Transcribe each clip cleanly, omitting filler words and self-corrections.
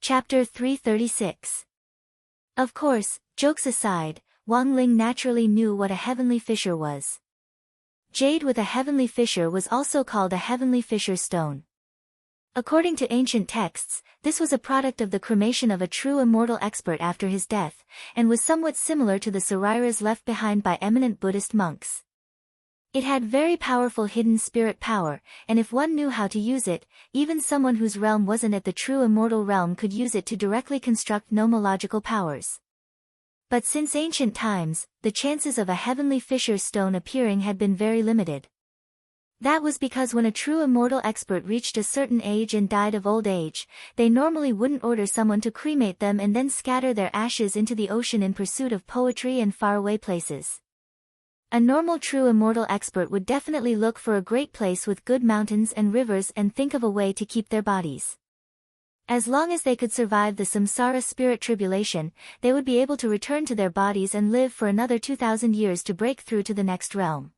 Chapter 336. Of course, jokes aside, Wang Ling naturally knew what a heavenly fissure was. Jade with a heavenly fissure was also called a heavenly fissure stone. According to ancient texts, this was a product of the cremation of a true immortal expert after his death, and was somewhat similar to the sariras left behind by eminent Buddhist monks. It had very powerful hidden spirit power, and if one knew how to use it, even someone whose realm wasn't at the true immortal realm could use it to directly construct nomological powers. But since ancient times, the chances of a heavenly fissure stone appearing had been very limited. That was because when a true immortal expert reached a certain age and died of old age, they normally wouldn't order someone to cremate them and then scatter their ashes into the ocean in pursuit of poetry and faraway places. A normal true immortal expert would definitely look for a great place with good mountains and rivers and think of a way to keep their bodies. As long as they could survive the samsara spirit tribulation, they would be able to return to their bodies and live for another 2,000 years to break through to the next realm.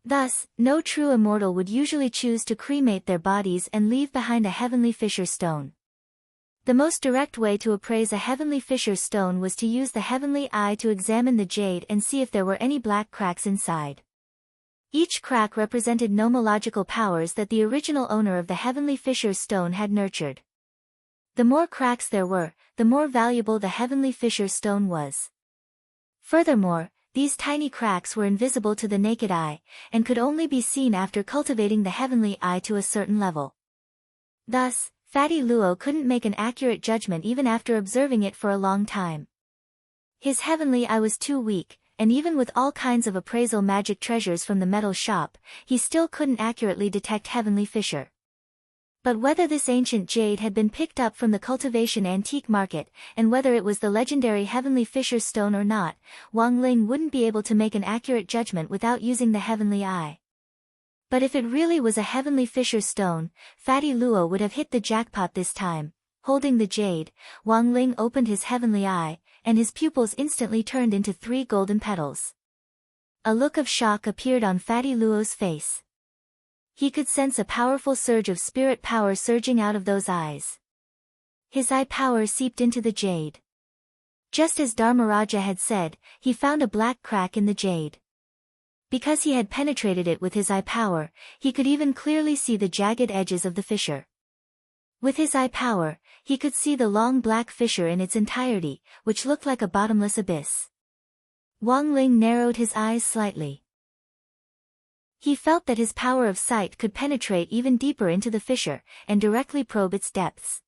Thus, no true immortal would usually choose to cremate their bodies and leave behind a heavenly fissure stone. The most direct way to appraise a heavenly fissure stone was to use the heavenly eye to examine the jade and see if there were any black cracks inside. Each crack represented nomological powers that the original owner of the heavenly fissure stone had nurtured. The more cracks there were, the more valuable the heavenly fissure stone was. Furthermore, these tiny cracks were invisible to the naked eye, and could only be seen after cultivating the heavenly eye to a certain level. Thus, Fatty Luo couldn't make an accurate judgment even after observing it for a long time. His heavenly eye was too weak, and even with all kinds of appraisal magic treasures from the metal shop, he still couldn't accurately detect heavenly fissure. But whether this ancient jade had been picked up from the cultivation antique market, and whether it was the legendary heavenly fissure stone or not, Wang Ling wouldn't be able to make an accurate judgment without using the heavenly eye. But if it really was a heavenly fissure stone, Fatty Luo would have hit the jackpot this time. Holding the jade, Wang Ling opened his heavenly eye, and his pupils instantly turned into 3 golden petals. A look of shock appeared on Fatty Luo's face. He could sense a powerful surge of spirit power surging out of those eyes. His eye power seeped into the jade. Just as Dharmaraja had said, he found a black crack in the jade. Because he had penetrated it with his eye power, he could even clearly see the jagged edges of the fissure. With his eye power, he could see the long black fissure in its entirety, which looked like a bottomless abyss. Wang Ling narrowed his eyes slightly. He felt that his power of sight could penetrate even deeper into the fissure, and directly probe its depths.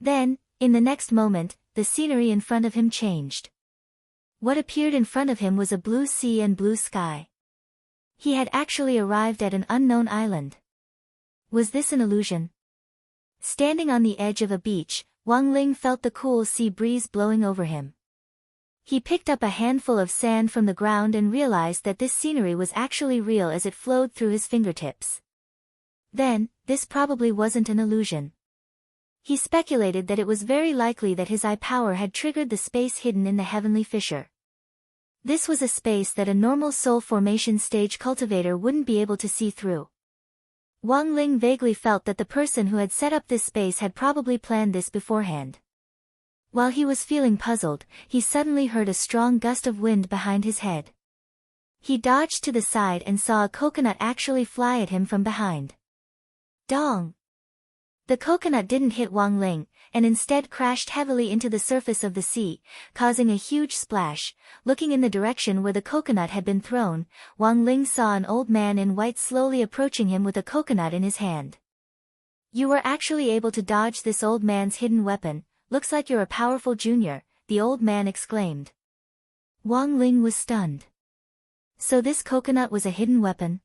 Then, in the next moment, the scenery in front of him changed. What appeared in front of him was a blue sea and blue sky. He had actually arrived at an unknown island. Was this an illusion? Standing on the edge of a beach, Wang Ling felt the cool sea breeze blowing over him. He picked up a handful of sand from the ground and realized that this scenery was actually real as it flowed through his fingertips. Then, this probably wasn't an illusion. He speculated that it was very likely that his eye power had triggered the space hidden in the heavenly fissure. This was a space that a normal soul formation stage cultivator wouldn't be able to see through. Wang Ling vaguely felt that the person who had set up this space had probably planned this beforehand. While he was feeling puzzled, he suddenly heard a strong gust of wind behind his head. He dodged to the side and saw a coconut actually fly at him from behind. Dong! The coconut didn't hit Wang Ling, and instead crashed heavily into the surface of the sea, causing a huge splash. Looking in the direction where the coconut had been thrown, Wang Ling saw an old man in white slowly approaching him with a coconut in his hand. "You were actually able to dodge this old man's hidden weapon. Looks like you're a powerful junior," the old man exclaimed. Wang Ling was stunned. So this coconut was a hidden weapon?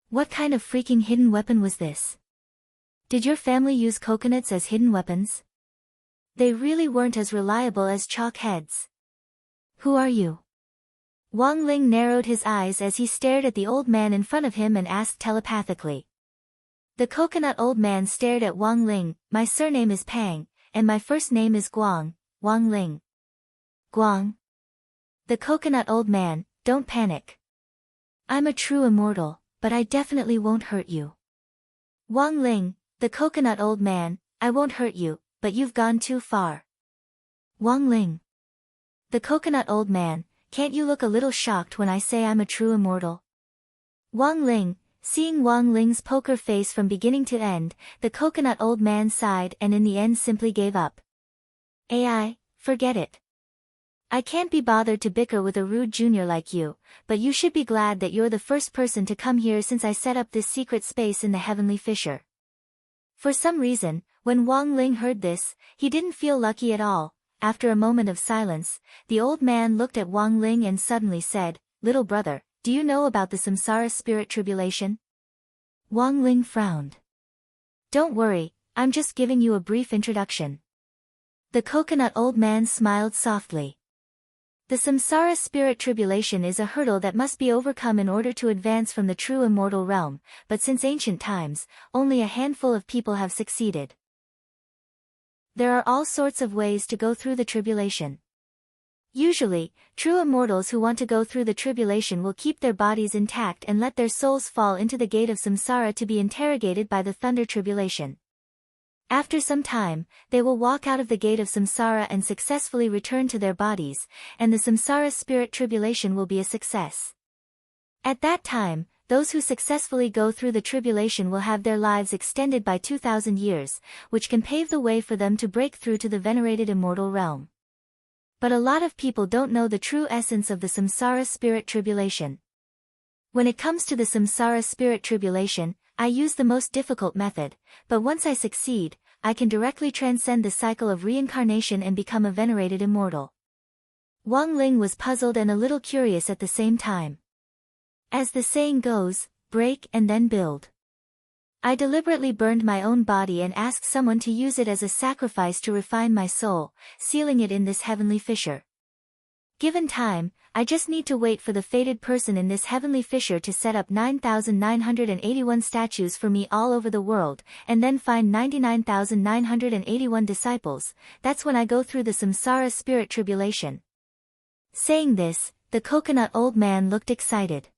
What kind of freaking hidden weapon was this? Did your family use coconuts as hidden weapons? They really weren't as reliable as chalk heads. Who are you? Wang Ling narrowed his eyes as he stared at the old man in front of him and asked telepathically. The coconut old man stared at Wang Ling. "My surname is Pang, and my first name is Guang, Wang Ling." Guang? The coconut old man, "Don't panic. I'm a true immortal, but I definitely won't hurt you." Wang Ling, the coconut old man, "I won't hurt you, but you've gone too far. Wang Ling. The coconut old man, can't you look a little shocked when I say I'm a true immortal? Wang Ling, seeing Wang Ling's poker face from beginning to end, the coconut old man sighed and in the end simply gave up. AI, forget it. I can't be bothered to bicker with a rude junior like you, but you should be glad that you're the first person to come here since I set up this secret space in the heavenly fissure. For some reason, when Wang Ling heard this, he didn't feel lucky at all. After a moment of silence, the old man looked at Wang Ling and suddenly said, "Little brother, do you know about the samsara spirit tribulation?" Wang Ling frowned. "Don't worry, I'm just giving you a brief introduction." The coconut old man smiled softly. The samsara spirit tribulation is a hurdle that must be overcome in order to advance from the true immortal realm, but since ancient times, only a handful of people have succeeded. There are all sorts of ways to go through the tribulation. Usually, true immortals who want to go through the tribulation will keep their bodies intact and let their souls fall into the gate of samsara to be interrogated by the thunder tribulation. After some time, they will walk out of the gate of samsara and successfully return to their bodies, and the samsara spirit tribulation will be a success. At that time, those who successfully go through the tribulation will have their lives extended by 2,000 years, which can pave the way for them to break through to the venerated immortal realm. But a lot of people don't know the true essence of the samsara spirit tribulation. When it comes to the samsara spirit tribulation, I use the most difficult method, but once I succeed, I can directly transcend the cycle of reincarnation and become a venerated immortal. Wang Ling was puzzled and a little curious at the same time. As the saying goes, break and then build. I deliberately burned my own body and asked someone to use it as a sacrifice to refine my soul, sealing it in this heavenly fissure. Given time, I just need to wait for the fated person in this heavenly fissure to set up 9,981 statues for me all over the world, and then find 99,981 disciples. That's when I go through the samsara spirit tribulation. Saying this, the coconut old man looked excited.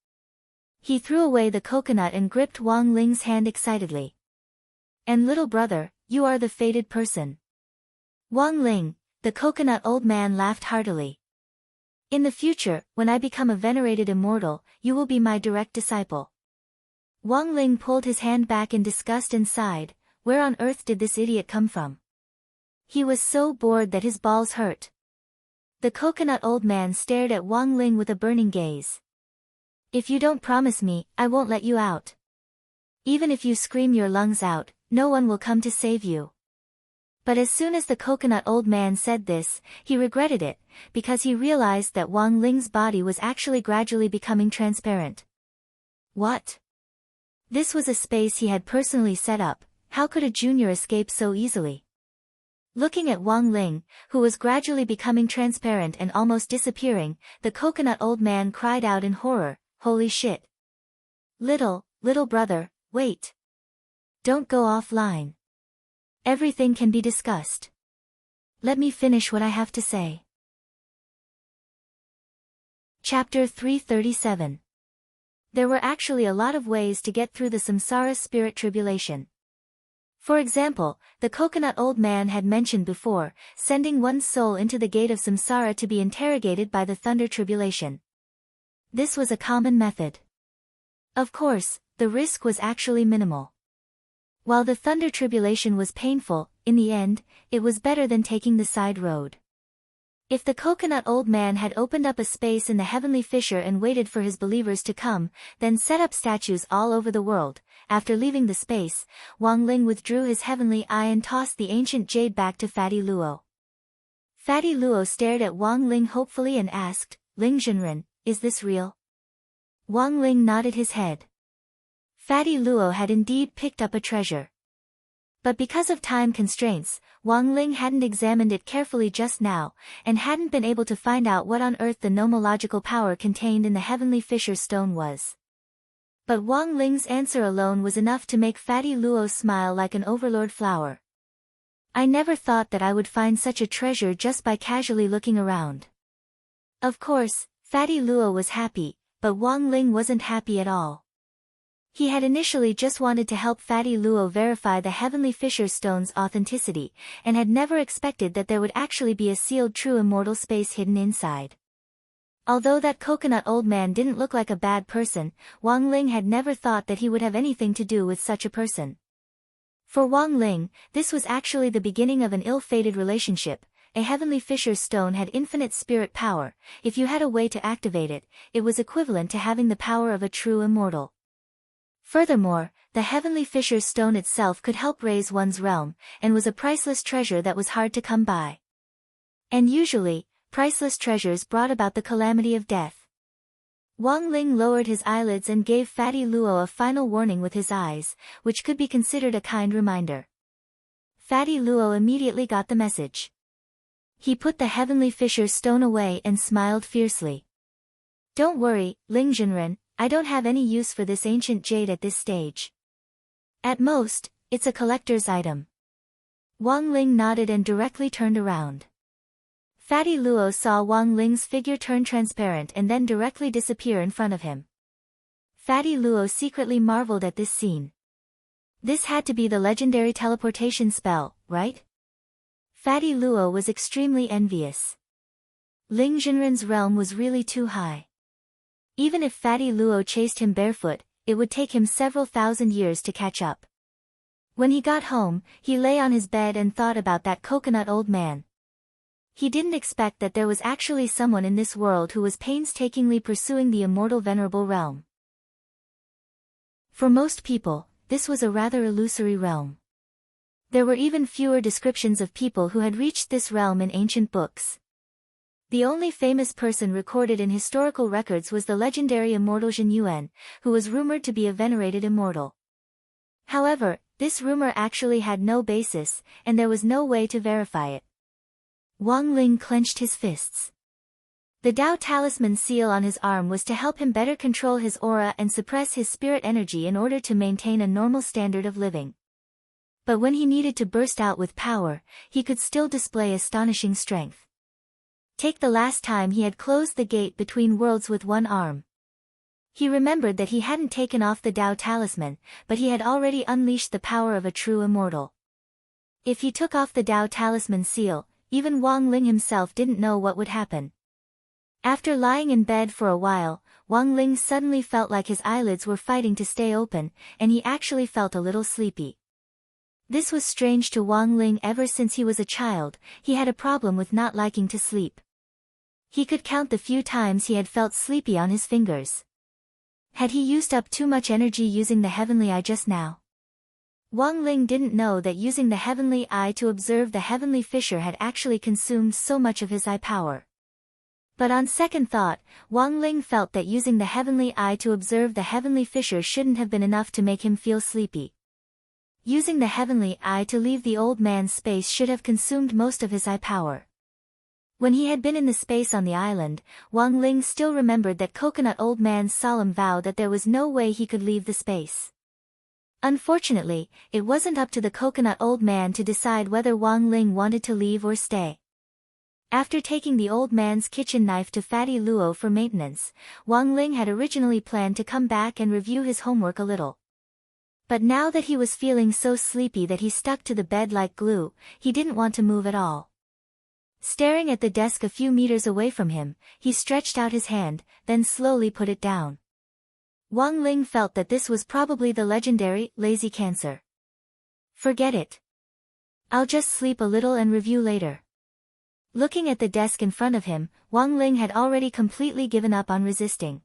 He threw away the coconut and gripped Wang Ling's hand excitedly. "And little brother, you are the fated person." Wang Ling, the coconut old man laughed heartily. "In the future, when I become a venerated immortal, you will be my direct disciple." Wang Ling pulled his hand back in disgust and sighed, where on earth did this idiot come from? He was so bored that his balls hurt. The coconut old man stared at Wang Ling with a burning gaze. "If you don't promise me, I won't let you out. Even if you scream your lungs out, no one will come to save you." But as soon as the coconut old man said this, he regretted it, because he realized that Wang Ling's body was actually gradually becoming transparent. What? This was a space he had personally set up. How could a junior escape so easily? Looking at Wang Ling, who was gradually becoming transparent and almost disappearing, the coconut old man cried out in horror, "Holy shit! Little brother, wait. Don't go offline. Everything can be discussed. Let me finish what I have to say." Chapter 337. There were actually a lot of ways to get through the samsara spirit tribulation. For example, the coconut old man had mentioned before, sending one's soul into the gate of samsara to be interrogated by the thunder tribulation. This was a common method. Of course, the risk was actually minimal. While the thunder tribulation was painful, in the end, it was better than taking the side road. If the coconut old man had opened up a space in the heavenly fissure and waited for his believers to come, then set up statues all over the world, after leaving the space, Wang Ling withdrew his heavenly eye and tossed the ancient jade back to Fatty Luo. Fatty Luo stared at Wang Ling hopefully and asked, "Ling Zhenren, is this real?" Wang Ling nodded his head. Fatty Luo had indeed picked up a treasure. But because of time constraints, Wang Ling hadn't examined it carefully just now, and hadn't been able to find out what on earth the nomological power contained in the heavenly fissure stone was. But Wang Ling's answer alone was enough to make Fatty Luo smile like an overlord flower. "I never thought that I would find such a treasure just by casually looking around." Of course, Fatty Luo was happy, but Wang Ling wasn't happy at all. He had initially just wanted to help Fatty Luo verify the Heavenly Fisher Stone's authenticity, and had never expected that there would actually be a sealed true immortal space hidden inside. Although that coconut old man didn't look like a bad person, Wang Ling had never thought that he would have anything to do with such a person. For Wang Ling, this was actually the beginning of an ill-fated relationship. A Heavenly Fisher Stone had infinite spirit power. If you had a way to activate it, it was equivalent to having the power of a true immortal. Furthermore, the Heavenly Fisher Stone itself could help raise one's realm, and was a priceless treasure that was hard to come by. And usually, priceless treasures brought about the calamity of death. Wang Ling lowered his eyelids and gave Fatty Luo a final warning with his eyes, which could be considered a kind reminder. Fatty Luo immediately got the message. He put the Heavenly Fisher Stone away and smiled fiercely. Don't worry, Ling Junren, I don't have any use for this ancient jade at this stage. At most, it's a collector's item. Wang Ling nodded and directly turned around. Fatty Luo saw Wang Ling's figure turn transparent and then directly disappear in front of him. Fatty Luo secretly marveled at this scene. This had to be the legendary teleportation spell, right? Fatty Luo was extremely envious. Ling Junren's realm was really too high. Even if Fatty Luo chased him barefoot, it would take him several thousand years to catch up. When he got home, he lay on his bed and thought about that coconut old man. He didn't expect that there was actually someone in this world who was painstakingly pursuing the immortal venerable realm. For most people, this was a rather illusory realm. There were even fewer descriptions of people who had reached this realm in ancient books. The only famous person recorded in historical records was the legendary immortal Zhen Yuan, who was rumored to be a venerated immortal. However, this rumor actually had no basis, and there was no way to verify it. Wang Ling clenched his fists. The Dao Talisman seal on his arm was to help him better control his aura and suppress his spirit energy in order to maintain a normal standard of living. But when he needed to burst out with power, he could still display astonishing strength. Take the last time he had closed the gate between worlds with one arm. He remembered that he hadn't taken off the Dao Talisman, but he had already unleashed the power of a true immortal. If he took off the Dao Talisman seal, even Wang Ling himself didn't know what would happen. After lying in bed for a while, Wang Ling suddenly felt like his eyelids were fighting to stay open, and he actually felt a little sleepy. This was strange to Wang Ling. Ever since he was a child, he had a problem with not liking to sleep. He could count the few times he had felt sleepy on his fingers. Had he used up too much energy using the heavenly eye just now? Wang Ling didn't know that using the heavenly eye to observe the heavenly fissure had actually consumed so much of his eye power. But on second thought, Wang Ling felt that using the heavenly eye to observe the heavenly fissure shouldn't have been enough to make him feel sleepy. Using the heavenly eye to leave the old man's space should have consumed most of his eye power. When he had been in the space on the island, Wang Ling still remembered that coconut old man's solemn vow that there was no way he could leave the space. Unfortunately, it wasn't up to the coconut old man to decide whether Wang Ling wanted to leave or stay. After taking the old man's kitchen knife to Fatty Luo for maintenance, Wang Ling had originally planned to come back and review his homework a little. But now that he was feeling so sleepy that he stuck to the bed like glue, he didn't want to move at all. Staring at the desk a few meters away from him, he stretched out his hand, then slowly put it down. Wang Ling felt that this was probably the legendary, lazy cancer. Forget it. I'll just sleep a little and review later. Looking at the desk in front of him, Wang Ling had already completely given up on resisting.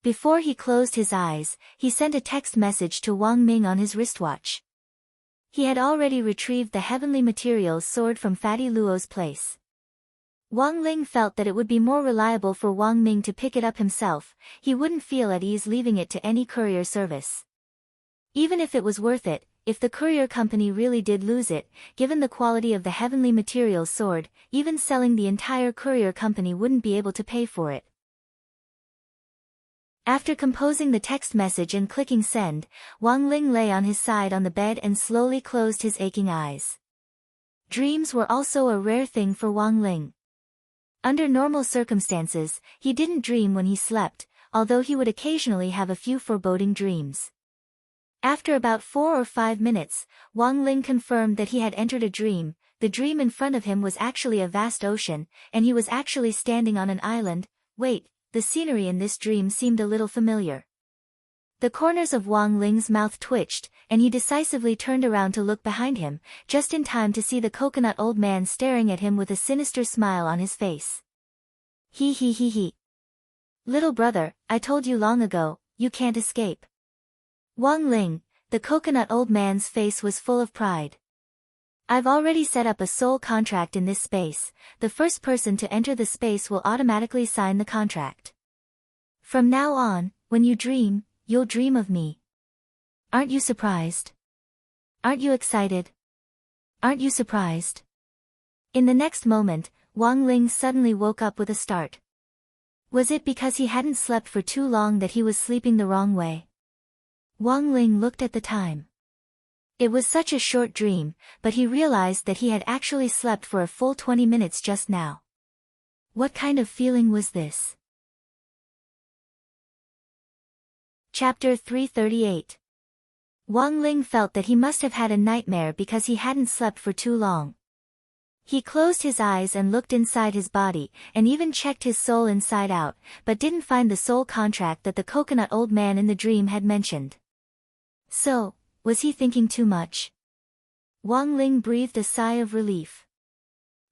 Before he closed his eyes, he sent a text message to Wang Ming on his wristwatch. He had already retrieved the heavenly materials sword from Fatty Luo's place. Wang Ling felt that it would be more reliable for Wang Ming to pick it up himself. He wouldn't feel at ease leaving it to any courier service. Even if it was worth it, if the courier company really did lose it, given the quality of the heavenly materials sword, even selling the entire courier company wouldn't be able to pay for it. After composing the text message and clicking send, Wang Ling lay on his side on the bed and slowly closed his aching eyes. Dreams were also a rare thing for Wang Ling. Under normal circumstances, he didn't dream when he slept, although he would occasionally have a few foreboding dreams. After about 4 or 5 minutes, Wang Ling confirmed that he had entered a dream. The dream in front of him was actually a vast ocean, and he was actually standing on an island. Wait, the scenery in this dream seemed a little familiar. The corners of Wang Ling's mouth twitched, and he decisively turned around to look behind him, just in time to see the coconut old man staring at him with a sinister smile on his face. He. Little brother, I told you long ago, you can't escape. Wang Ling, the coconut old man's face was full of pride. I've already set up a soul contract in this space. The first person to enter the space will automatically sign the contract. From now on, when you dream, you'll dream of me. Aren't you surprised? Aren't you excited? Aren't you surprised? In the next moment, Wang Ling suddenly woke up with a start. Was it because he hadn't slept for too long that he was sleeping the wrong way? Wang Ling looked at the time. It was such a short dream, but he realized that he had actually slept for a full 20 minutes just now. What kind of feeling was this? Chapter 338. Wang Ling felt that he must have had a nightmare because he hadn't slept for too long. He closed his eyes and looked inside his body, and even checked his soul inside out, but didn't find the soul contract that the coconut old man in the dream had mentioned. So, was he thinking too much? Wang Ling breathed a sigh of relief.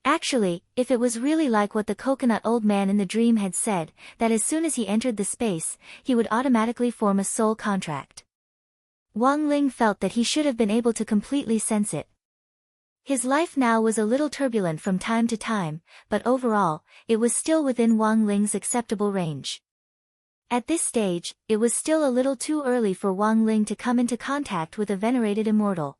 Actually, if it was really like what the coconut old man in the dream had said, that as soon as he entered the space, he would automatically form a soul contract. Wang Ling felt that he should have been able to completely sense it. His life now was a little turbulent from time to time, but overall, it was still within Wang Ling's acceptable range. At this stage, it was still a little too early for Wang Ling to come into contact with a venerated immortal.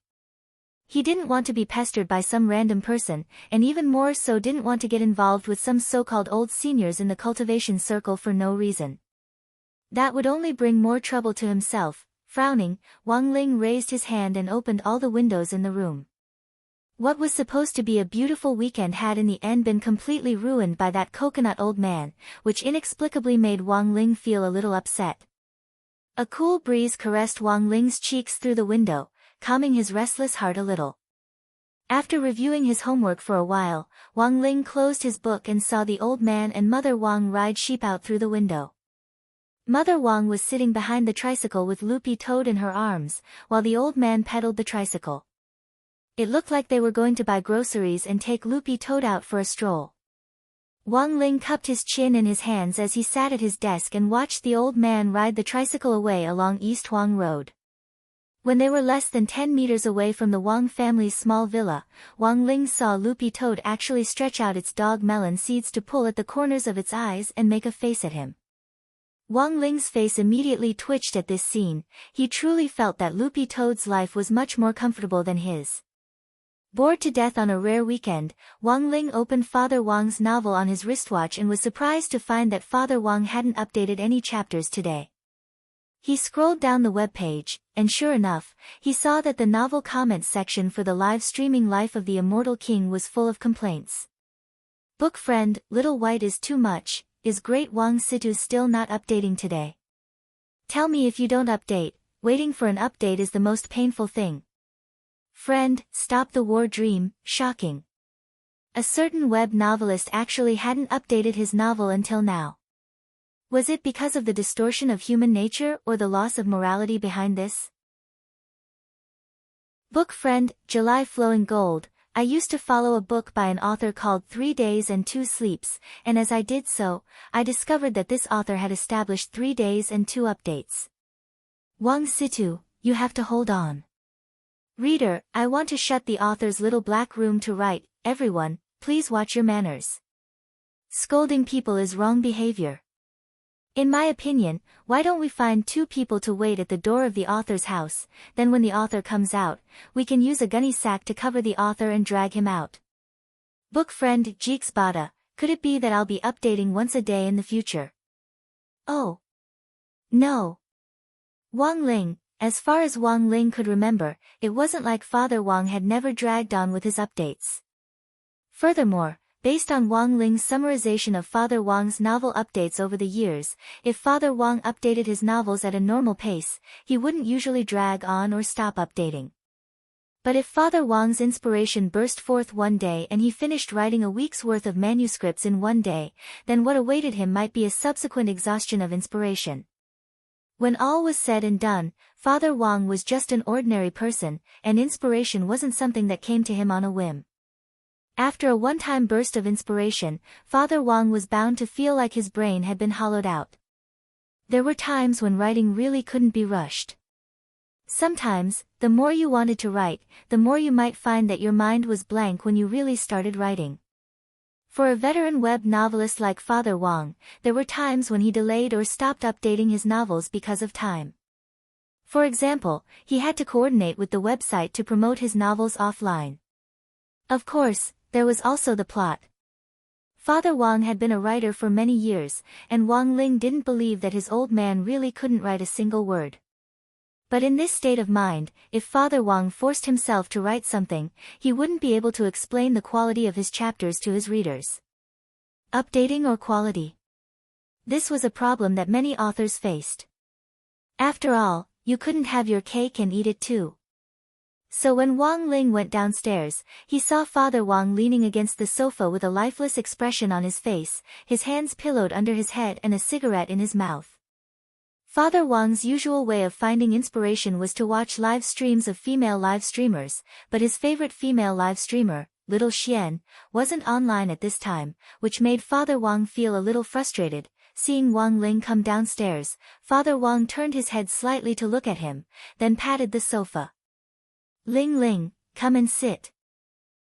He didn't want to be pestered by some random person, and even more so didn't want to get involved with some so-called old seniors in the cultivation circle for no reason. That would only bring more trouble to himself. Frowning, Wang Ling raised his hand and opened all the windows in the room. What was supposed to be a beautiful weekend had in the end been completely ruined by that coconut old man, which inexplicably made Wang Ling feel a little upset. A cool breeze caressed Wang Ling's cheeks through the window, calming his restless heart a little. After reviewing his homework for a while, Wang Ling closed his book and saw the old man and Mother Wang ride sheep out through the window. Mother Wang was sitting behind the tricycle with Loopy Toad in her arms, while the old man pedaled the tricycle. It looked like they were going to buy groceries and take Loopy Toad out for a stroll. Wang Ling cupped his chin in his hands as he sat at his desk and watched the old man ride the tricycle away along East Huang Road. When they were less than 10 meters away from the Wang family's small villa, Wang Ling saw Loopy Toad actually stretch out its dog melon seeds to pull at the corners of its eyes and make a face at him. Wang Ling's face immediately twitched at this scene. He truly felt that Loopy Toad's life was much more comfortable than his. Bored to death on a rare weekend, Wang Ling opened Father Wang's novel on his wristwatch and was surprised to find that Father Wang hadn't updated any chapters today. He scrolled down the webpage, and sure enough, he saw that the novel comments section for the live streaming Life of the Immortal King was full of complaints. Book friend, Little White is too much. Is Great Wang Situ still not updating today? Tell me if you don't update. Waiting for an update is the most painful thing. Friend, Stop the War Dream, shocking. A certain web novelist actually hadn't updated his novel until now. Was it because of the distortion of human nature or the loss of morality behind this? Book friend, July Flowing Gold. I used to follow a book by an author called 3 Days and 2 Sleeps, and as I did so, I discovered that this author had established 3 days and 2 updates. Wang Situ, you have to hold on. Reader, I want to shut the author's little black room to write. Everyone, please watch your manners. Scolding people is wrong behavior. In my opinion, why don't we find 2 people to wait at the door of the author's house, then when the author comes out, we can use a gunny sack to cover the author and drag him out. Book friend Jeeks Bada, could it be that I'll be updating once a day in the future? Oh. No. Wang Ling, as far as Wang Ling could remember, it wasn't like Father Wang had never dragged on with his updates. Furthermore, based on Wang Ling's summarization of Father Wang's novel updates over the years, if Father Wang updated his novels at a normal pace, he wouldn't usually drag on or stop updating. But if Father Wang's inspiration burst forth one day and he finished writing a week's worth of manuscripts in one day, then what awaited him might be a subsequent exhaustion of inspiration. When all was said and done, Father Wang was just an ordinary person, and inspiration wasn't something that came to him on a whim. After a one-time burst of inspiration, Father Wang was bound to feel like his brain had been hollowed out. There were times when writing really couldn't be rushed. Sometimes, the more you wanted to write, the more you might find that your mind was blank when you really started writing. For a veteran web novelist like Father Wang, there were times when he delayed or stopped updating his novels because of time. For example, he had to coordinate with the website to promote his novels offline. Of course, there was also the plot. Father Wang had been a writer for many years, and Wang Ling didn't believe that his old man really couldn't write a single word. But in this state of mind, if Father Wang forced himself to write something, he wouldn't be able to explain the quality of his chapters to his readers. Updating or quality? This was a problem that many authors faced. After all, you couldn't have your cake and eat it too. So when Wang Ling went downstairs, he saw Father Wang leaning against the sofa with a lifeless expression on his face, his hands pillowed under his head and a cigarette in his mouth. Father Wang's usual way of finding inspiration was to watch live streams of female live streamers, but his favorite female live streamer, Little Xian, wasn't online at this time, which made Father Wang feel a little frustrated. Seeing Wang Ling come downstairs, Father Wang turned his head slightly to look at him, then patted the sofa. "Ling Ling, come and sit."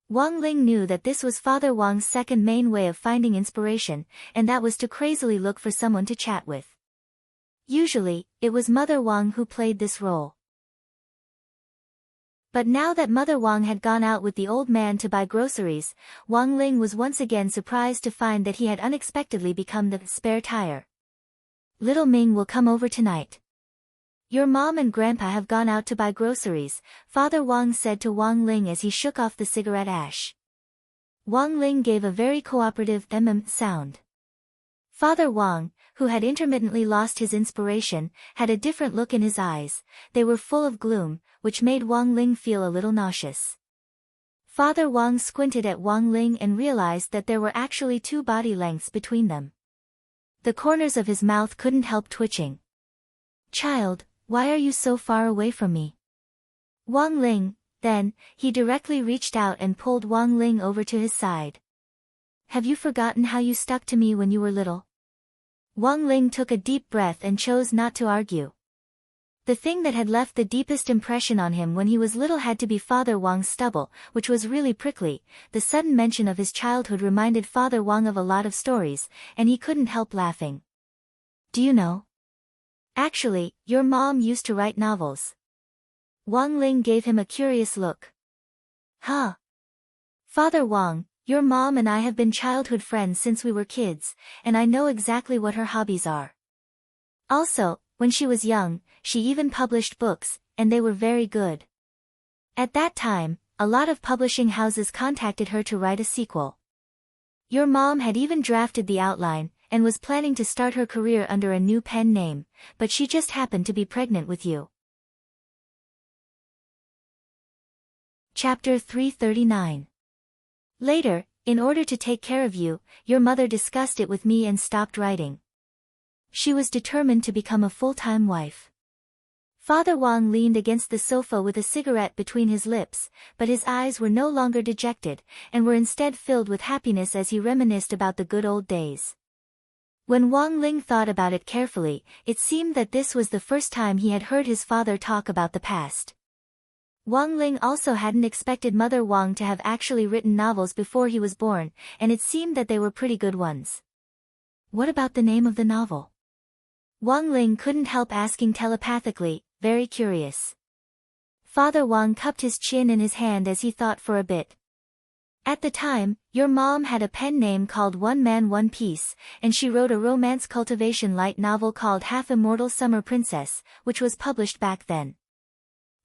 Wang Ling knew that this was Father Wang's second main way of finding inspiration, and that was to crazily look for someone to chat with. Usually, it was Mother Wang who played this role. But now that Mother Wang had gone out with the old man to buy groceries, Wang Ling was once again surprised to find that he had unexpectedly become the spare tire. "Little Ming will come over tonight. Your mom and grandpa have gone out to buy groceries," Father Wang said to Wang Ling as he shook off the cigarette ash. Wang Ling gave a very cooperative sound. Father Wang, who had intermittently lost his inspiration, had a different look in his eyes. They were full of gloom, which made Wang Ling feel a little nauseous. Father Wang squinted at Wang Ling and realized that there were actually 2 body lengths between them. The corners of his mouth couldn't help twitching. "Child, why are you so far away from me?" Wang Ling, then, he directly reached out and pulled Wang Ling over to his side. "Have you forgotten how you stuck to me when you were little?" Wang Ling took a deep breath and chose not to argue. The thing that had left the deepest impression on him when he was little had to be Father Wang's stubble, which was really prickly. The sudden mention of his childhood reminded Father Wang of a lot of stories, and he couldn't help laughing. "Do you know? Actually, your mom used to write novels." Wang Ling gave him a curious look. "Huh? Father Wang, your mom and I have been childhood friends since we were kids, and I know exactly what her hobbies are. Also, when she was young, she even published books, and they were very good. At that time, a lot of publishing houses contacted her to write a sequel. Your mom had even drafted the outline, and was planning to start her career under a new pen name, but she just happened to be pregnant with you." Chapter 339. Later, in order to take care of you, your mother discussed it with me and stopped writing. She was determined to become a full-time wife. Father Wang leaned against the sofa with a cigarette between his lips, but his eyes were no longer dejected, and were instead filled with happiness as he reminisced about the good old days. When Wang Ling thought about it carefully, it seemed that this was the first time he had heard his father talk about the past. Wang Ling also hadn't expected Mother Wang to have actually written novels before he was born, and it seemed that they were pretty good ones. "What about the name of the novel?" Wang Ling couldn't help asking telepathically, very curious. Father Wang cupped his chin in his hand as he thought for a bit. "At the time, your mom had a pen name called One Man One Piece, and she wrote a romance cultivation light novel called Half Immortal Summer Princess, which was published back then."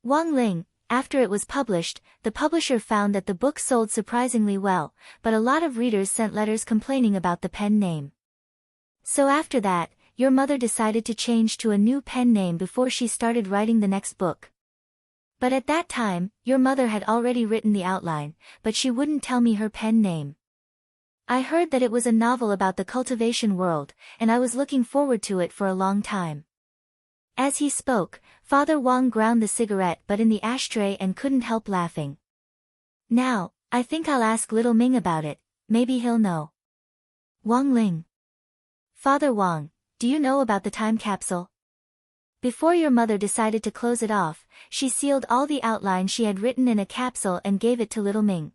Wang Ling, after it was published, the publisher found that the book sold surprisingly well, but a lot of readers sent letters complaining about the pen name. So after that, your mother decided to change to a new pen name before she started writing the next book. But at that time, your mother had already written the outline, but she wouldn't tell me her pen name. I heard that it was a novel about the cultivation world, and I was looking forward to it for a long time. As he spoke, Father Wang ground the cigarette butt in the ashtray and couldn't help laughing. Now, I think I'll ask little Ming about it, maybe he'll know. Wang Ling. Father Wang, do you know about the time capsule? Before your mother decided to close it off, she sealed all the outline she had written in a capsule and gave it to little Ming.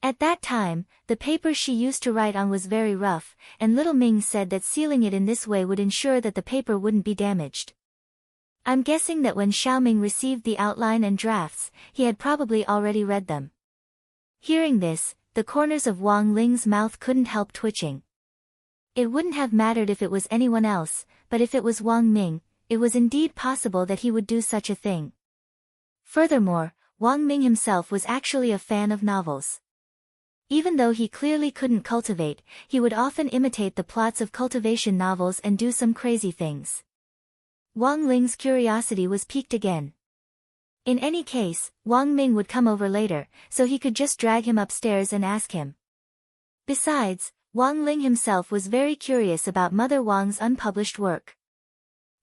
At that time, the paper she used to write on was very rough, and little Ming said that sealing it in this way would ensure that the paper wouldn't be damaged. I'm guessing that when Xiaoming received the outline and drafts, he had probably already read them. Hearing this, the corners of Wang Ling's mouth couldn't help twitching. It wouldn't have mattered if it was anyone else, but if it was Wang Ming, it was indeed possible that he would do such a thing. Furthermore, Wang Ming himself was actually a fan of novels. Even though he clearly couldn't cultivate, he would often imitate the plots of cultivation novels and do some crazy things. Wang Ling's curiosity was piqued again. In any case, Wang Ming would come over later, so he could just drag him upstairs and ask him. Besides, Wang Ling himself was very curious about Mother Wang's unpublished work.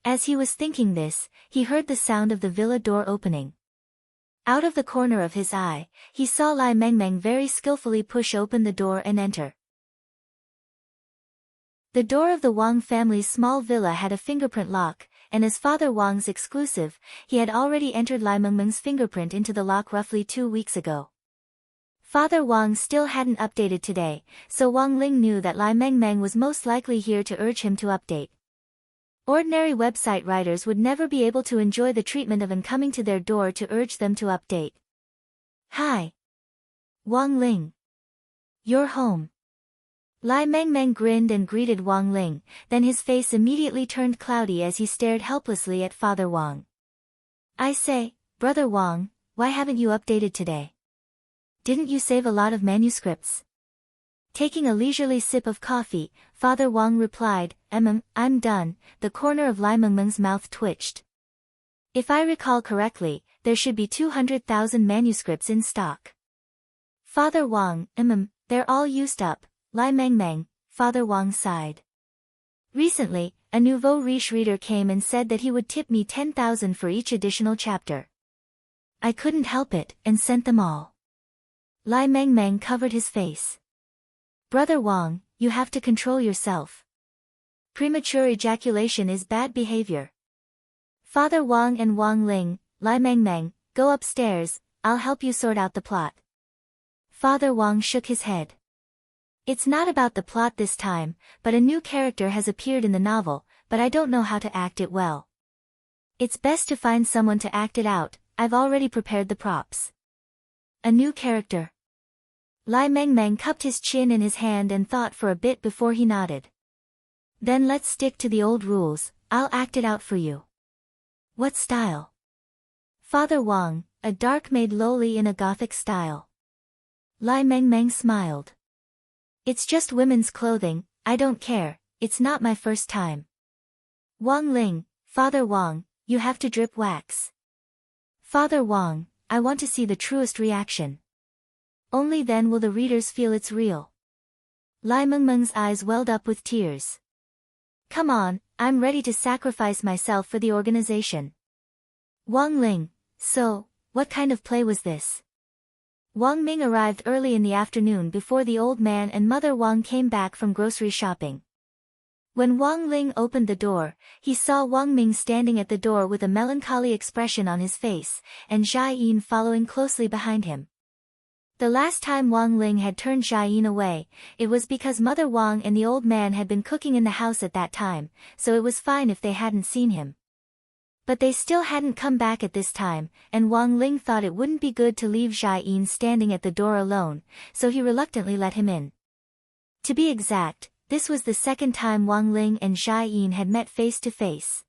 As he was thinking this, he heard the sound of the villa door opening. Out of the corner of his eye, he saw Lai Mengmeng very skillfully push open the door and enter. The door of the Wang family's small villa had a fingerprint lock, and as Father Wang's exclusive, he had already entered Lai Mengmeng's fingerprint into the lock roughly 2 weeks ago. Father Wang still hadn't updated today, so Wang Ling knew that Lai Mengmeng was most likely here to urge him to update. Ordinary website writers would never be able to enjoy the treatment of an coming to their door to urge them to update. Hi. Wang Ling. You're home. Lai Mengmeng grinned and greeted Wang Ling, then his face immediately turned cloudy as he stared helplessly at Father Wang. I say, Brother Wang, why haven't you updated today? Didn't you save a lot of manuscripts? Taking a leisurely sip of coffee, Father Wang replied, I'm done. The corner of Lai Mengmeng's mouth twitched. If I recall correctly, there should be 200,000 manuscripts in stock. Father Wang, they're all used up. Lai Mengmeng, Father Wang sighed. Recently, a nouveau riche reader came and said that he would tip me 10,000 for each additional chapter. I couldn't help it, and sent them all. Lai Mengmeng covered his face. Brother Wang, you have to control yourself. Premature ejaculation is bad behavior. Father Wang and Wang Ling, Lai Mengmeng, go upstairs, I'll help you sort out the plot. Father Wang shook his head. It's not about the plot this time, but a new character has appeared in the novel, but I don't know how to act it well. It's best to find someone to act it out. I've already prepared the props. A new character. Lai Mengmeng cupped his chin in his hand and thought for a bit before he nodded. Then let's stick to the old rules, I'll act it out for you. What style? Father Wang, a dark maid lowly in a Gothic style. Lai Mengmeng smiled. It's just women's clothing, I don't care, it's not my first time. Wang Ling, Father Wang, you have to drip wax. Father Wang, I want to see the truest reaction. Only then will the readers feel it's real. Lai Mengmeng's eyes welled up with tears. Come on, I'm ready to sacrifice myself for the organization. Wang Ling, so, what kind of play was this? Wang Ming arrived early in the afternoon before the old man and Mother Wang came back from grocery shopping. When Wang Ling opened the door, he saw Wang Ming standing at the door with a melancholy expression on his face, and Jia Yin following closely behind him. The last time Wang Ling had turned Jia Yin away, it was because Mother Wang and the old man had been cooking in the house at that time, so it was fine if they hadn't seen him. But they still hadn't come back at this time, and Wang Ling thought it wouldn't be good to leave Jia Yin standing at the door alone, so he reluctantly let him in. To be exact, this was the second time Wang Ling and Jia Yin had met face to face.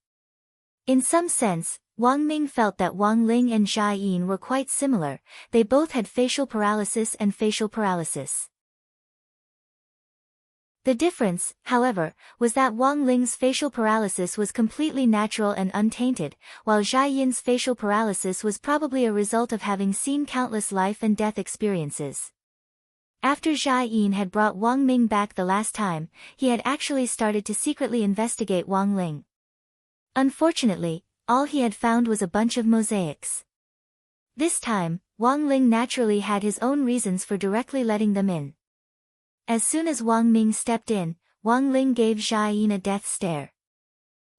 In some sense, Wang Ming felt that Wang Ling and Jia Yin were quite similar. They both had facial paralysis and facial paralysis. The difference, however, was that Wang Ling's facial paralysis was completely natural and untainted, while Jia Yin's facial paralysis was probably a result of having seen countless life and death experiences. After Jia Yin had brought Wang Ming back the last time, he had actually started to secretly investigate Wang Ling. Unfortunately, all he had found was a bunch of mosaics. This time, Wang Ling naturally had his own reasons for directly letting them in. As soon as Wang Ming stepped in, Wang Ling gave Jia Yin a death stare.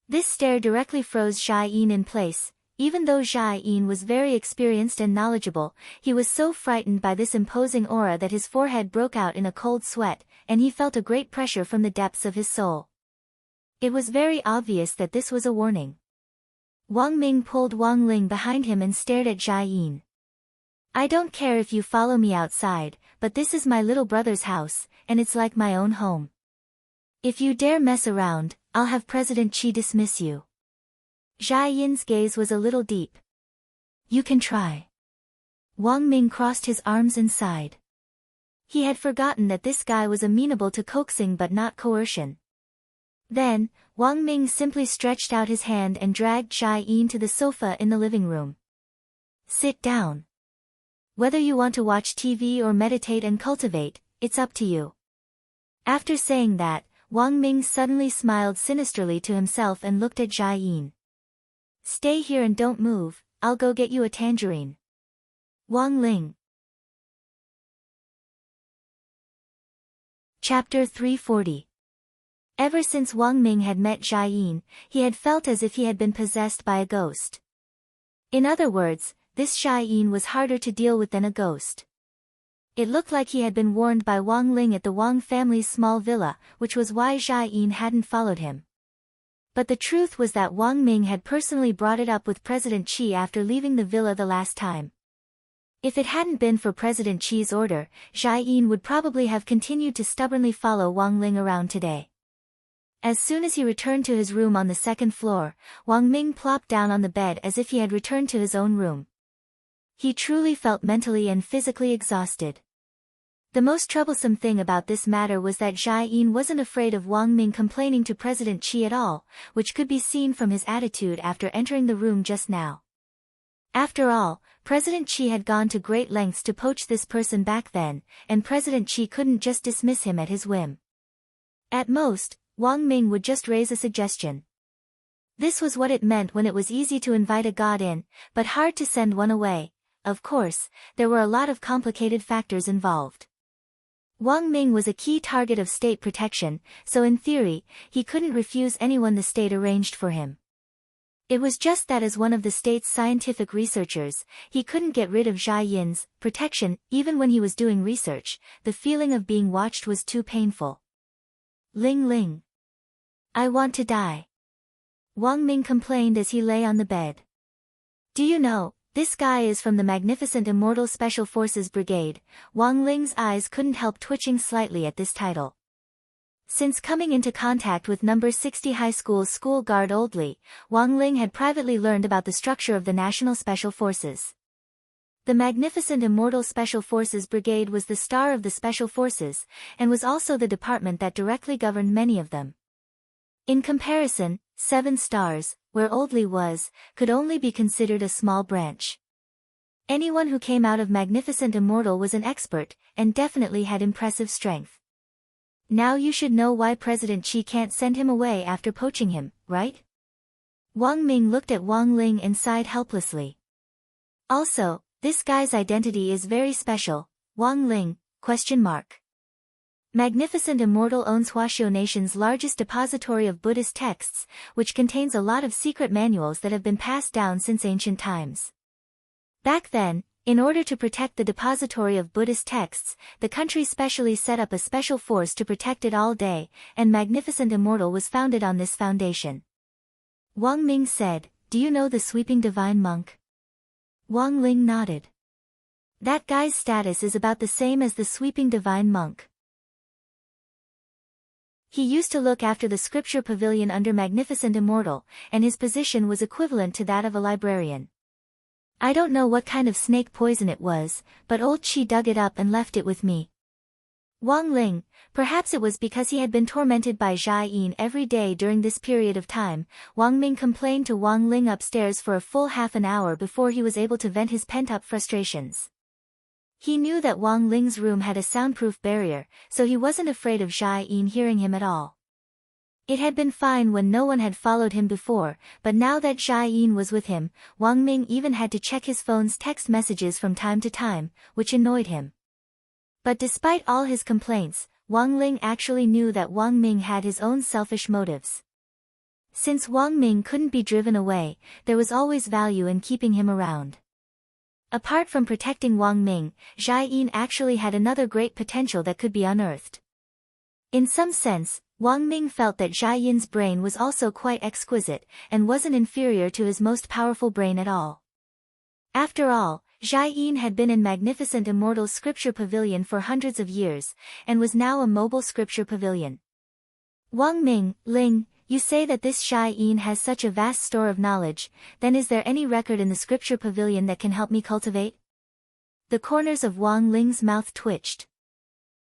This stare directly froze Jia Yin in place. Even though Jia Yin was very experienced and knowledgeable, he was so frightened by this imposing aura that his forehead broke out in a cold sweat, and he felt a great pressure from the depths of his soul. It was very obvious that this was a warning. Wang Ming pulled Wang Ling behind him and stared at Jia Yin. "I don't care if you follow me outside, but this is my little brother's house, and it's like my own home. If you dare mess around, I'll have President Qi dismiss you." Jia Yin's gaze was a little deep. "You can try." Wang Ming crossed his arms and sighed. He had forgotten that this guy was amenable to coaxing but not coercion. Then, Wang Ming simply stretched out his hand and dragged Jia Yin to the sofa in the living room. "Sit down. Whether you want to watch TV or meditate and cultivate, it's up to you." After saying that, Wang Ming suddenly smiled sinisterly to himself and looked at Jia Yin. "Stay here and don't move, I'll go get you a tangerine." Wang Ling. Chapter 340. Ever since Wang Ming had met Jia Yin, he had felt as if he had been possessed by a ghost. In other words, this Jia Yin was harder to deal with than a ghost. It looked like he had been warned by Wang Ling at the Wang family's small villa, which was why Jia Yin hadn't followed him. But the truth was that Wang Ming had personally brought it up with President Qi after leaving the villa the last time. If it hadn't been for President Qi's order, Jia Yin would probably have continued to stubbornly follow Wang Ling around today. As soon as he returned to his room on the second floor, Wang Ming plopped down on the bed as if he had returned to his own room. He truly felt mentally and physically exhausted. The most troublesome thing about this matter was that Jia Yin wasn't afraid of Wang Ming complaining to President Qi at all, which could be seen from his attitude after entering the room just now. After all, President Qi had gone to great lengths to poach this person back then, and President Qi couldn't just dismiss him at his whim. At most, Wang Ming would just raise a suggestion. This was what it meant when it was easy to invite a god in, but hard to send one away. Of course, there were a lot of complicated factors involved. Wang Ming was a key target of state protection, so in theory, he couldn't refuse anyone the state arranged for him. It was just that as one of the state's scientific researchers, he couldn't get rid of Jia Yin's protection. Even when he was doing research, the feeling of being watched was too painful. "Ling Ling. I want to die," Wang Ming complained as he lay on the bed. "Do you know, this guy is from the magnificent Immortal Special Forces Brigade." Wang Ling's eyes couldn't help twitching slightly at this title. Since coming into contact with No. 60 High School's school guard Oldly, Wang Ling had privately learned about the structure of the National Special Forces. The magnificent Immortal Special Forces Brigade was the star of the Special Forces, and was also the department that directly governed many of them. In comparison, 7 stars, where Oldly was, could only be considered a small branch. Anyone who came out of Magnificent Immortal was an expert, and definitely had impressive strength. Now you should know why President Qi can't send him away after poaching him, right? Wang Ming looked at Wang Ling and sighed helplessly. "Also, this guy's identity is very special, Wang Ling, ? Magnificent Immortal owns Huaxiao Nation's largest depository of Buddhist texts, which contains a lot of secret manuals that have been passed down since ancient times. Back then, in order to protect the depository of Buddhist texts, the country specially set up a special force to protect it all day, and Magnificent Immortal was founded on this foundation." Wang Ming said, "Do you know the Sweeping Divine Monk?" Wang Ling nodded. "That guy's status is about the same as the Sweeping Divine Monk. He used to look after the scripture pavilion under Magnificent Immortal, and his position was equivalent to that of a librarian. I don't know what kind of snake poison it was, but old Chi dug it up and left it with me. Wang Ling, perhaps it was because he had been tormented by Jia Yin every day during this period of time. Wang Ming complained to Wang Ling upstairs for a full half an hour before he was able to vent his pent-up frustrations. He knew that Wang Ling's room had a soundproof barrier, so he wasn't afraid of Jia Yin hearing him at all. It had been fine when no one had followed him before, but now that Jia Yin was with him, Wang Ming even had to check his phone's text messages from time to time, which annoyed him. But despite all his complaints, Wang Ling actually knew that Wang Ming had his own selfish motives. Since Wang Ming couldn't be driven away, there was always value in keeping him around. Apart from protecting Wang Ming, Jia Yin actually had another great potential that could be unearthed. In some sense, Wang Ming felt that Jia Yin's brain was also quite exquisite, and wasn't inferior to his most powerful brain at all. After all, Jia Yin had been in Magnificent Immortal's scripture pavilion for hundreds of years, and was now a mobile scripture pavilion. Wang Ming, Ling, you say that this Jia Yin has such a vast store of knowledge, then is there any record in the scripture pavilion that can help me cultivate? The corners of Wang Ling's mouth twitched.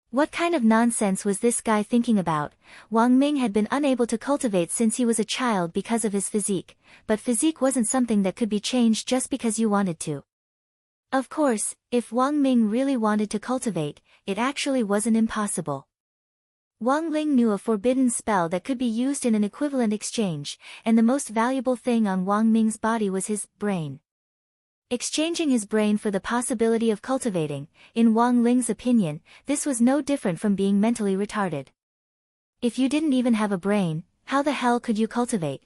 What kind of nonsense was this guy thinking about? Wang Ming had been unable to cultivate since he was a child because of his physique, but physique wasn't something that could be changed just because you wanted to. Of course, if Wang Ming really wanted to cultivate, it actually wasn't impossible. Wang Ling knew a forbidden spell that could be used in an equivalent exchange, and the most valuable thing on Wang Ming's body was his brain. Exchanging his brain for the possibility of cultivating, in Wang Ling's opinion, this was no different from being mentally retarded. If you didn't even have a brain, how the hell could you cultivate?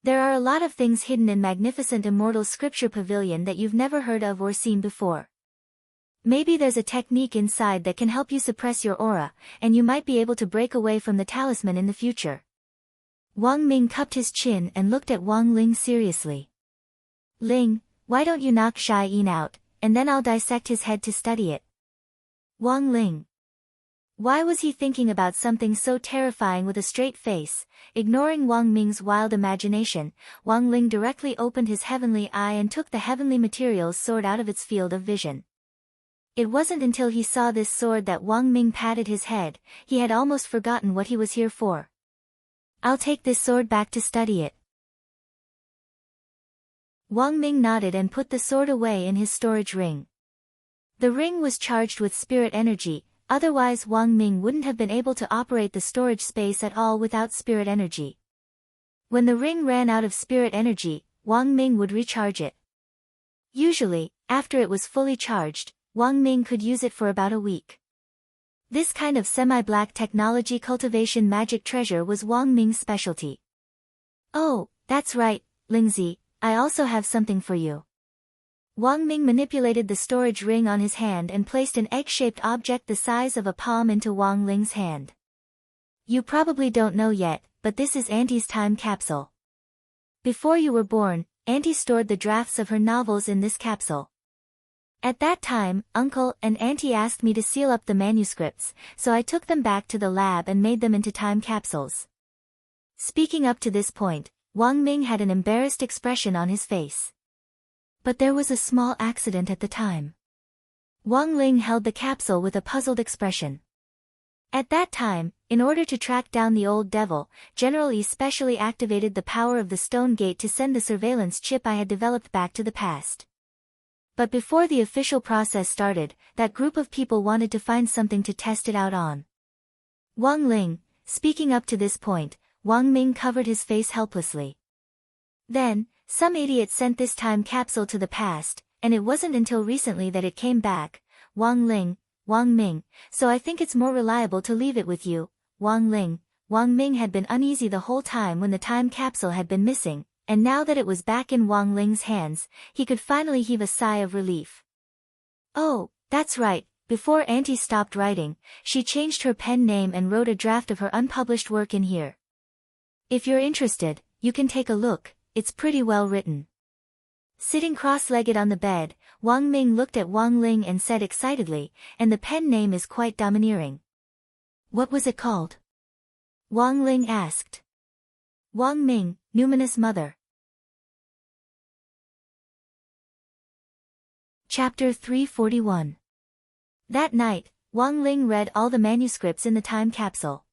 There are a lot of things hidden in Magnificent Immortal's scripture pavilion that you've never heard of or seen before. Maybe there's a technique inside that can help you suppress your aura, and you might be able to break away from the talisman in the future. Wang Ming cupped his chin and looked at Wang Ling seriously. Ling, why don't you knock Jia Yin out, and then I'll dissect his head to study it. Wang Ling. Why was he thinking about something so terrifying with a straight face? Ignoring Wang Ming's wild imagination, Wang Ling directly opened his heavenly eye and took the heavenly materials sword out of its field of vision. It wasn't until he saw this sword that Wang Ming patted his head. He had almost forgotten what he was here for. I'll take this sword back to study it. Wang Ming nodded and put the sword away in his storage ring. The ring was charged with spirit energy. Otherwise Wang Ming wouldn't have been able to operate the storage space at all without spirit energy. When the ring ran out of spirit energy, Wang Ming would recharge it. Usually, after it was fully charged, Wang Ming could use it for about a week. This kind of semi-black technology cultivation magic treasure was Wang Ming's specialty. Oh, that's right, Lingzi, I also have something for you. Wang Ming manipulated the storage ring on his hand and placed an egg-shaped object the size of a palm into Wang Ling's hand. You probably don't know yet, but this is Auntie's time capsule. Before you were born, Auntie stored the drafts of her novels in this capsule. At that time, Uncle and Auntie asked me to seal up the manuscripts, so I took them back to the lab and made them into time capsules. Speaking up to this point, Wang Ming had an embarrassed expression on his face. But there was a small accident at the time. Wang Ling held the capsule with a puzzled expression. At that time, in order to track down the old devil, General Yi specially activated the power of the stone gate to send the surveillance chip I had developed back to the past. But before the official process started, that group of people wanted to find something to test it out on. Wang Ling, speaking up to this point, Wang Ming covered his face helplessly. Then, some idiot sent this time capsule to the past, and it wasn't until recently that it came back. Wang Ming, so I think it's more reliable to leave it with you, Wang Ling. Wang Ming had been uneasy the whole time when the time capsule had been missing, and now that it was back in Wang Ling's hands, he could finally heave a sigh of relief. Oh, that's right, before Auntie stopped writing, she changed her pen name and wrote a draft of her unpublished work in here. If you're interested, you can take a look. It's pretty well written. Sitting cross-legged on the bed, Wang Ming looked at Wang Ling and said excitedly, and the pen name is quite domineering. What was it called? Wang Ling asked. Wang Ming, numinous mother. Chapter 341. That night, Wang Ling read all the manuscripts in the time capsule.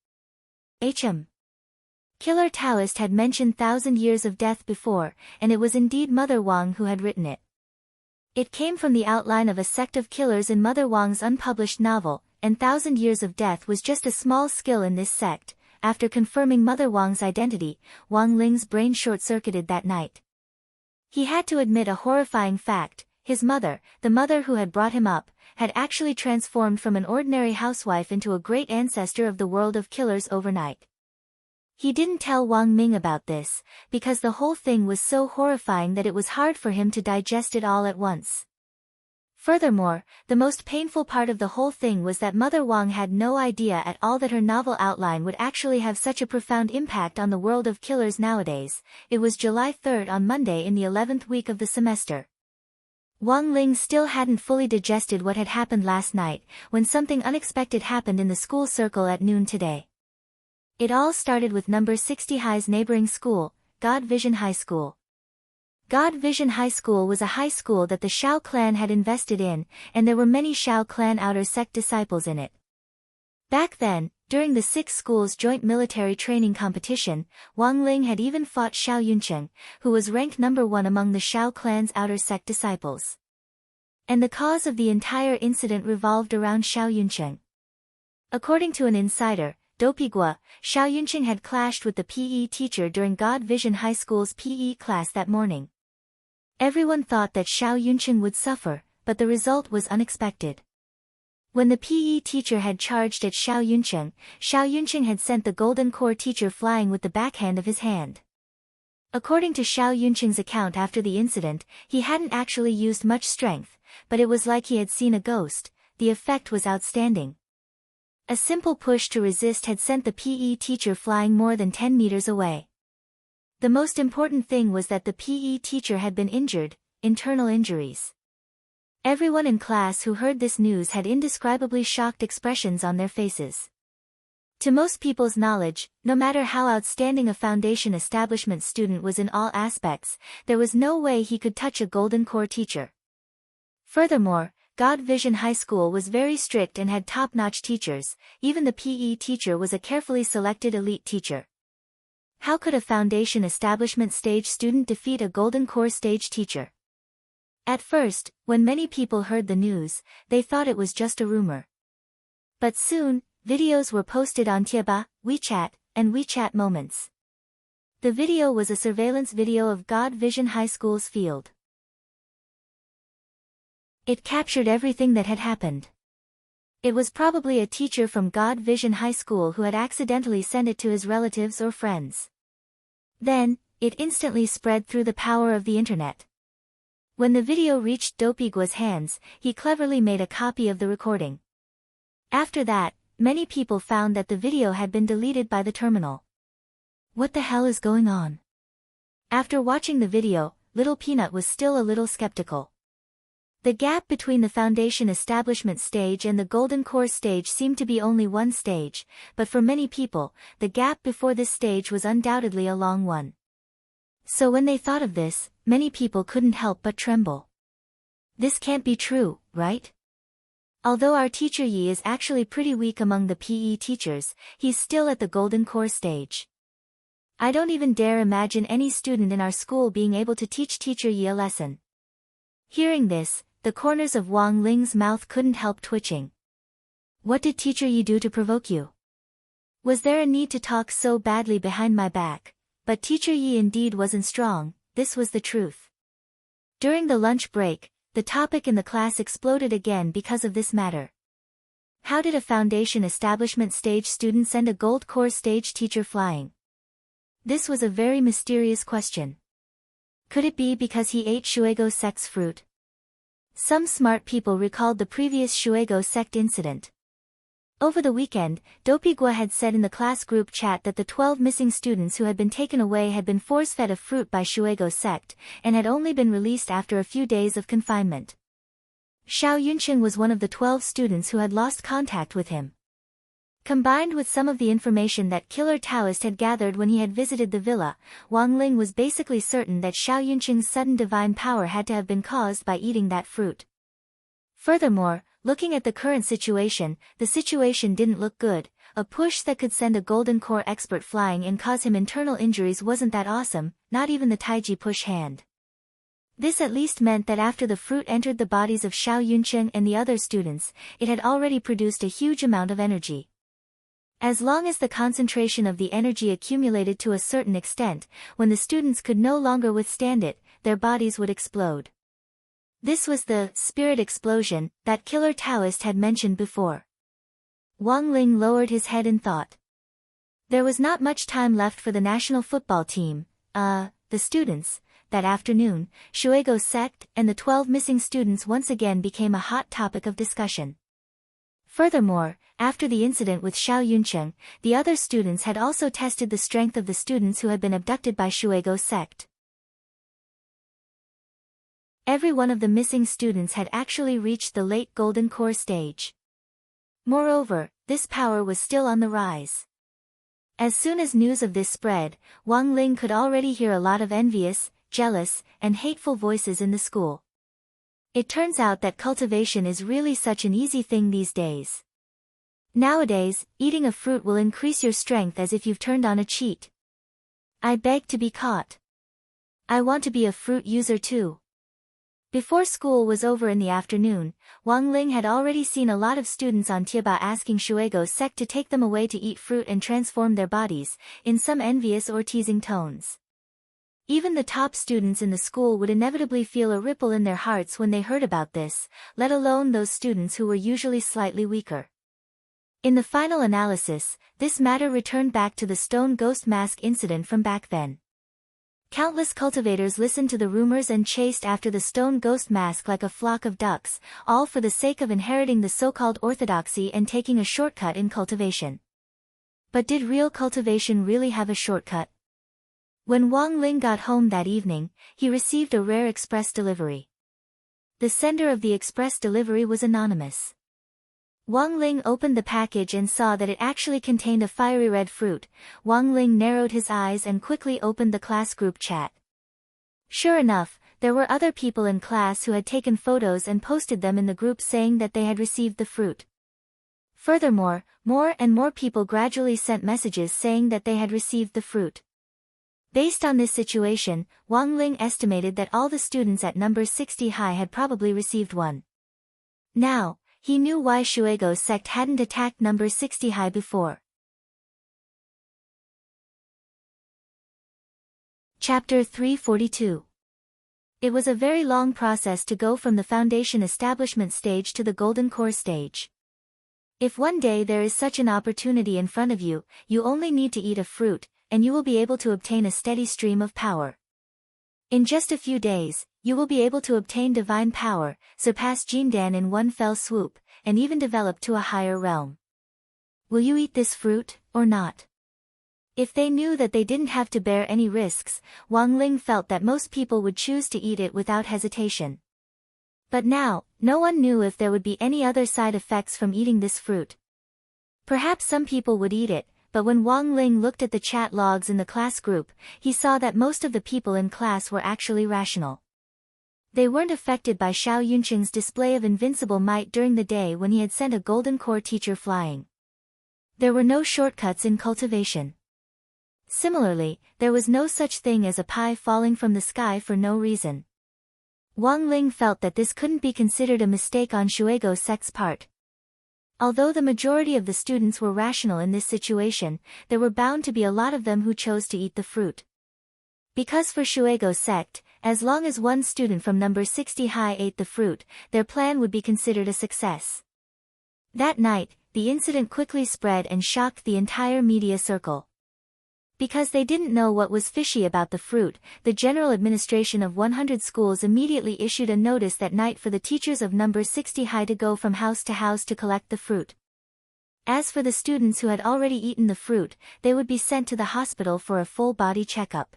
Killer Taoist had mentioned 1,000 years of death before, and it was indeed Mother Wang who had written it. It came from the outline of a sect of killers in Mother Wang's unpublished novel, and 1,000 years of death was just a small skill in this sect. After confirming Mother Wang's identity, Wang Ling's brain short-circuited that night. He had to admit a horrifying fact: his mother, the mother who had brought him up, had actually transformed from an ordinary housewife into a great ancestor of the world of killers overnight. He didn't tell Wang Ming about this, because the whole thing was so horrifying that it was hard for him to digest it all at once. Furthermore, the most painful part of the whole thing was that Mother Wang had no idea at all that her novel outline would actually have such a profound impact on the world of killers nowadays. It was July 3rd on Monday in the 11th week of the semester. Wang Ling still hadn't fully digested what had happened last night, when something unexpected happened in the school circle at noon today. It all started with number 60 High's neighboring school, God Vision High School. God Vision High School was a high school that the Shao clan had invested in, and there were many Shao clan outer sect disciples in it. Back then, during the 6 schools' joint military training competition, Wang Ling had even fought Shao Yuncheng, who was ranked number 1 among the Shao clan's outer sect disciples. And the cause of the entire incident revolved around Shao Yuncheng. According to an insider, Dopigua, Shao Yuncheng had clashed with the PE teacher during God Vision High School's PE class that morning. Everyone thought that Shao Yuncheng would suffer, but the result was unexpected. When the PE teacher had charged at Shao Yuncheng had sent the Golden Core teacher flying with the backhand of his hand. According to Shao Yuncheng's account after the incident, he hadn't actually used much strength, but it was like he had seen a ghost. The effect was outstanding. A simple push to resist had sent the PE teacher flying more than 10 meters away. The most important thing was that the PE teacher had been injured, internal injuries. Everyone in class who heard this news had indescribably shocked expressions on their faces. To most people's knowledge, no matter how outstanding a foundation establishment student was in all aspects, there was no way he could touch a Golden Core teacher. Furthermore, God Vision High School was very strict and had top-notch teachers. Even the PE teacher was a carefully selected elite teacher. How could a foundation establishment stage student defeat a Golden Core stage teacher? At first, when many people heard the news, they thought it was just a rumor. But soon, videos were posted on Tieba, WeChat, and WeChat Moments. The video was a surveillance video of God Vision High School's field. It captured everything that had happened. It was probably a teacher from God Vision High School who had accidentally sent it to his relatives or friends. Then, it instantly spread through the power of the internet. When the video reached Dopigua's hands, he cleverly made a copy of the recording. After that, many people found that the video had been deleted by the terminal. What the hell is going on? After watching the video, Little Peanut was still a little skeptical. The gap between the foundation establishment stage and the Golden Core stage seemed to be only one stage, but for many people, the gap before this stage was undoubtedly a long one. So when they thought of this, many people couldn't help but tremble. This can't be true, right? Although our teacher Yi is actually pretty weak among the PE teachers, he's still at the Golden Core stage. I don't even dare imagine any student in our school being able to teach teacher Yi a lesson. Hearing this, the corners of Wang Ling's mouth couldn't help twitching. What did teacher Yi do to provoke you? Was there a need to talk so badly behind my back? But teacher Yi indeed wasn't strong, this was the truth. During the lunch break, the topic in the class exploded again because of this matter. How did a foundation establishment stage student send a Gold Core stage teacher flying? This was a very mysterious question. Could it be because he ate Shuego sect's fruit? Some smart people recalled the previous Shuego sect incident. Over the weekend, Dopigua had said in the class group chat that the 12 missing students who had been taken away had been force-fed a fruit by Shuego sect, and had only been released after a few days of confinement. Shao Yuncheng was one of the 12 students who had lost contact with him. Combined with some of the information that Killer Taoist had gathered when he had visited the villa, Wang Ling was basically certain that Xiao Yunqing's sudden divine power had to have been caused by eating that fruit. Furthermore, looking at the current situation, the situation didn't look good. A push that could send a golden core expert flying and cause him internal injuries wasn't that awesome, not even the Taiji push hand. This at least meant that after the fruit entered the bodies of Xiao Yunqing and the other students, it had already produced a huge amount of energy. As long as the concentration of the energy accumulated to a certain extent, when the students could no longer withstand it, their bodies would explode. This was the spirit explosion that Killer Taoist had mentioned before. Wang Ling lowered his head in thought. There was not much time left for the national football team, the students. That afternoon, Shuego's sect and the 12 missing students once again became a hot topic of discussion. Furthermore, after the incident with Xiao Yunqing, the other students had also tested the strength of the students who had been abducted by Shuego's sect. Every one of the missing students had actually reached the late golden core stage. Moreover, this power was still on the rise. As soon as news of this spread, Wang Ling could already hear a lot of envious, jealous, and hateful voices in the school. It turns out that cultivation is really such an easy thing these days. Nowadays, eating a fruit will increase your strength as if you've turned on a cheat. I beg to be caught. I want to be a fruit user too. Before school was over in the afternoon, Wang Ling had already seen a lot of students on Tieba asking Shuego's sect to take them away to eat fruit and transform their bodies, in some envious or teasing tones. Even the top students in the school would inevitably feel a ripple in their hearts when they heard about this, let alone those students who were usually slightly weaker. In the final analysis, this matter returned back to the stone ghost mask incident from back then. Countless cultivators listened to the rumors and chased after the stone ghost mask like a flock of ducks, all for the sake of inheriting the so-called orthodoxy and taking a shortcut in cultivation. But did real cultivation really have a shortcut? When Wang Ling got home that evening, he received a rare express delivery. The sender of the express delivery was anonymous. Wang Ling opened the package and saw that it actually contained a fiery red fruit. Wang Ling narrowed his eyes and quickly opened the class group chat. Sure enough, there were other people in class who had taken photos and posted them in the group saying that they had received the fruit. Furthermore, more and more people gradually sent messages saying that they had received the fruit. Based on this situation, Wang Ling estimated that all the students at number 60 high had probably received one. Now, he knew why Shuego's sect hadn't attacked number 60 high before. Chapter 342. It was a very long process to go from the foundation establishment stage to the golden core stage. If one day there is such an opportunity in front of you, you only need to eat a fruit, and you will be able to obtain a steady stream of power. In just a few days, you will be able to obtain divine power, surpass Jindan in one fell swoop, and even develop to a higher realm. Will you eat this fruit, or not? If they knew that they didn't have to bear any risks, Wang Ling felt that most people would choose to eat it without hesitation. But now, no one knew if there would be any other side effects from eating this fruit. Perhaps some people would eat it, but when Wang Ling looked at the chat logs in the class group, he saw that most of the people in class were actually rational. They weren't affected by Xiao Yunqing's display of invincible might during the day when he had sent a golden core teacher flying. There were no shortcuts in cultivation. Similarly, there was no such thing as a pie falling from the sky for no reason. Wang Ling felt that this couldn't be considered a mistake on Shuego's sect's part. Although the majority of the students were rational in this situation, there were bound to be a lot of them who chose to eat the fruit. Because for Shuego's sect, as long as one student from number 60 high ate the fruit, their plan would be considered a success. That night, the incident quickly spread and shocked the entire media circle. Because they didn't know what was fishy about the fruit, the General Administration of 100 schools immediately issued a notice that night for the teachers of number 60 high to go from house to house to collect the fruit. As for the students who had already eaten the fruit, they would be sent to the hospital for a full body checkup.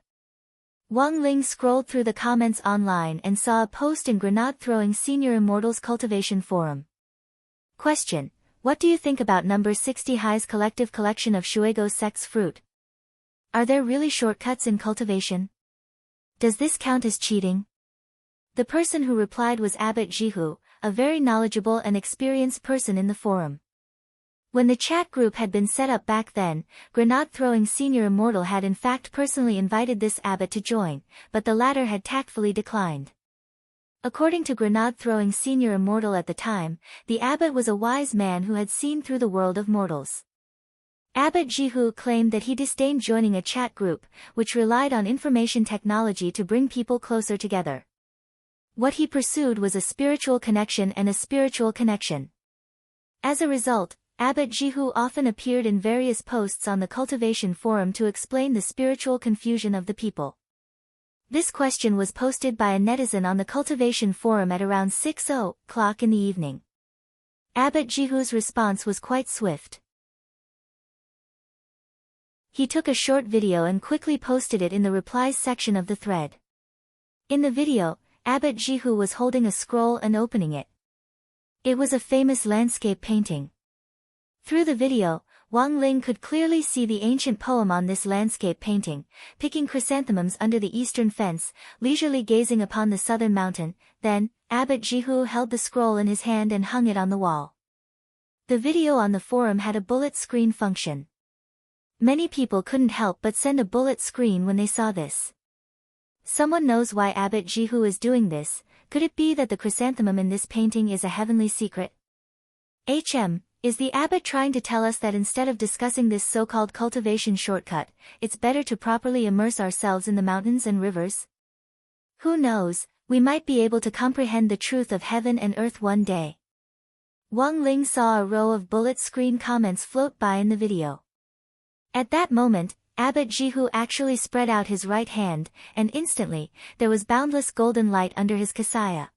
Wang Ling scrolled through the comments online and saw a post in Grenade Throwing Senior Immortals Cultivation Forum. Question: What do you think about number 60 High's collective collection of Shuego sect's fruit? Are there really shortcuts in cultivation? Does this count as cheating? The person who replied was Abbot Jihu, a very knowledgeable and experienced person in the forum. When the chat group had been set up back then, grenade-throwing Senior Immortal had in fact personally invited this abbot to join, but the latter had tactfully declined. According to grenade-throwing Senior Immortal at the time, the abbot was a wise man who had seen through the world of mortals. Abbot Jihu claimed that he disdained joining a chat group, which relied on information technology to bring people closer together. What he pursued was a spiritual connection and a spiritual connection. As a result, Abbot Jihu often appeared in various posts on the cultivation forum to explain the spiritual confusion of the people. This question was posted by a netizen on the cultivation forum at around 6:00 in the evening. Abbot Jihu's response was quite swift. He took a short video and quickly posted it in the replies section of the thread. In the video, Abbot Jihu was holding a scroll and opening it. It was a famous landscape painting. Through the video, Wang Ling could clearly see the ancient poem on this landscape painting, picking chrysanthemums under the eastern fence, leisurely gazing upon the southern mountain. Then, Abbot Jihu held the scroll in his hand and hung it on the wall. The video on the forum had a bullet screen function. Many people couldn't help but send a bullet screen when they saw this. Someone knows why Abbot Jihu is doing this. Could it be that the chrysanthemum in this painting is a heavenly secret? Is the abbot trying to tell us that instead of discussing this so-called cultivation shortcut, it's better to properly immerse ourselves in the mountains and rivers? Who knows, we might be able to comprehend the truth of heaven and earth one day. Wang Ling saw a row of bullet screen comments float by in the video. At that moment, Abbot Jihu actually spread out his right hand, and instantly, there was boundless golden light under his kasaya.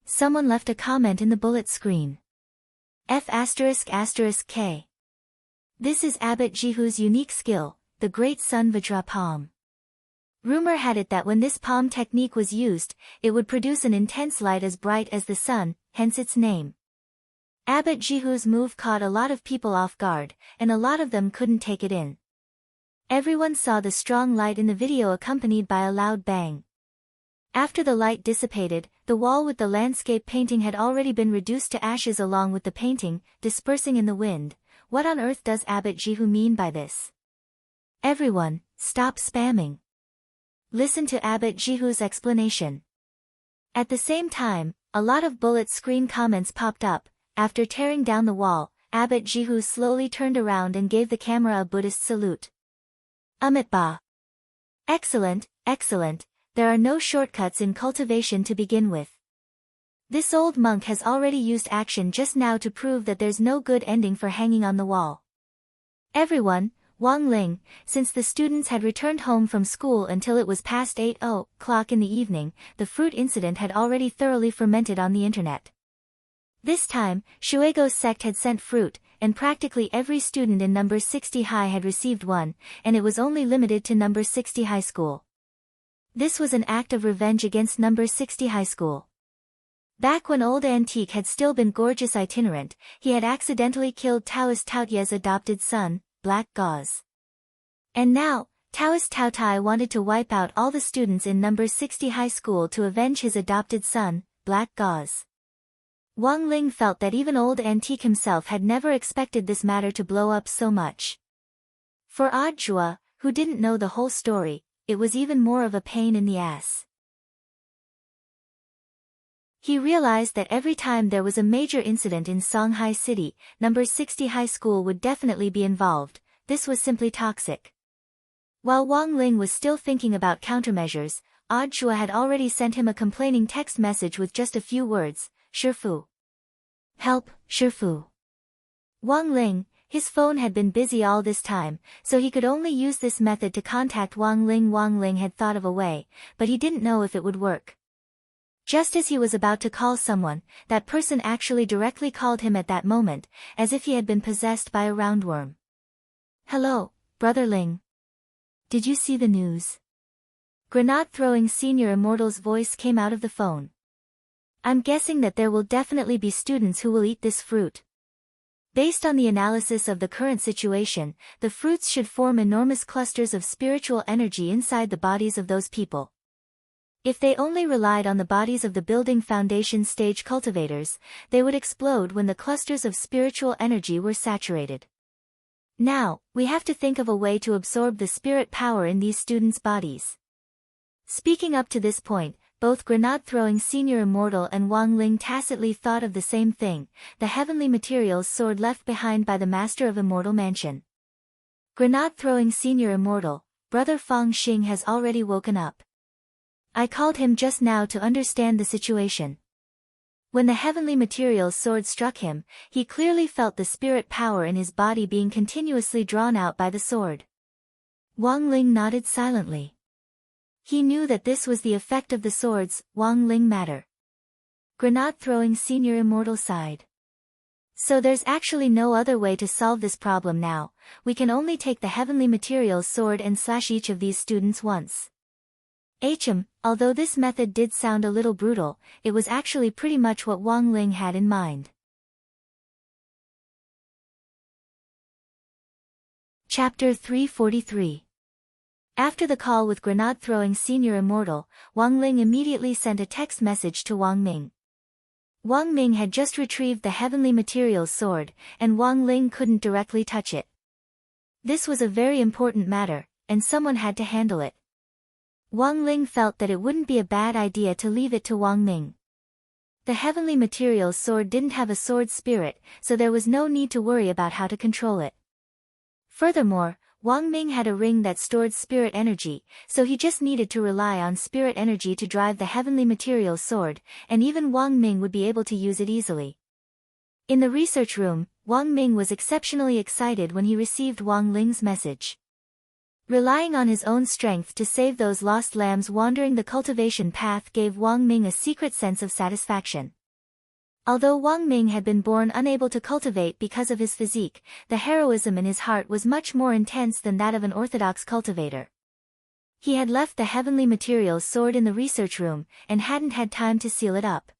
Someone left a comment in the bullet screen. F***K. This is Abbot Jihu's unique skill, the Great Sun Vajra Palm. Rumor had it that when this palm technique was used, it would produce an intense light as bright as the sun, hence its name. Abbot Jihu's move caught a lot of people off guard, and a lot of them couldn't take it in. Everyone saw the strong light in the video accompanied by a loud bang. After the light dissipated, the wall with the landscape painting had already been reduced to ashes along with the painting, dispersing in the wind. What on earth does Abbot Jihu mean by this? Everyone, stop spamming. Listen to Abbot Jihu's explanation. At the same time, a lot of bullet screen comments popped up. After tearing down the wall, Abbot Jihu slowly turned around and gave the camera a Buddhist salute. Amitba. Excellent, excellent. There are no shortcuts in cultivation to begin with. This old monk has already used action just now to prove that there's no good ending for hanging on the wall. Everyone, Wang Ling, since the students had returned home from school until it was past 8:00 in the evening, the fruit incident had already thoroughly fermented on the internet. This time, Shuego's sect had sent fruit, and practically every student in number 60 high had received one, and it was only limited to number 60 high school. This was an act of revenge against number 60 high school. Back when old Antique had still been gorgeous itinerant, he had accidentally killed Taoist Taoye's adopted son, Black Gauze. And now, Taoist Taotai wanted to wipe out all the students in number 60 high school to avenge his adopted son, Black Gauze. Wang Ling felt that even old Antique himself had never expected this matter to blow up so much. For Audjua, who didn't know the whole story, it was even more of a pain in the ass. He realized that every time there was a major incident in Songhai City, number 60 high school would definitely be involved. This was simply toxic. While Wang Ling was still thinking about countermeasures, Audjua had already sent him a complaining text message with just a few words, Shifu. Help, Shifu. Wang Ling, his phone had been busy all this time, so he could only use this method to contact Wang Ling. Wang Ling had thought of a way, but he didn't know if it would work. Just as he was about to call someone, that person actually directly called him at that moment, as if he had been possessed by a roundworm. Hello, Brother Ling. Did you see the news? Grenade-throwing Senior Immortal's voice came out of the phone. I'm guessing that there will definitely be students who will eat this fruit. Based on the analysis of the current situation, the fruits should form enormous clusters of spiritual energy inside the bodies of those people. If they only relied on the bodies of the building foundation stage cultivators, they would explode when the clusters of spiritual energy were saturated. Now, we have to think of a way to absorb the spirit power in these students' bodies. Speaking up to this point, both grenade-throwing Senior Immortal and Wang Ling tacitly thought of the same thing, the heavenly materials sword left behind by the Master of Immortal Mansion. Grenade-throwing Senior Immortal, Brother Fang Xing has already woken up. I called him just now to understand the situation. When the heavenly materials sword struck him, he clearly felt the spirit power in his body being continuously drawn out by the sword. Wang Ling nodded silently. He knew that this was the effect of the sword's Wang Ling matter. Grenade-throwing Senior Immortal sighed. So there's actually no other way to solve this problem now, we can only take the heavenly materials sword and slash each of these students once. Although this method did sound a little brutal, it was actually pretty much what Wang Ling had in mind. Chapter 343. After the call with grenade-throwing Senior Immortal, Wang Ling immediately sent a text message to Wang Ming. Wang Ming had just retrieved the heavenly materials sword, and Wang Ling couldn't directly touch it. This was a very important matter, and someone had to handle it. Wang Ling felt that it wouldn't be a bad idea to leave it to Wang Ming. The heavenly materials sword didn't have a sword spirit, so there was no need to worry about how to control it. Furthermore, Wang Ming had a ring that stored spirit energy, so he just needed to rely on spirit energy to drive the heavenly materials sword, and even Wang Ming would be able to use it easily. In the research room, Wang Ming was exceptionally excited when he received Wang Ling's message. Relying on his own strength to save those lost lambs wandering the cultivation path gave Wang Ming a secret sense of satisfaction. Although Wang Ming had been born unable to cultivate because of his physique, the heroism in his heart was much more intense than that of an orthodox cultivator. He had left the heavenly materials sword in the research room, and hadn't had time to seal it up.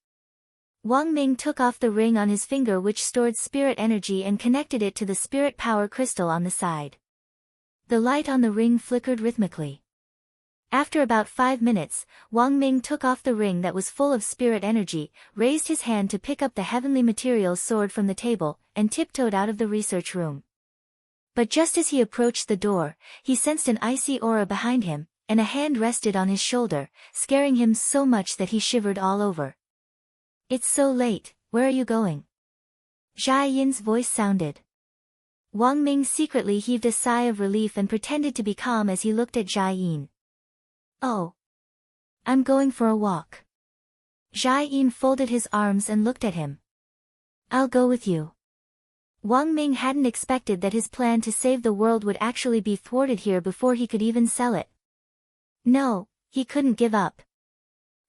Wang Ming took off the ring on his finger which stored spirit energy and connected it to the spirit power crystal on the side. The light on the ring flickered rhythmically. After about 5 minutes, Wang Ming took off the ring that was full of spirit energy, raised his hand to pick up the heavenly materials sword from the table, and tiptoed out of the research room. But just as he approached the door, he sensed an icy aura behind him, and a hand rested on his shoulder, scaring him so much that he shivered all over. "It's so late, where are you going?" Jia Yin's voice sounded. Wang Ming secretly heaved a sigh of relief and pretended to be calm as he looked at Jia Yin. "Oh. I'm going for a walk." Jia Yin folded his arms and looked at him. "I'll go with you." Wang Ming hadn't expected that his plan to save the world would actually be thwarted here before he could even sell it. No, he couldn't give up.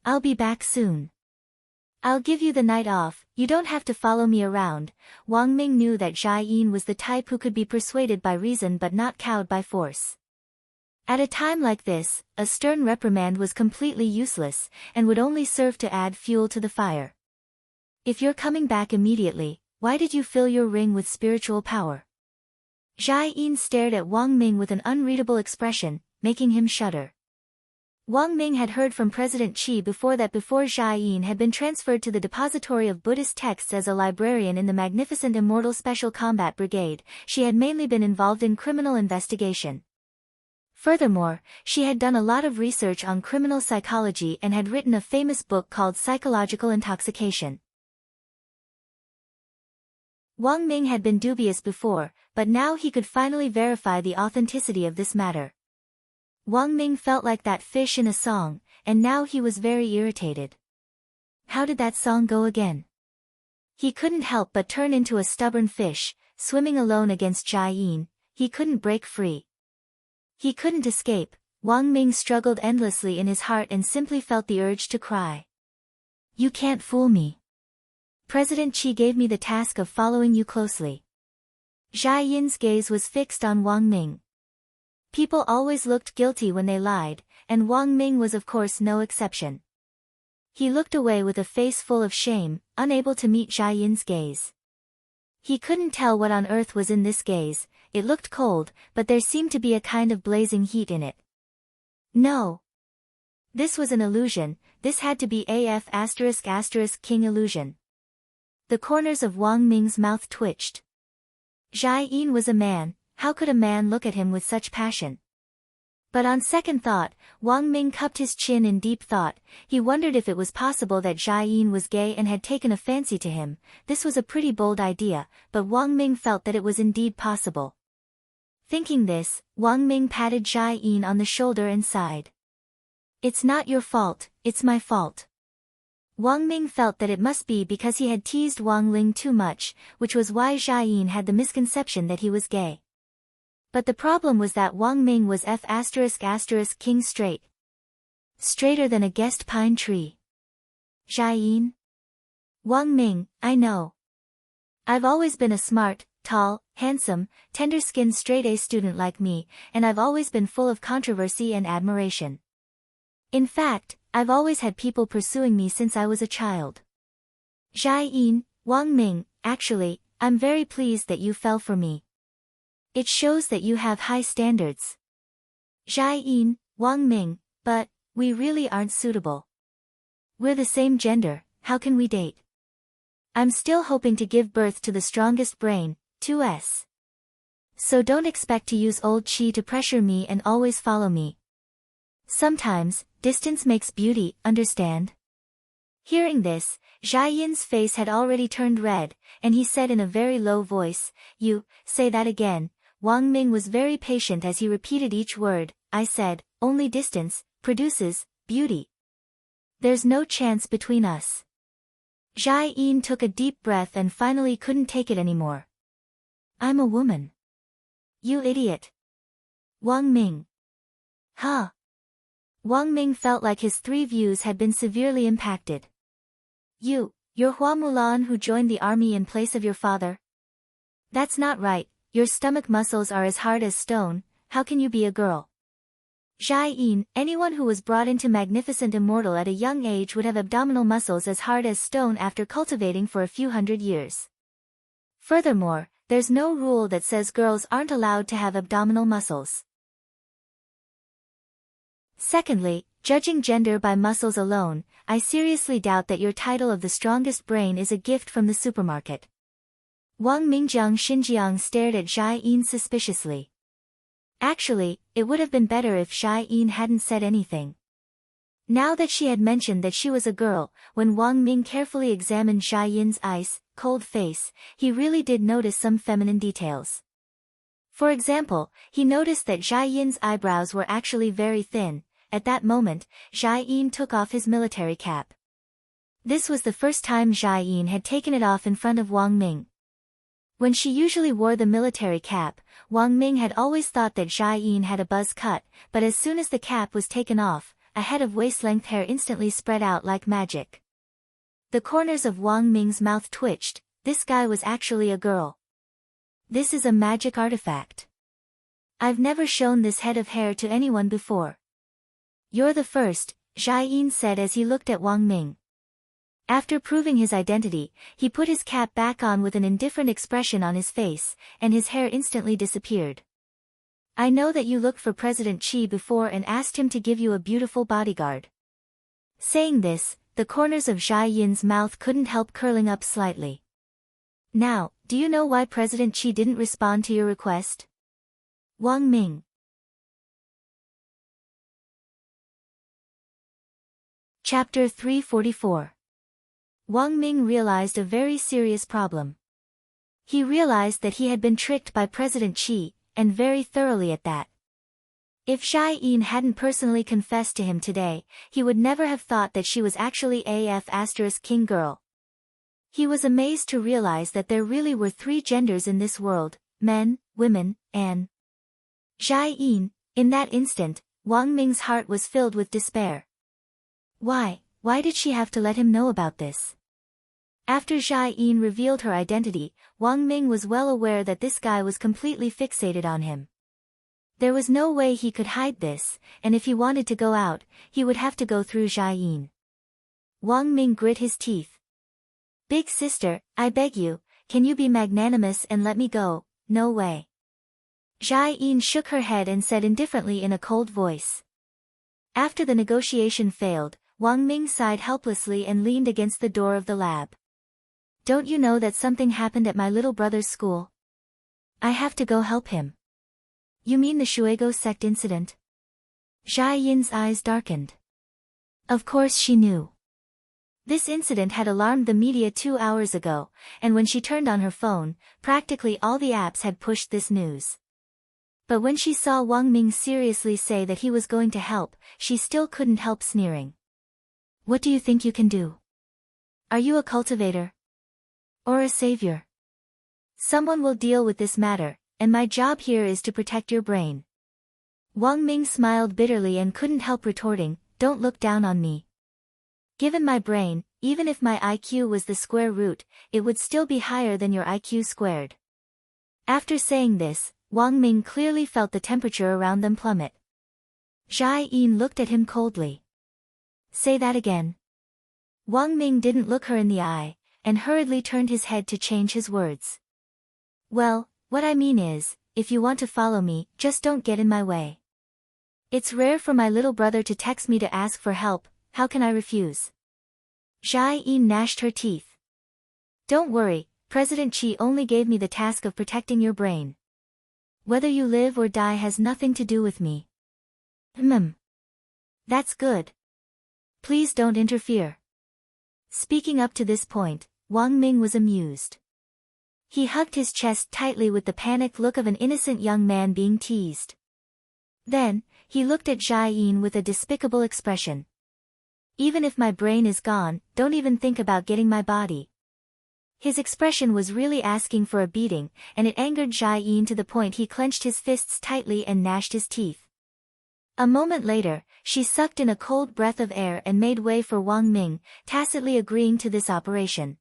"I'll be back soon. I'll give you the night off, you don't have to follow me around." Wang Ming knew that Jia Yin was the type who could be persuaded by reason but not cowed by force. At a time like this, a stern reprimand was completely useless, and would only serve to add fuel to the fire. "If you're coming back immediately, why did you fill your ring with spiritual power?" Jia Yin stared at Wang Ming with an unreadable expression, making him shudder. Wang Ming had heard from President Qi before Jia Yin had been transferred to the depository of Buddhist texts as a librarian in the magnificent Immortal Special Combat Brigade. She had mainly been involved in criminal investigation. Furthermore, she had done a lot of research on criminal psychology and had written a famous book called Psychological Intoxication. Wang Ming had been dubious before, but now he could finally verify the authenticity of this matter. Wang Ming felt like that fish in a song, and now he was very irritated. How did that song go again? He couldn't help but turn into a stubborn fish, swimming alone against Jia Yin. He couldn't break free. He couldn't escape. Wang Ming struggled endlessly in his heart and simply felt the urge to cry. "You can't fool me. President Qi gave me the task of following you closely." Jia Yin's gaze was fixed on Wang Ming. People always looked guilty when they lied, and Wang Ming was of course no exception. He looked away with a face full of shame, unable to meet Jia Yin's gaze. He couldn't tell what on earth was in this gaze. It looked cold, but there seemed to be a kind of blazing heat in it. No. This was an illusion. This had to be AF*** king illusion. The corners of Wang Ming's mouth twitched. Jai Yin was a man. How could a man look at him with such passion? But on second thought, Wang Ming cupped his chin in deep thought. He wondered if it was possible that Jai Yin was gay and had taken a fancy to him. This was a pretty bold idea, but Wang Ming felt that it was indeed possible. Thinking this, Wang Ming patted Jai Yin on the shoulder and sighed. It's not your fault, it's my fault. Wang Ming felt that it must be because he had teased Wang Ling too much, which was why Jai Yin had the misconception that he was gay. But the problem was that Wang Ming was king straight. Straighter than a guessed pine tree. Jai Yin? Wang Ming, I know. I've always been a smart, tall, handsome, tender-skinned straight-A student like me, and I've always been full of controversy and admiration. In fact, I've always had people pursuing me since I was a child. Jai Yin, Wang Ming, actually, I'm very pleased that you fell for me. It shows that you have high standards. Jai Yin, Wang Ming, but, we really aren't suitable. We're the same gender, how can we date? I'm still hoping to give birth to the strongest brain, 2S. So don't expect to use old chi to pressure me and always follow me. Sometimes, distance makes beauty, understand? Hearing this, Jai Yin's face had already turned red, and he said in a very low voice, You, say that again. Wang Ming was very patient as he repeated each word. I said, only distance produces beauty. There's no chance between us. Jai Yin took a deep breath and finally couldn't take it anymore. I'm a woman. You idiot. Wang Ming. Huh. Wang Ming felt like his 3 views had been severely impacted. You're Hua Mulan who joined the army in place of your father? That's not right. Your stomach muscles are as hard as stone, how can you be a girl? Jai Yin, anyone who was brought into magnificent immortal at a young age would have abdominal muscles as hard as stone after cultivating for a few hundred years. Furthermore, there's no rule that says girls aren't allowed to have abdominal muscles. Secondly, judging gender by muscles alone, I seriously doubt that your title of the strongest brain is a gift from the supermarket. Wang Mingjiang Xinjiang stared at Jai Yin suspiciously. Actually, it would have been better if Jai Yin hadn't said anything. Now that she had mentioned that she was a girl, when Wang Ming carefully examined Jai Yin's ice, cold face, he really did notice some feminine details. For example, he noticed that Jai Yin's eyebrows were actually very thin. At that moment, Jai Yin took off his military cap. This was the first time Jai Yin had taken it off in front of Wang Ming. When she usually wore the military cap, Wang Ming had always thought that Jai Yin had a buzz cut, but as soon as the cap was taken off, a head of waist-length hair instantly spread out like magic. The corners of Wang Ming's mouth twitched. This guy was actually a girl. This is a magic artifact. I've never shown this head of hair to anyone before. You're the first, Jai Yin said as he looked at Wang Ming. After proving his identity, he put his cap back on with an indifferent expression on his face, and his hair instantly disappeared. I know that you looked for President Qi before and asked him to give you a beautiful bodyguard. Saying this, the corners of Jai Yin's mouth couldn't help curling up slightly. Now, do you know why President Qi didn't respond to your request? Wang Ming. Chapter 344. Wang Ming realized a very serious problem. He realized that he had been tricked by President Qi, and very thoroughly at that. If Jai Yin hadn't personally confessed to him today, he would never have thought that she was actually king girl. He was amazed to realize that there really were 3 genders in this world, men, women, and Jai Yin. In that instant, Wang Ming's heart was filled with despair. Why did she have to let him know about this? After Jai Yin revealed her identity, Wang Ming was well aware that this guy was completely fixated on him. There was no way he could hide this, and if he wanted to go out, he would have to go through Jai Yin. Wang Ming grit his teeth. Big sister, I beg you, Can you be magnanimous and let me go? No way. Jia Yin shook her head and said indifferently in a cold voice. After the negotiation failed, Wang Ming sighed helplessly and leaned against the door of the lab. Don't you know that something happened at my little brother's school? I have to go help him. You mean the Shuego sect incident? Jia Yin's eyes darkened. Of course she knew. This incident had alarmed the media 2 hours ago, and when she turned on her phone, practically all the apps had pushed this news. But when she saw Wang Ming seriously say that he was going to help, she still couldn't help sneering. What do you think you can do? Are you a cultivator? Or a savior? Someone will deal with this matter, and my job here is to protect your brain. Wang Ming smiled bitterly and couldn't help retorting, don't look down on me. Given my brain, even if my IQ was the square root, it would still be higher than your IQ squared. After saying this, Wang Ming clearly felt the temperature around them plummet. Jia Yin looked at him coldly. Say that again. Wang Ming didn't look her in the eye, and hurriedly turned his head to change his words. Well, what I mean is, if you want to follow me, just don't get in my way. It's rare for my little brother to text me to ask for help, how can I refuse? Jia Yin gnashed her teeth. Don't worry, President Qi only gave me the task of protecting your brain. Whether you live or die has nothing to do with me. That's good. Please don't interfere. Speaking up to this point, Wang Ming was amused. He hugged his chest tightly with the panicked look of an innocent young man being teased. Then, he looked at Jia Yin with a despicable expression. Even if my brain is gone, don't even think about getting my body. His expression was really asking for a beating, and it angered Jia Yin to the point he clenched his fists tightly and gnashed his teeth. A moment later, she sucked in a cold breath of air and made way for Wang Ming, tacitly agreeing to this operation.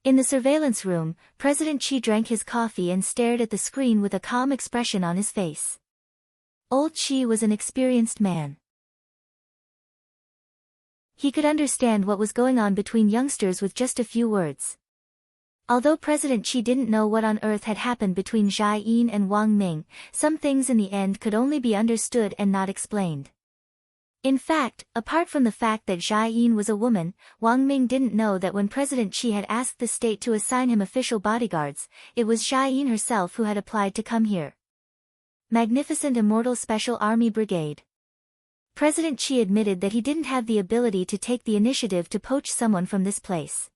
In the surveillance room, President Qi drank his coffee and stared at the screen with a calm expression on his face. Old Qi was an experienced man. He could understand what was going on between youngsters with just a few words. Although President Qi didn't know what on earth had happened between Jia Yin and Wang Ming, some things in the end could only be understood and not explained. In fact, apart from the fact that Jia Yin was a woman, Wang Ming didn't know that when President Qi had asked the state to assign him official bodyguards, it was Jia Yin herself who had applied to come here. Magnificent Immortal Special Army Brigade. President Qi admitted that he didn't have the ability to take the initiative to poach someone from this place.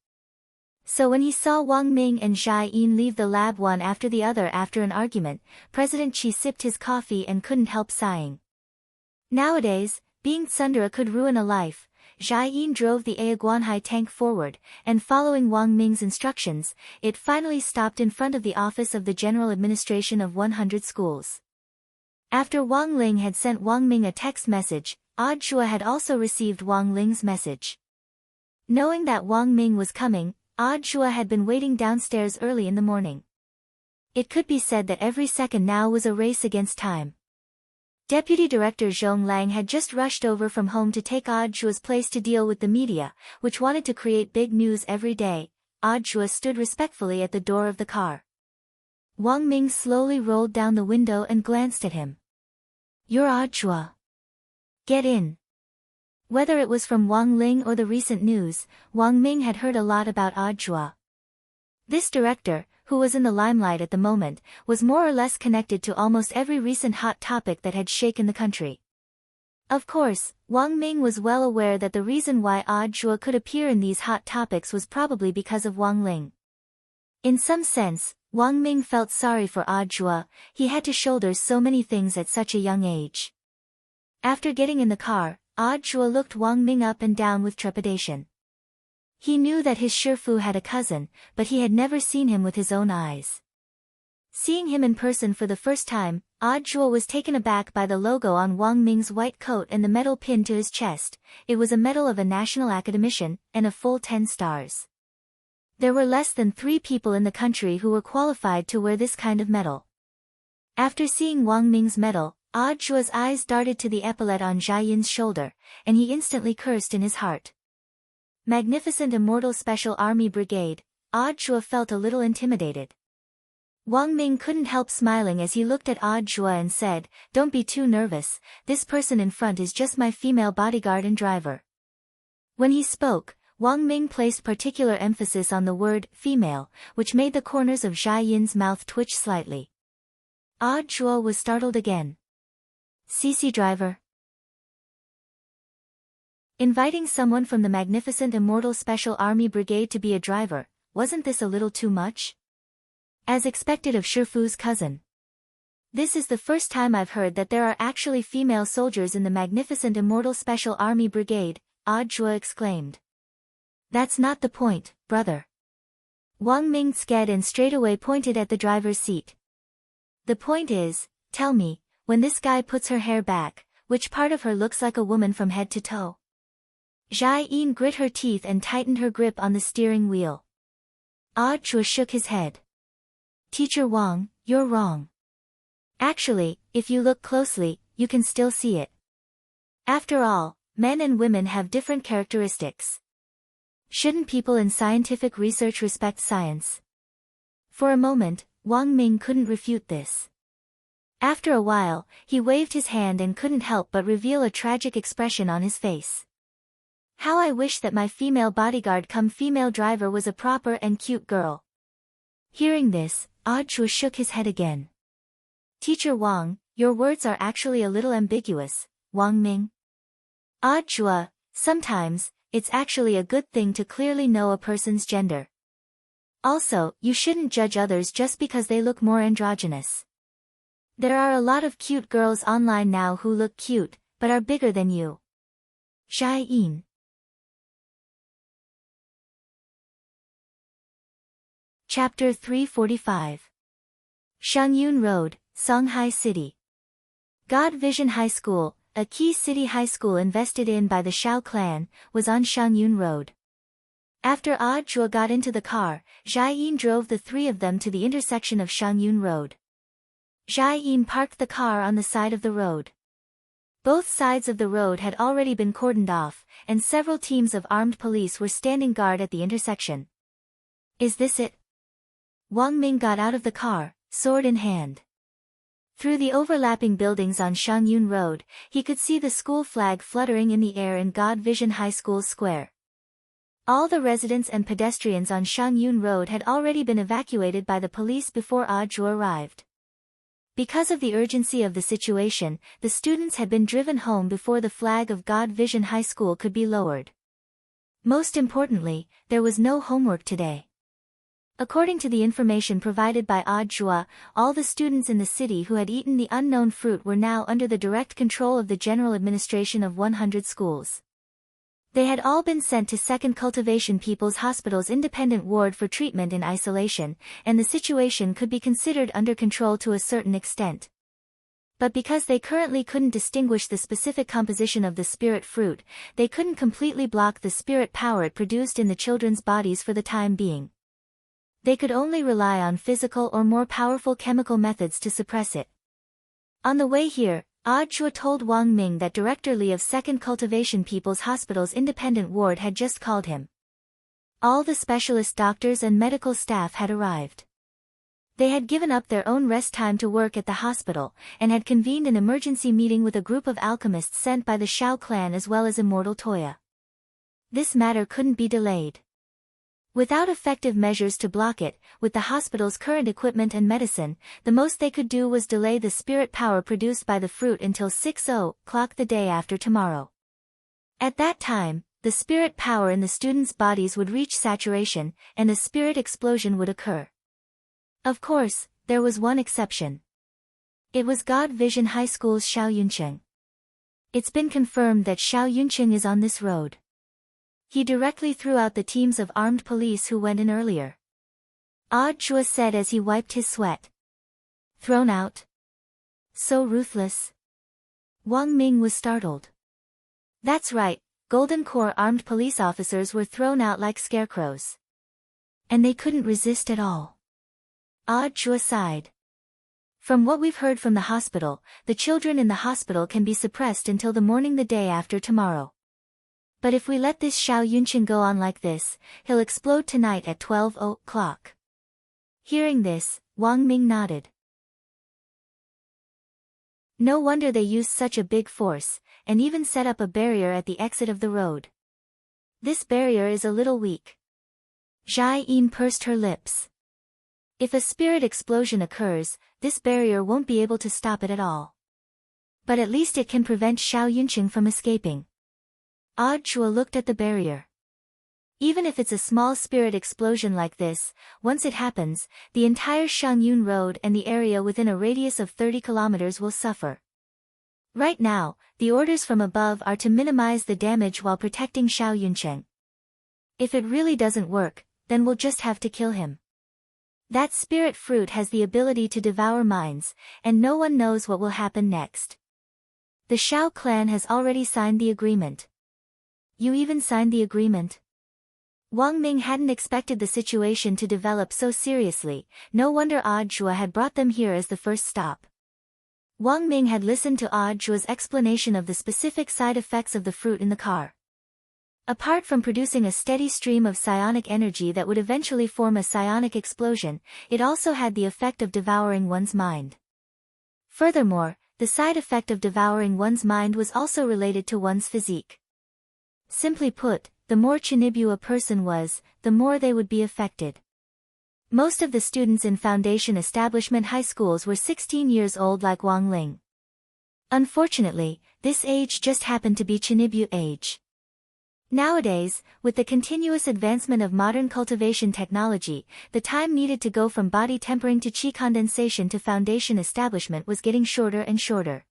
So when he saw Wang Ming and Jia Yin leave the lab one after the other after an argument, President Qi sipped his coffee and couldn't help sighing. Nowadays, being tsundere could ruin a life. Jia Yin drove the Aiguanhai tank forward, and following Wang Ming's instructions, it finally stopped in front of the office of the General Administration of 100 Schools. After Wang Ling had sent Wang Ming a text message, Odd Shua had also received Wang Ling's message. Knowing that Wang Ming was coming, Odd Shua had been waiting downstairs early in the morning. It could be said that every second now was a race against time. Deputy Director Zhong Lang had just rushed over from home to take Odd Shua's place to deal with the media, which wanted to create big news every day. Odd Shua stood respectfully at the door of the car. Wang Ming slowly rolled down the window and glanced at him. You're Odd Shua. Get in. Whether it was from Wang Ling or the recent news, Wang Ming had heard a lot about Odd Shua. This director, who was in the limelight at the moment, was more or less connected to almost every recent hot topic that had shaken the country. Of course, Wang Ming was well aware that the reason why Odd Shua could appear in these hot topics was probably because of Wang Ling. In some sense, Wang Ming felt sorry for Odd Shua. He had to shoulder so many things at such a young age. After getting in the car, Odd Shua looked Wang Ming up and down with trepidation. He knew that his Shifu had a cousin, but he had never seen him with his own eyes. Seeing him in person for the first time, Odd Shua was taken aback by the logo on Wang Ming's white coat and the medal pinned to his chest. It was a medal of a national academician, and a full 10 stars. There were less than 3 people in the country who were qualified to wear this kind of medal. After seeing Wang Ming's medal, Odd Shua's eyes darted to the epaulette on Jia Yin's shoulder, and he instantly cursed in his heart. Magnificent Immortal Special Army Brigade. Odd Zhuo felt a little intimidated. Wang Ming couldn't help smiling as he looked at Odd Zhuo and said, "Don't be too nervous, this person in front is just my female bodyguard and driver." When he spoke, Wang Ming placed particular emphasis on the word female, which made the corners of Zhai Yin's mouth twitch slightly. Odd Zhuo was startled again. "CC driver?" Inviting someone from the magnificent Immortal Special Army Brigade to be a driver, wasn't this a little too much? As expected of Shifu's cousin. "This is the first time I've heard that there are actually female soldiers in the magnificent Immortal Special Army Brigade," Odd Zhuo exclaimed. "That's not the point, brother." Wang Ming sked and straightaway pointed at the driver's seat. "The point is, tell me, when this guy puts her hair back, which part of her looks like a woman from head to toe?" Zhai Yin grit her teeth and tightened her grip on the steering wheel. Odd Zhuo shook his head. "Teacher Wang, you're wrong. Actually, if you look closely, you can still see it. After all, men and women have different characteristics. Shouldn't people in scientific research respect science?" For a moment, Wang Ming couldn't refute this. After a while, he waved his hand and couldn't help but reveal a tragic expression on his face. "How I wish that my female bodyguard cum female driver was a proper and cute girl." Hearing this, Odd Zhuo shook his head again. "Teacher Wang, your words are actually a little ambiguous, Wang Ming." "Odd Zhuo, sometimes, it's actually a good thing to clearly know a person's gender. Also, you shouldn't judge others just because they look more androgynous. There are a lot of cute girls online now who look cute, but are bigger than you." Zhai Yin. Chapter 345. Shangyun Road, Songhai City. God Vision High School, a key city high school invested in by the Shao clan, was on Shangyun Road. After Odd Zhuo got into the car, Zhai Yin drove the three of them to the intersection of Shangyun Road. Zhai Yin parked the car on the side of the road. Both sides of the road had already been cordoned off, and several teams of armed police were standing guard at the intersection. "Is this it?" Wang Ming got out of the car, sword in hand. Through the overlapping buildings on Shangyun Road, he could see the school flag fluttering in the air in God Vision High School's square. All the residents and pedestrians on Shangyun Road had already been evacuated by the police before Odd Zhuo arrived. Because of the urgency of the situation, the students had been driven home before the flag of God Vision High School could be lowered. Most importantly, there was no homework today. According to the information provided by Odd Zhuo, all the students in the city who had eaten the unknown fruit were now under the direct control of the General Administration of 100 schools. They had all been sent to Second Cultivation People's Hospital's independent ward for treatment in isolation, and the situation could be considered under control to a certain extent. But because they currently couldn't distinguish the specific composition of the spirit fruit, they couldn't completely block the spirit power it produced in the children's bodies for the time being. They could only rely on physical or more powerful chemical methods to suppress it. On the way here, Odd Zhuo told Wang Ming that Director Li of Second Cultivation People's Hospital's independent ward had just called him. All the specialist doctors and medical staff had arrived. They had given up their own rest time to work at the hospital, and had convened an emergency meeting with a group of alchemists sent by the Shao clan as well as Immortal Toya. This matter couldn't be delayed. Without effective measures to block it, with the hospital's current equipment and medicine, the most they could do was delay the spirit power produced by the fruit until 6:00 the day after tomorrow. At that time, the spirit power in the students' bodies would reach saturation, and a spirit explosion would occur. Of course, there was one exception. It was God Vision High School's Xiao Yunqing. It's been confirmed that Xiao Yunqing is on this road. He directly threw out the teams of armed police who went in earlier. Odd Zhuo said as he wiped his sweat. "Thrown out? So ruthless?" Wang Ming was startled. "That's right, Golden Corps armed police officers were thrown out like scarecrows. And they couldn't resist at all." Odd Zhuo sighed. "From what we've heard from the hospital, the children in the hospital can be suppressed until the morning the day after tomorrow. But if we let this Xiao Yunqing go on like this, he'll explode tonight at 12 o'clock. Hearing this, Wang Ming nodded. No wonder they used such a big force, and even set up a barrier at the exit of the road. This barrier is a little weak. Zhai Yin pursed her lips. If a spirit explosion occurs, this barrier won't be able to stop it at all. But at least it can prevent Xiao Yunqing from escaping. Zhuo looked at the barrier. Even if it's a small spirit explosion like this, once it happens, the entire Shangyun Road and the area within a radius of 30 kilometers will suffer. Right now, the orders from above are to minimize the damage while protecting Xiao Yunqing. If it really doesn't work, then we'll just have to kill him. That spirit fruit has the ability to devour minds, and no one knows what will happen next. The Xiao clan has already signed the agreement. You even signed the agreement? Wang Ming hadn't expected the situation to develop so seriously, no wonder Zhuo had brought them here as the first stop. Wang Ming had listened to Zhuo's explanation of the specific side effects of the fruit in the car. Apart from producing a steady stream of psionic energy that would eventually form a psionic explosion, it also had the effect of devouring one's mind. Furthermore, the side effect of devouring one's mind was also related to one's physique. Simply put, the more Chinibyu a person was, the more they would be affected. Most of the students in foundation establishment high schools were 16 years old like Wang Ling. Unfortunately, this age just happened to be Chinibyu age. Nowadays, with the continuous advancement of modern cultivation technology, the time needed to go from body tempering to qi condensation to foundation establishment was getting shorter and shorter.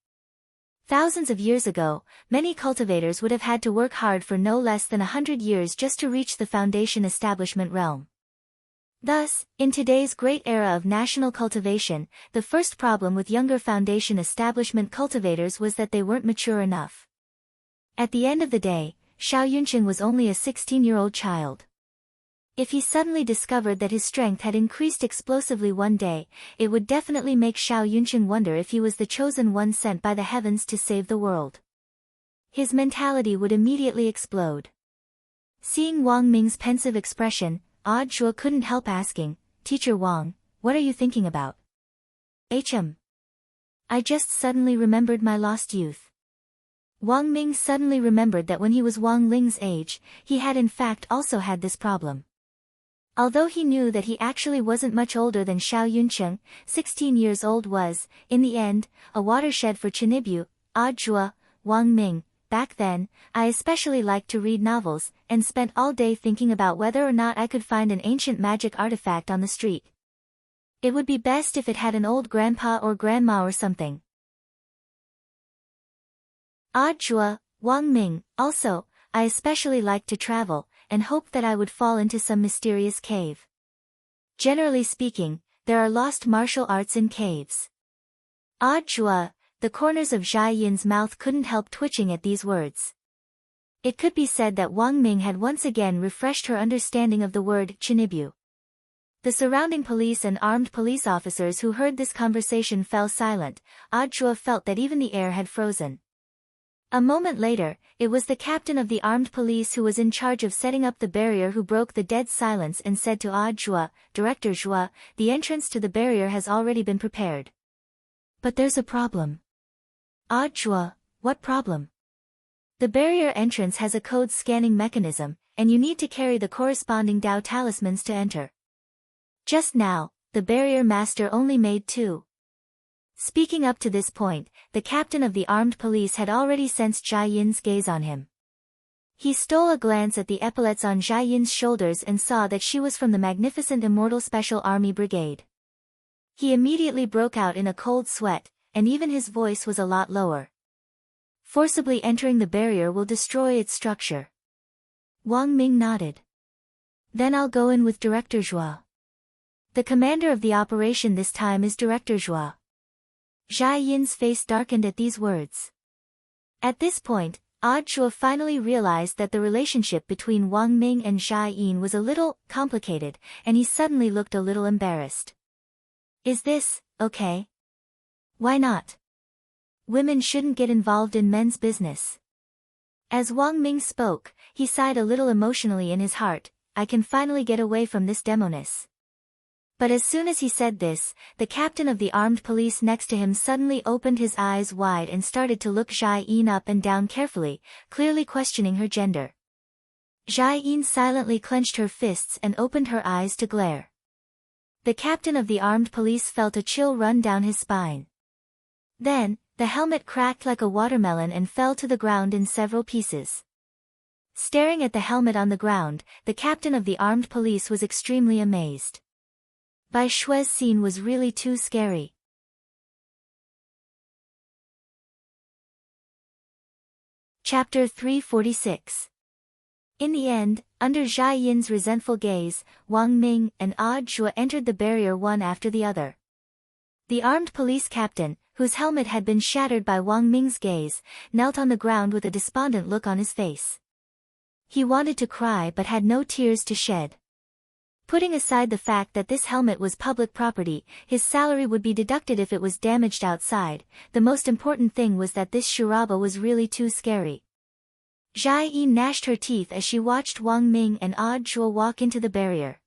Thousands of years ago, many cultivators would have had to work hard for no less than 100 years just to reach the foundation establishment realm. Thus, in today's great era of national cultivation, the first problem with younger foundation establishment cultivators was that they weren't mature enough. At the end of the day, Xiao Yunqing was only a 16-year-old child. If he suddenly discovered that his strength had increased explosively one day, it would definitely make Xiao Yunqing wonder if he was the chosen one sent by the heavens to save the world. His mentality would immediately explode. Seeing Wang Ming's pensive expression, Zhuo couldn't help asking, "Teacher Wang, what are you thinking about?" I just suddenly remembered my lost youth." Wang Ming suddenly remembered that when he was Wang Ling's age, he had in fact also had this problem. Although he knew that he actually wasn't much older than Xiao Yunqing, 16 years old was, in the end, a watershed for Chinibyu. Zhuo, Wang Ming, back then, I especially liked to read novels, and spent all day thinking about whether or not I could find an ancient magic artifact on the street. It would be best if it had an old grandpa or grandma or something. Zhuo, Wang Ming, also, I especially liked to travel, and hoped that I would fall into some mysterious cave. Generally speaking, there are lost martial arts in caves. Zhuo, the corners of Zhai Yin's mouth couldn't help twitching at these words. It could be said that Wang Ming had once again refreshed her understanding of the word Chinibyu. The surrounding police and armed police officers who heard this conversation fell silent. Zhuo felt that even the air had frozen. A moment later, it was the captain of the armed police who was in charge of setting up the barrier who broke the dead silence and said to Zhuo, "Director Zhuo, the entrance to the barrier has already been prepared." "But there's a problem." "Zhuo, what problem?" "The barrier entrance has a code scanning mechanism, and you need to carry the corresponding Dao talismans to enter. Just now, the barrier master only made 2. Speaking up to this point, the captain of the armed police had already sensed Zhai Yin's gaze on him. He stole a glance at the epaulets on Zhai Yin's shoulders and saw that she was from the magnificent Immortal Special Army Brigade. He immediately broke out in a cold sweat, and even his voice was a lot lower. "Forcibly entering the barrier will destroy its structure." Wang Ming nodded. "Then I'll go in with Director Zhuo." The commander of the operation this time is Director Zhuo. Zhai Yin's face darkened at these words. At this point, Zhuo finally realized that the relationship between Wang Ming and Zhai Yin was a little complicated, and he suddenly looked a little embarrassed. "Is this okay?" "Why not? Women shouldn't get involved in men's business." As Wang Ming spoke, he sighed a little emotionally in his heart. I can finally get away from this demoness. But as soon as he said this, the captain of the armed police next to him suddenly opened his eyes wide and started to look Jai-in up and down carefully, clearly questioning her gender. Jai-in silently clenched her fists and opened her eyes to glare. The captain of the armed police felt a chill run down his spine. Then, the helmet cracked like a watermelon and fell to the ground in several pieces. Staring at the helmet on the ground, the captain of the armed police was extremely amazed. Bai Shui's scene was really too scary. Chapter 346. In the end, under Jia Yin's resentful gaze, Wang Ming and Zhuo entered the barrier one after the other. The armed police captain, whose helmet had been shattered by Wang Ming's gaze, knelt on the ground with a despondent look on his face. He wanted to cry but had no tears to shed. Putting aside the fact that this helmet was public property, his salary would be deducted if it was damaged outside, the most important thing was that this Shiraba was really too scary. Jai-in gnashed her teeth as she watched Wang Ming and Zhuo walk into the barrier.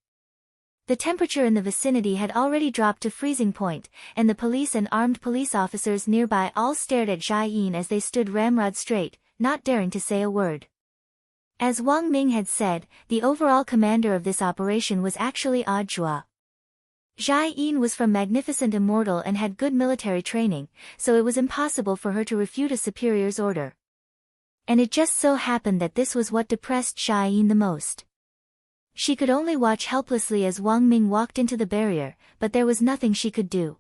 The temperature in the vicinity had already dropped to freezing point, and the police and armed police officers nearby all stared at Jai-in as they stood ramrod straight, not daring to say a word. As Wang Ming had said, the overall commander of this operation was actually Zhuo. Jai-in was from Magnificent Immortal and had good military training, so it was impossible for her to refute a superior's order. And it just so happened that this was what depressed Jai-in the most. She could only watch helplessly as Wang Ming walked into the barrier, but there was nothing she could do.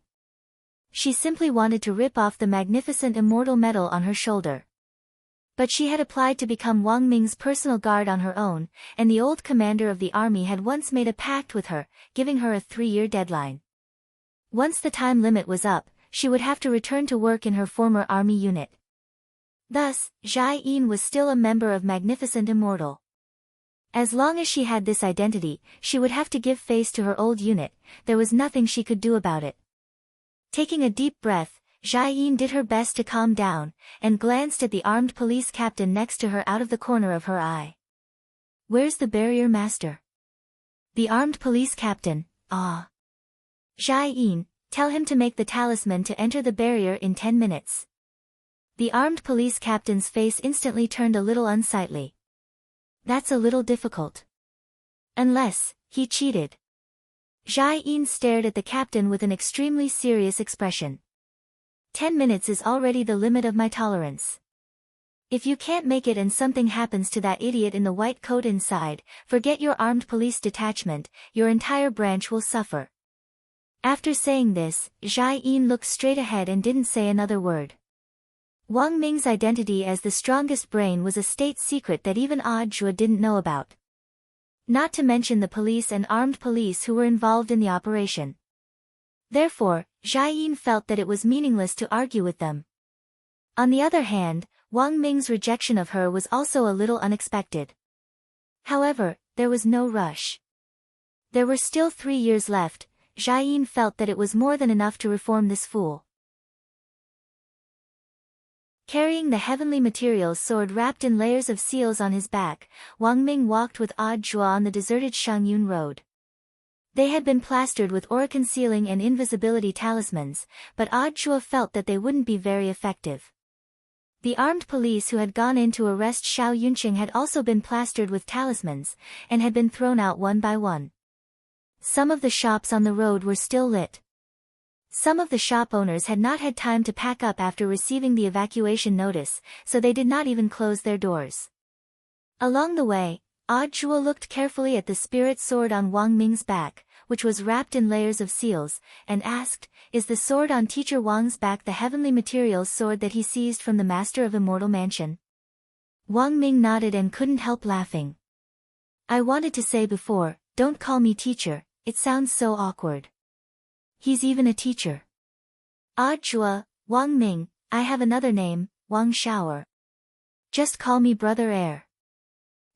She simply wanted to rip off the Magnificent Immortal medal on her shoulder. But she had applied to become Wang Ming's personal guard on her own, and the old commander of the army had once made a pact with her, giving her a 3-year deadline. Once the time limit was up, she would have to return to work in her former army unit. Thus, Jai-in was still a member of Magnificent Immortal. As long as she had this identity, she would have to give face to her old unit, there was nothing she could do about it. Taking a deep breath, Jai-in did her best to calm down, and glanced at the armed police captain next to her out of the corner of her eye. Where's the barrier master? The armed police captain, ah. Jai-in, tell him to make the talisman to enter the barrier in 10 minutes. The armed police captain's face instantly turned a little unsightly. That's a little difficult. Unless, he cheated. Jai-in stared at the captain with an extremely serious expression. 10 minutes is already the limit of my tolerance. If you can't make it and something happens to that idiot in the white coat inside, forget your armed police detachment, your entire branch will suffer. After saying this, Jai-in looked straight ahead and didn't say another word. Wang Ming's identity as the strongest brain was a state secret that even Zhuo didn't know about. Not to mention the police and armed police who were involved in the operation. Therefore, Jai-in felt that it was meaningless to argue with them. On the other hand, Wang Ming's rejection of her was also a little unexpected. However, there was no rush. There were still 3 years left. Jai-in felt that it was more than enough to reform this fool. Carrying the heavenly materials sword wrapped in layers of seals on his back, Wang Ming walked with Zhuo on the deserted Shangyun road. They had been plastered with aura concealing and invisibility talismans, but Zhuo felt that they wouldn't be very effective. The armed police who had gone in to arrest Xiao Yunqing had also been plastered with talismans, and had been thrown out one by one. Some of the shops on the road were still lit. Some of the shop owners had not had time to pack up after receiving the evacuation notice, so they did not even close their doors. Along the way, Zhuo looked carefully at the spirit sword on Wang Ming's back, which was wrapped in layers of seals, and asked, "Is the sword on Teacher Wang's back the heavenly materials sword that he seized from the master of Immortal Mansion?" Wang Ming nodded and couldn't help laughing. "I wanted to say before, don't call me teacher, it sounds so awkward. He's even a teacher." Zhuo, Wang Ming, I have another name, Wang Shower. Just call me Brother Air."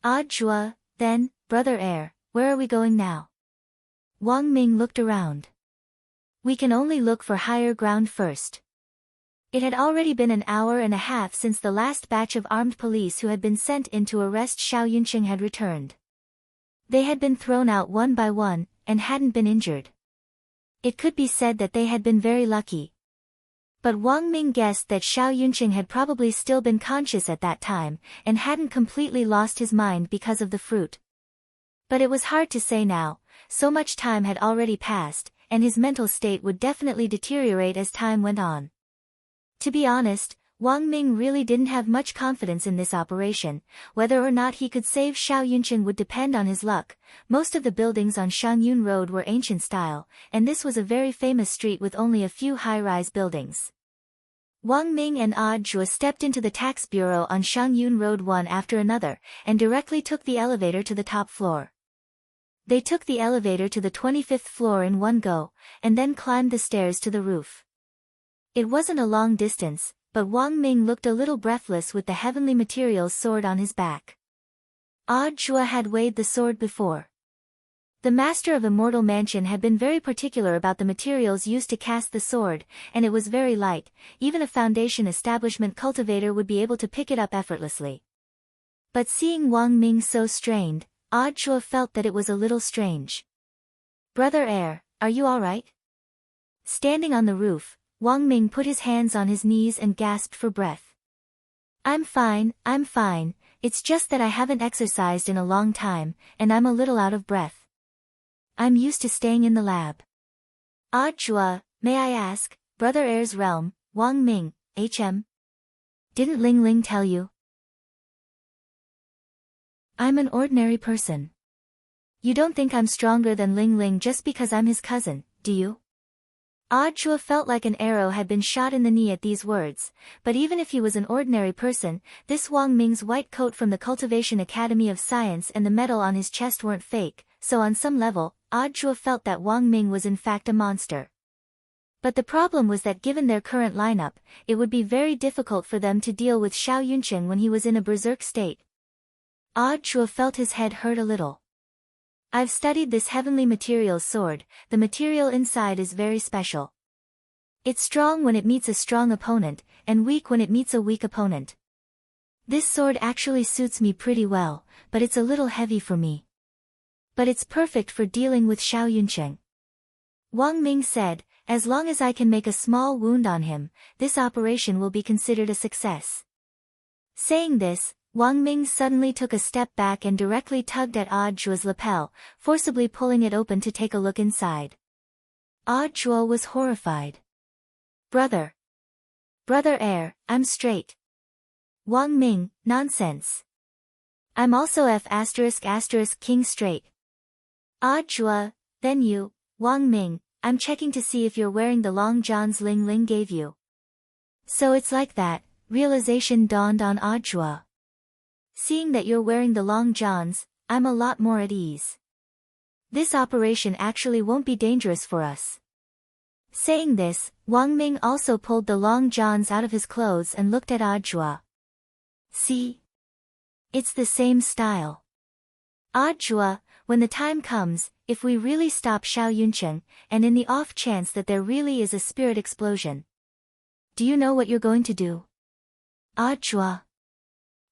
Zhuo, then, Brother Air, where are we going now? Wang Ming looked around. "We can only look for higher ground first." It had already been an hour and a half since the last batch of armed police who had been sent in to arrest Xiao Yunqing had returned. They had been thrown out one by one, and hadn't been injured. It could be said that they had been very lucky. But Wang Ming guessed that Xiao Yunqing had probably still been conscious at that time, and hadn't completely lost his mind because of the fruit. But it was hard to say now, so much time had already passed, and his mental state would definitely deteriorate as time went on. To be honest, Wang Ming really didn't have much confidence in this operation. Whether or not he could save Xiao Yunqing would depend on his luck. Most of the buildings on Shangyun Road were ancient style, and this was a very famous street with only a few high-rise buildings. Wang Ming and Zhuo stepped into the tax bureau on Shangyun Road one after another, and directly took the elevator to the top floor. They took the elevator to the 25th floor in one go, and then climbed the stairs to the roof. It wasn't a long distance, but Wang Ming looked a little breathless with the heavenly materials sword on his back. Zhuo had weighed the sword before. The master of Immortal Mansion had been very particular about the materials used to cast the sword, and it was very light. Even a foundation establishment cultivator would be able to pick it up effortlessly. But seeing Wang Ming so strained, Zhuo felt that it was a little strange. "Brother Heir, are you all right?" Standing on the roof, Wang Ming put his hands on his knees and gasped for breath. I'm fine, it's just that I haven't exercised in a long time, and I'm a little out of breath. I'm used to staying in the lab." "Zhuo, may I ask, Brother Heir's realm, Wang Ming, HM? Didn't Ling Ling tell you?" "I'm an ordinary person. You don't think I'm stronger than Ling Ling just because I'm his cousin, do you?" Zhuo felt like an arrow had been shot in the knee at these words, but even if he was an ordinary person, this Wang Ming's white coat from the Cultivation Academy of Science and the medal on his chest weren't fake, so on some level, Zhuo felt that Wang Ming was in fact a monster. But the problem was that given their current lineup, it would be very difficult for them to deal with Xiao Yunqing when he was in a berserk state. Zhuo felt his head hurt a little. "I've studied this heavenly materials sword. The material inside is very special. It's strong when it meets a strong opponent, and weak when it meets a weak opponent. This sword actually suits me pretty well, but it's a little heavy for me. But it's perfect for dealing with Xiao Yunqing." Wang Ming said, "As long as I can make a small wound on him, this operation will be considered a success." Saying this, Wang Ming suddenly took a step back and directly tugged at Zhuo's lapel, forcibly pulling it open to take a look inside. Zhuo was horrified. Brother Heir, I'm straight." Wang Ming, "Nonsense. I'm also F*** king straight." Zhuo, "Then you, Wang Ming, I'm checking to see if you're wearing the long johns Ling Ling gave you." "So it's like that," realization dawned on Zhuo. "Seeing that you're wearing the long johns, I'm a lot more at ease. This operation actually won't be dangerous for us." Saying this, Wang Ming also pulled the long johns out of his clothes and looked at Zhuo. "See? It's the same style. Zhuo, when the time comes, if we really stop Xiao Yunqing, and in the off chance that there really is a spirit explosion, do you know what you're going to do?" Zhuo.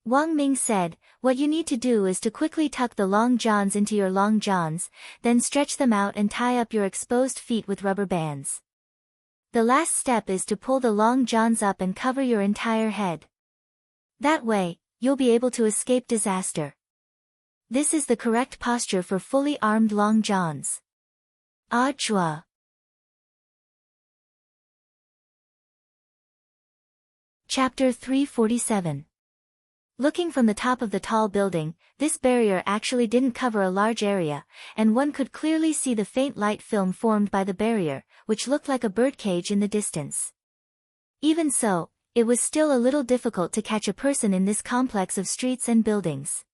Wang Ming said, "What you need to do is to quickly tuck the long johns into your long johns, then stretch them out and tie up your exposed feet with rubber bands. The last step is to pull the long johns up and cover your entire head. That way, you'll be able to escape disaster. This is the correct posture for fully armed long johns." Zhuo. Chapter 347. Looking from the top of the tall building, this barrier actually didn't cover a large area, and one could clearly see the faint light film formed by the barrier, which looked like a birdcage in the distance. Even so, it was still a little difficult to catch a person in this complex of streets and buildings.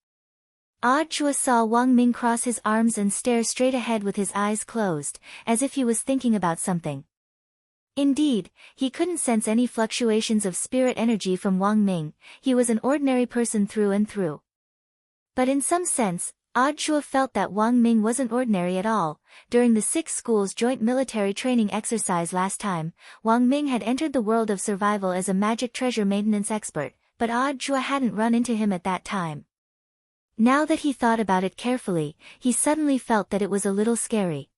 Zhuo saw Wang Ming cross his arms and stare straight ahead with his eyes closed, as if he was thinking about something. Indeed, he couldn't sense any fluctuations of spirit energy from Wang Ming. He was an ordinary person through and through. But in some sense, Audua felt that Wang Ming wasn't ordinary at all. During the 6 schools joint military training exercise last time, Wang Ming had entered the world of survival as a magic treasure maintenance expert, but Audua hadn't run into him at that time. Now that he thought about it carefully, he suddenly felt that it was a little scary.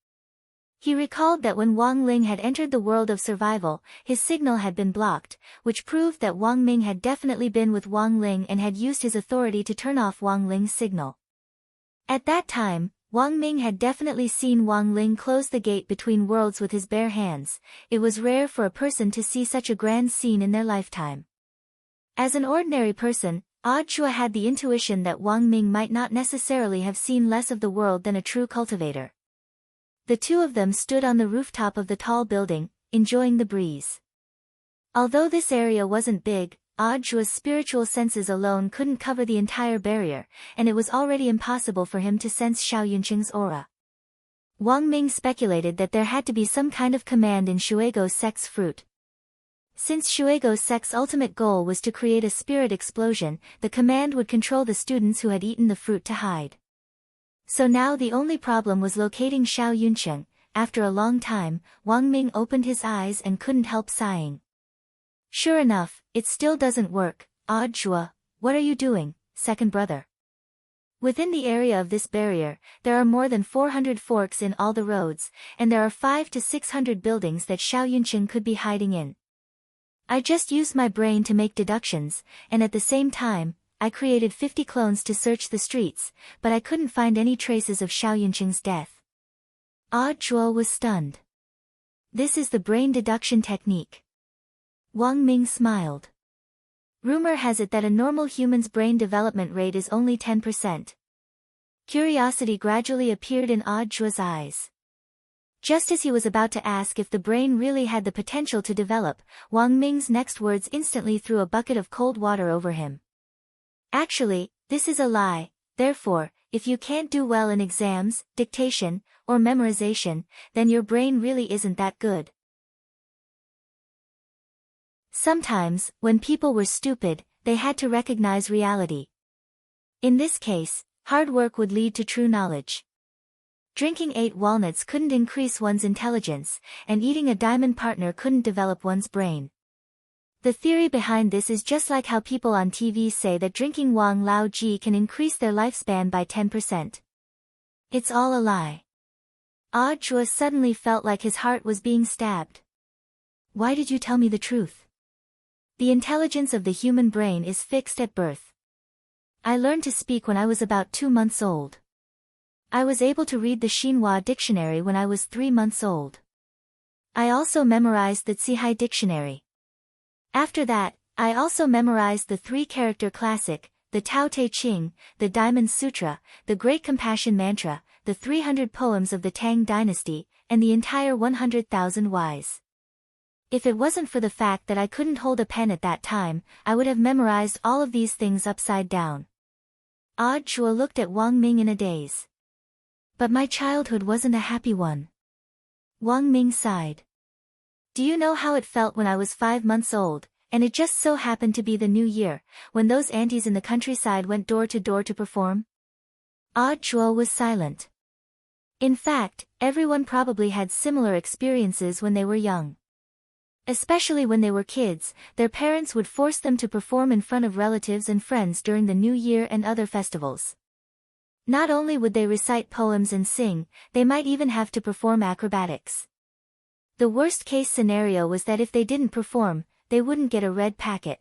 He recalled that when Wang Ling had entered the world of survival, his signal had been blocked, which proved that Wang Ming had definitely been with Wang Ling and had used his authority to turn off Wang Ling's signal. At that time, Wang Ming had definitely seen Wang Ling close the gate between worlds with his bare hands. It was rare for a person to see such a grand scene in their lifetime. As an ordinary person, Audua had the intuition that Wang Ming might not necessarily have seen less of the world than a true cultivator. The two of them stood on the rooftop of the tall building, enjoying the breeze. Although this area wasn't big, Audua's spiritual senses alone couldn't cover the entire barrier, and it was already impossible for him to sense Xiao Yunqing's aura. Wang Ming speculated that there had to be some kind of command in Shuego's sect's fruit. Since Shuego's sect's ultimate goal was to create a spirit explosion, the command would control the students who had eaten the fruit to hide. So now the only problem was locating Xiao Yunqing. After a long time, Wang Ming opened his eyes and couldn't help sighing. Sure enough, it still doesn't work. Audua, what are you doing, second brother? Within the area of this barrier, there are more than 400 forks in all the roads, and there are 500 to 600 buildings that Xiao Yunqing could be hiding in. I just used my brain to make deductions, and at the same time, I created 50 clones to search the streets, but I couldn't find any traces of Xiao Yunqing's death. Audua was stunned. This is the brain deduction technique. Wang Ming smiled. Rumor has it that a normal human's brain development rate is only 10%. Curiosity gradually appeared in Audua's eyes. Just as he was about to ask if the brain really had the potential to develop, Wang Ming's next words instantly threw a bucket of cold water over him. Actually, this is a lie. Therefore, if you can't do well in exams, dictation, or memorization, then your brain really isn't that good. Sometimes, when people were stupid, they had to recognize reality. In this case, hard work would lead to true knowledge. Drinking 8 walnuts couldn't increase one's intelligence, and eating a diamond partner couldn't develop one's brain. The theory behind this is just like how people on TV say that drinking Wang Lao Ji can increase their lifespan by 10%. It's all a lie. Audua suddenly felt like his heart was being stabbed. Why did you tell me the truth? The intelligence of the human brain is fixed at birth. I learned to speak when I was about 2 months old. I was able to read the Xinhua dictionary when I was 3 months old. I also memorized the Zihai dictionary. After that, I also memorized the 3-character classic, the Tao Te Ching, the Diamond Sutra, the Great Compassion Mantra, the 300 poems of the Tang Dynasty, and the entire 100,000 whys. If it wasn't for the fact that I couldn't hold a pen at that time, I would have memorized all of these things upside down. Audua looked at Wang Ming in a daze. But my childhood wasn't a happy one. Wang Ming sighed. Do you know how it felt when I was 5 months old, and it just so happened to be the new year, when those aunties in the countryside went door to door to perform? Audua was silent. In fact, everyone probably had similar experiences when they were young. Especially when they were kids, their parents would force them to perform in front of relatives and friends during the New Year and other festivals. Not only would they recite poems and sing, they might even have to perform acrobatics. The worst-case scenario was that if they didn't perform, they wouldn't get a red packet.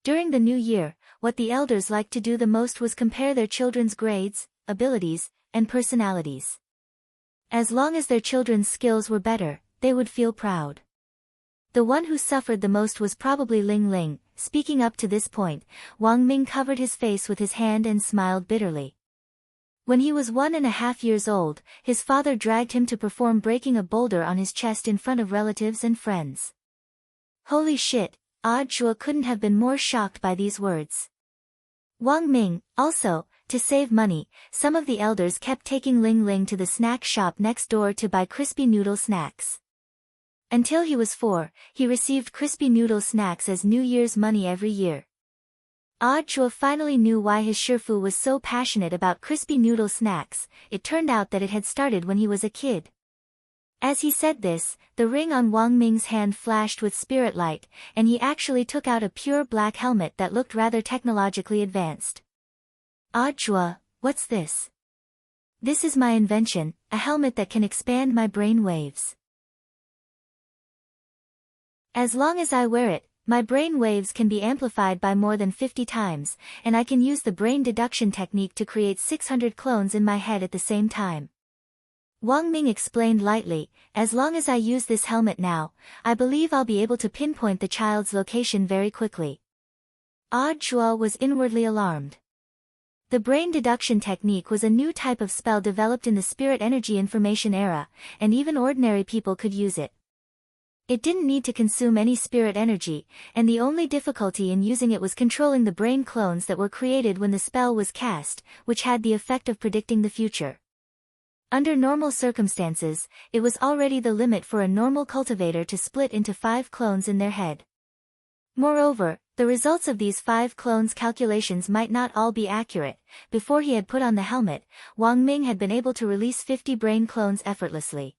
During the New Year, what the elders liked to do the most was compare their children's grades, abilities, and personalities. As long as their children's skills were better, they would feel proud. The one who suffered the most was probably Ling Ling. Speaking up to this point, Wang Ming covered his face with his hand and smiled bitterly. When he was 1.5 years old, his father dragged him to perform breaking a boulder on his chest in front of relatives and friends. Holy shit, Audua couldn't have been more shocked by these words. Wang Ming, also, to save money, some of the elders kept taking Ling Ling to the snack shop next door to buy crispy noodle snacks. Until he was 4, he received crispy noodle snacks as New Year's money every year. Chua finally knew why his Shifu was so passionate about crispy noodle snacks. It turned out that it had started when he was a kid. As he said this, the ring on Wang Ming's hand flashed with spirit light, and he actually took out a pure black helmet that looked rather technologically advanced. Chua, what's this? This is my invention, a helmet that can expand my brain waves. As long as I wear it, my brain waves can be amplified by more than 50 times, and I can use the brain deduction technique to create 600 clones in my head at the same time. Wang Ming explained lightly, as long as I use this helmet now, I believe I'll be able to pinpoint the child's location very quickly. Chua was inwardly alarmed. The brain deduction technique was a new type of spell developed in the spirit energy information era, and even ordinary people could use it. It didn't need to consume any spirit energy, and the only difficulty in using it was controlling the brain clones that were created when the spell was cast, which had the effect of predicting the future. Under normal circumstances, it was already the limit for a normal cultivator to split into 5 clones in their head. Moreover, the results of these 5 clones calculations might not all be accurate. Before he had put on the helmet, Wang Ming had been able to release 50 brain clones effortlessly.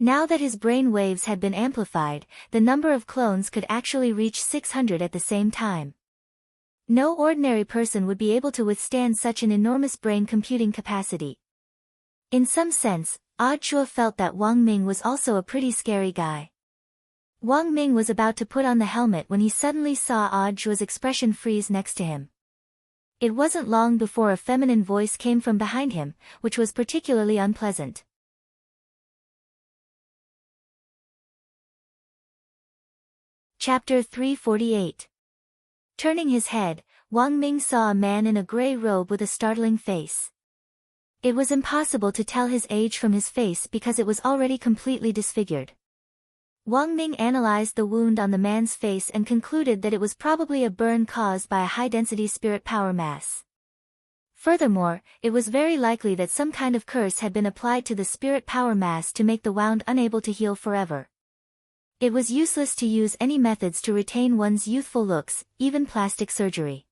Now that his brain waves had been amplified, the number of clones could actually reach 600 at the same time. No ordinary person would be able to withstand such an enormous brain computing capacity. In some sense, Chua felt that Wang Ming was also a pretty scary guy. Wang Ming was about to put on the helmet when he suddenly saw Chua's expression freeze next to him. It wasn't long before a feminine voice came from behind him, which was particularly unpleasant. Chapter 348. Turning his head, Wang Ming saw a man in a gray robe with a startling face. It was impossible to tell his age from his face because it was already completely disfigured. Wang Ming analyzed the wound on the man's face and concluded that it was probably a burn caused by a high-density spirit power mass. Furthermore, it was very likely that some kind of curse had been applied to the spirit power mass to make the wound unable to heal forever. It was useless to use any methods to retain one's youthful looks, even plastic surgery.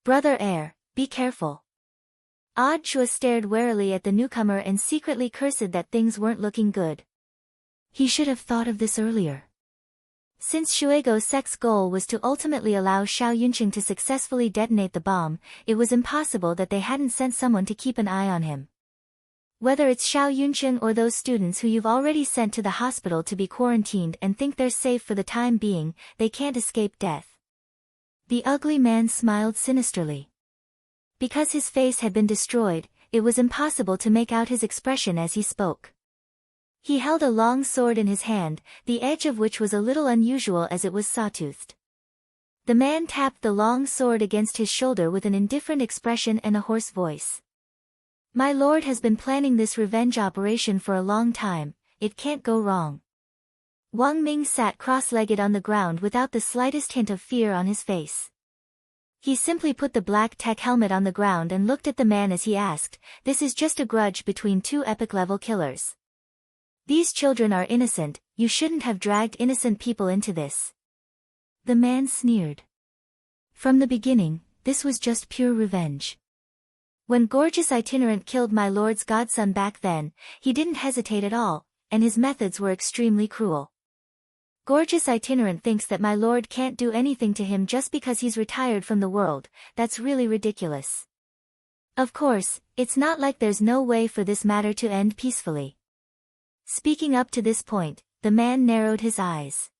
Brother Heir, be careful. Chua stared warily at the newcomer and secretly cursed that things weren't looking good. He should have thought of this earlier. Since Shuego's Sec's goal was to ultimately allow Xiao Yunqing to successfully detonate the bomb, it was impossible that they hadn't sent someone to keep an eye on him. Whether it's Xiao Yunqing or those students who you've already sent to the hospital to be quarantined and think they're safe for the time being, they can't escape death. The ugly man smiled sinisterly. Because his face had been destroyed, it was impossible to make out his expression as he spoke. He held a long sword in his hand, the edge of which was a little unusual as it was sawtoothed. The man tapped the long sword against his shoulder with an indifferent expression and a hoarse voice. My lord has been planning this revenge operation for a long time, it can't go wrong. Wang Ming sat cross-legged on the ground without the slightest hint of fear on his face. He simply put the black tech helmet on the ground and looked at the man as he asked, this is just a grudge between 2 epic-level killers. These children are innocent, you shouldn't have dragged innocent people into this. The man sneered. From the beginning, this was just pure revenge. When Gorgeous Itinerant killed my lord's godson back then, he didn't hesitate at all, and his methods were extremely cruel. Gorgeous Itinerant thinks that my lord can't do anything to him just because he's retired from the world, that's really ridiculous. Of course, it's not like there's no way for this matter to end peacefully. Speaking up to this point, the man narrowed his eyes.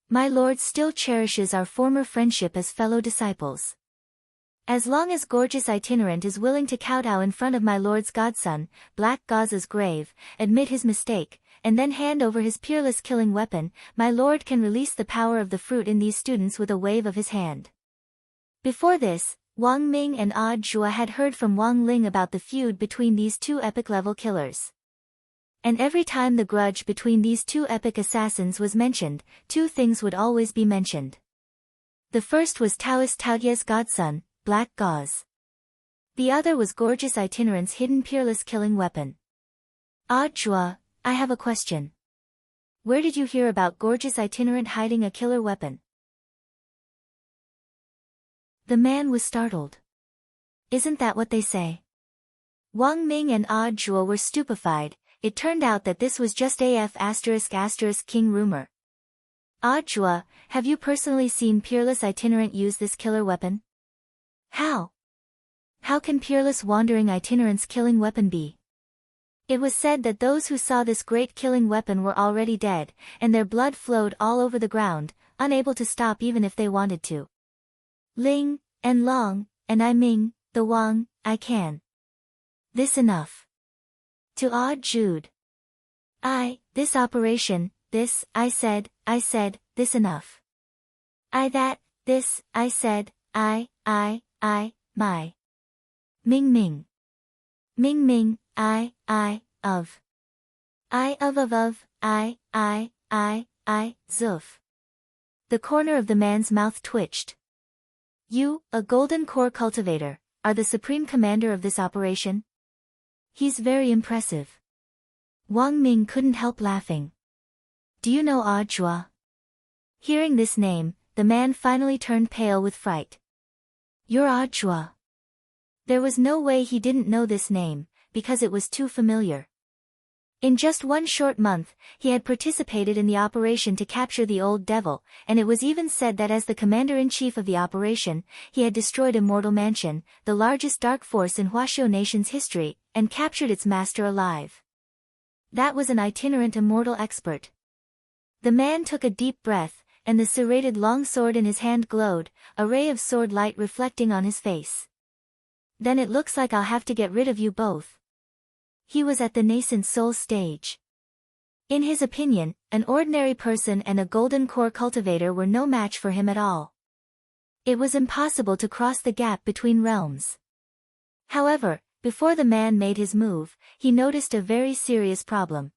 My lord still cherishes our former friendship as fellow disciples. As long as Gorgeous Itinerant is willing to kowtow in front of my lord's godson, Black Gauze's grave, admit his mistake, and then hand over his peerless killing weapon, my lord can release the power of the fruit in these students with a wave of his hand. Before this, Wang Ming and Zhua had heard from Wang Ling about the feud between these 2 epic-level killers. And every time the grudge between these 2 epic assassins was mentioned, 2 things would always be mentioned. The first was Taoist Taoyue's godson, Black Gauze. The other was Gorgeous Itinerant's hidden peerless killing weapon. Zhua, I have a question. Where did you hear about Gorgeous Itinerant hiding a killer weapon? The man was startled. Isn't that what they say? Wang Ming and Jua were stupefied. It turned out that this was just king rumor. Jua, have you personally seen Peerless Itinerant use this killer weapon? How? How can Peerless Wandering Itinerant's killing weapon be? It was said that those who saw this great killing weapon were already dead, and their blood flowed all over the ground, unable to stop even if they wanted to. Ling, and Long, and I Ming, the Wang, I can. This enough. To Jude. This operation, this, I said, this enough. This, I said, my. Ming Ming. Ming Ming, of. Zoof. The corner of the man's mouth twitched. You, a golden core cultivator, are the supreme commander of this operation? He's very impressive. Wang Ming couldn't help laughing. Do you know Jua? Hearing this name, the man finally turned pale with fright. You're Jua. There was no way he didn't know this name, because it was too familiar. In just one short month, he had participated in the operation to capture the old devil, and it was even said that as the commander-in-chief of the operation, he had destroyed Immortal Mansion, the largest dark force in Huaxiao Nation's history, and captured its master alive. That was an itinerant immortal expert. The man took a deep breath, and the serrated long sword in his hand glowed, a ray of sword light reflecting on his face. Then it looks like I'll have to get rid of you both. He was at the nascent soul stage. In his opinion, an ordinary person and a golden core cultivator were no match for him at all. It was impossible to cross the gap between realms. However, before the man made his move, he noticed a very serious problem.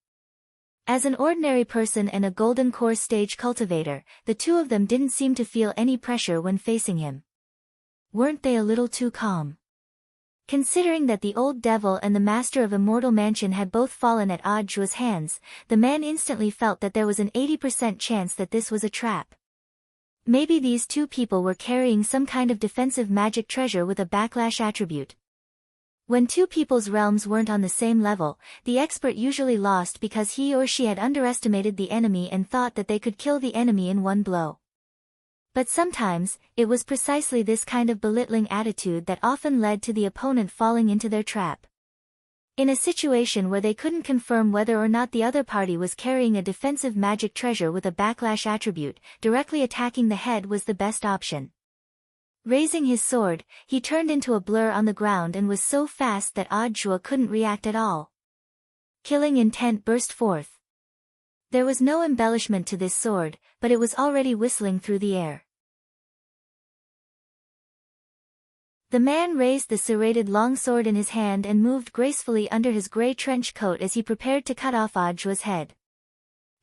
As an ordinary person and a golden core stage cultivator, the two of them didn't seem to feel any pressure when facing him. Weren't they a little too calm? Considering that the old devil and the master of Immortal Mansion had both fallen at Jua's hands, the man instantly felt that there was an 80% chance that this was a trap. Maybe these two people were carrying some kind of defensive magic treasure with a backlash attribute. When two people's realms weren't on the same level, the expert usually lost because he or she had underestimated the enemy and thought that they could kill the enemy in one blow. But sometimes, it was precisely this kind of belittling attitude that often led to the opponent falling into their trap. In a situation where they couldn't confirm whether or not the other party was carrying a defensive magic treasure with a backlash attribute, directly attacking the head was the best option. Raising his sword, he turned into a blur on the ground and was so fast that Jua couldn't react at all. Killing intent burst forth. There was no embellishment to this sword, but it was already whistling through the air. The man raised the serrated longsword in his hand and moved gracefully under his grey trench coat as he prepared to cut off Jua's head.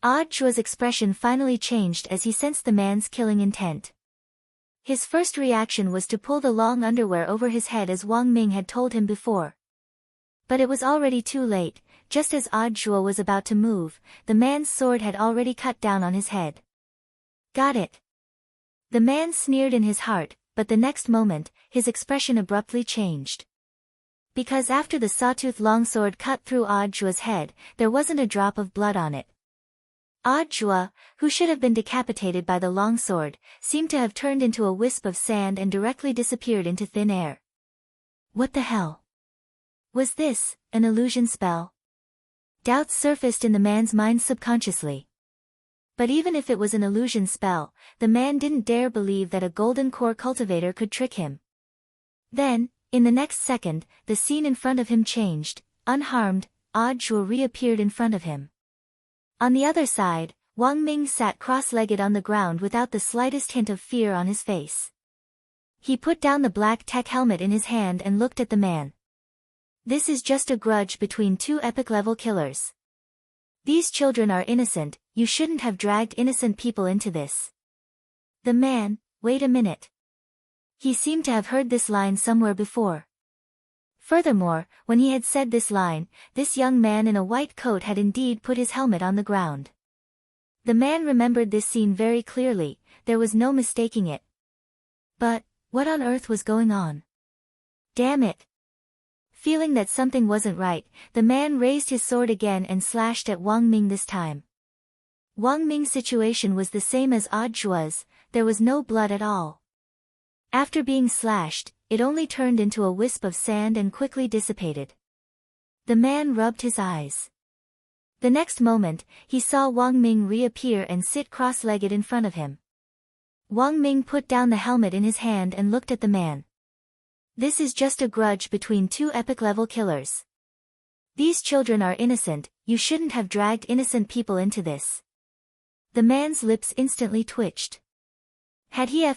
Jua's expression finally changed as he sensed the man's killing intent. His first reaction was to pull the long underwear over his head as Wang Ming had told him before. But it was already too late. Just as Jua was about to move, the man's sword had already cut down on his head. Got it. The man sneered in his heart, but the next moment, his expression abruptly changed. Because after the sawtooth longsword cut through Jua's head, there wasn't a drop of blood on it. Jua, who should have been decapitated by the longsword, seemed to have turned into a wisp of sand and directly disappeared into thin air. What the hell? Was this an illusion spell? Doubts surfaced in the man's mind subconsciously. But even if it was an illusion spell, the man didn't dare believe that a golden core cultivator could trick him. Then, in the next second, the scene in front of him changed. Unharmed, Jua reappeared in front of him. On the other side, Wang Ming sat cross-legged on the ground without the slightest hint of fear on his face. He put down the black tech helmet in his hand and looked at the man. This is just a grudge between two epic-level killers. These children are innocent, you shouldn't have dragged innocent people into this. The man, wait a minute. He seemed to have heard this line somewhere before. Furthermore, when he had said this line, this young man in a white coat had indeed put his helmet on the ground. The man remembered this scene very clearly, there was no mistaking it. But, What on earth was going on? Damn it! Feeling that something wasn't right, the man raised his sword again and slashed at Wang Ming this time. Wang Ming's situation was the same as Audio's, there was no blood at all. After being slashed, it only turned into a wisp of sand and quickly dissipated. The man rubbed his eyes. The next moment, he saw Wang Ming reappear and sit cross-legged in front of him. Wang Ming put down the helmet in his hand and looked at the man. This is just a grudge between two epic-level killers. These children are innocent, you shouldn't have dragged innocent people into this. The man's lips instantly twitched. Had he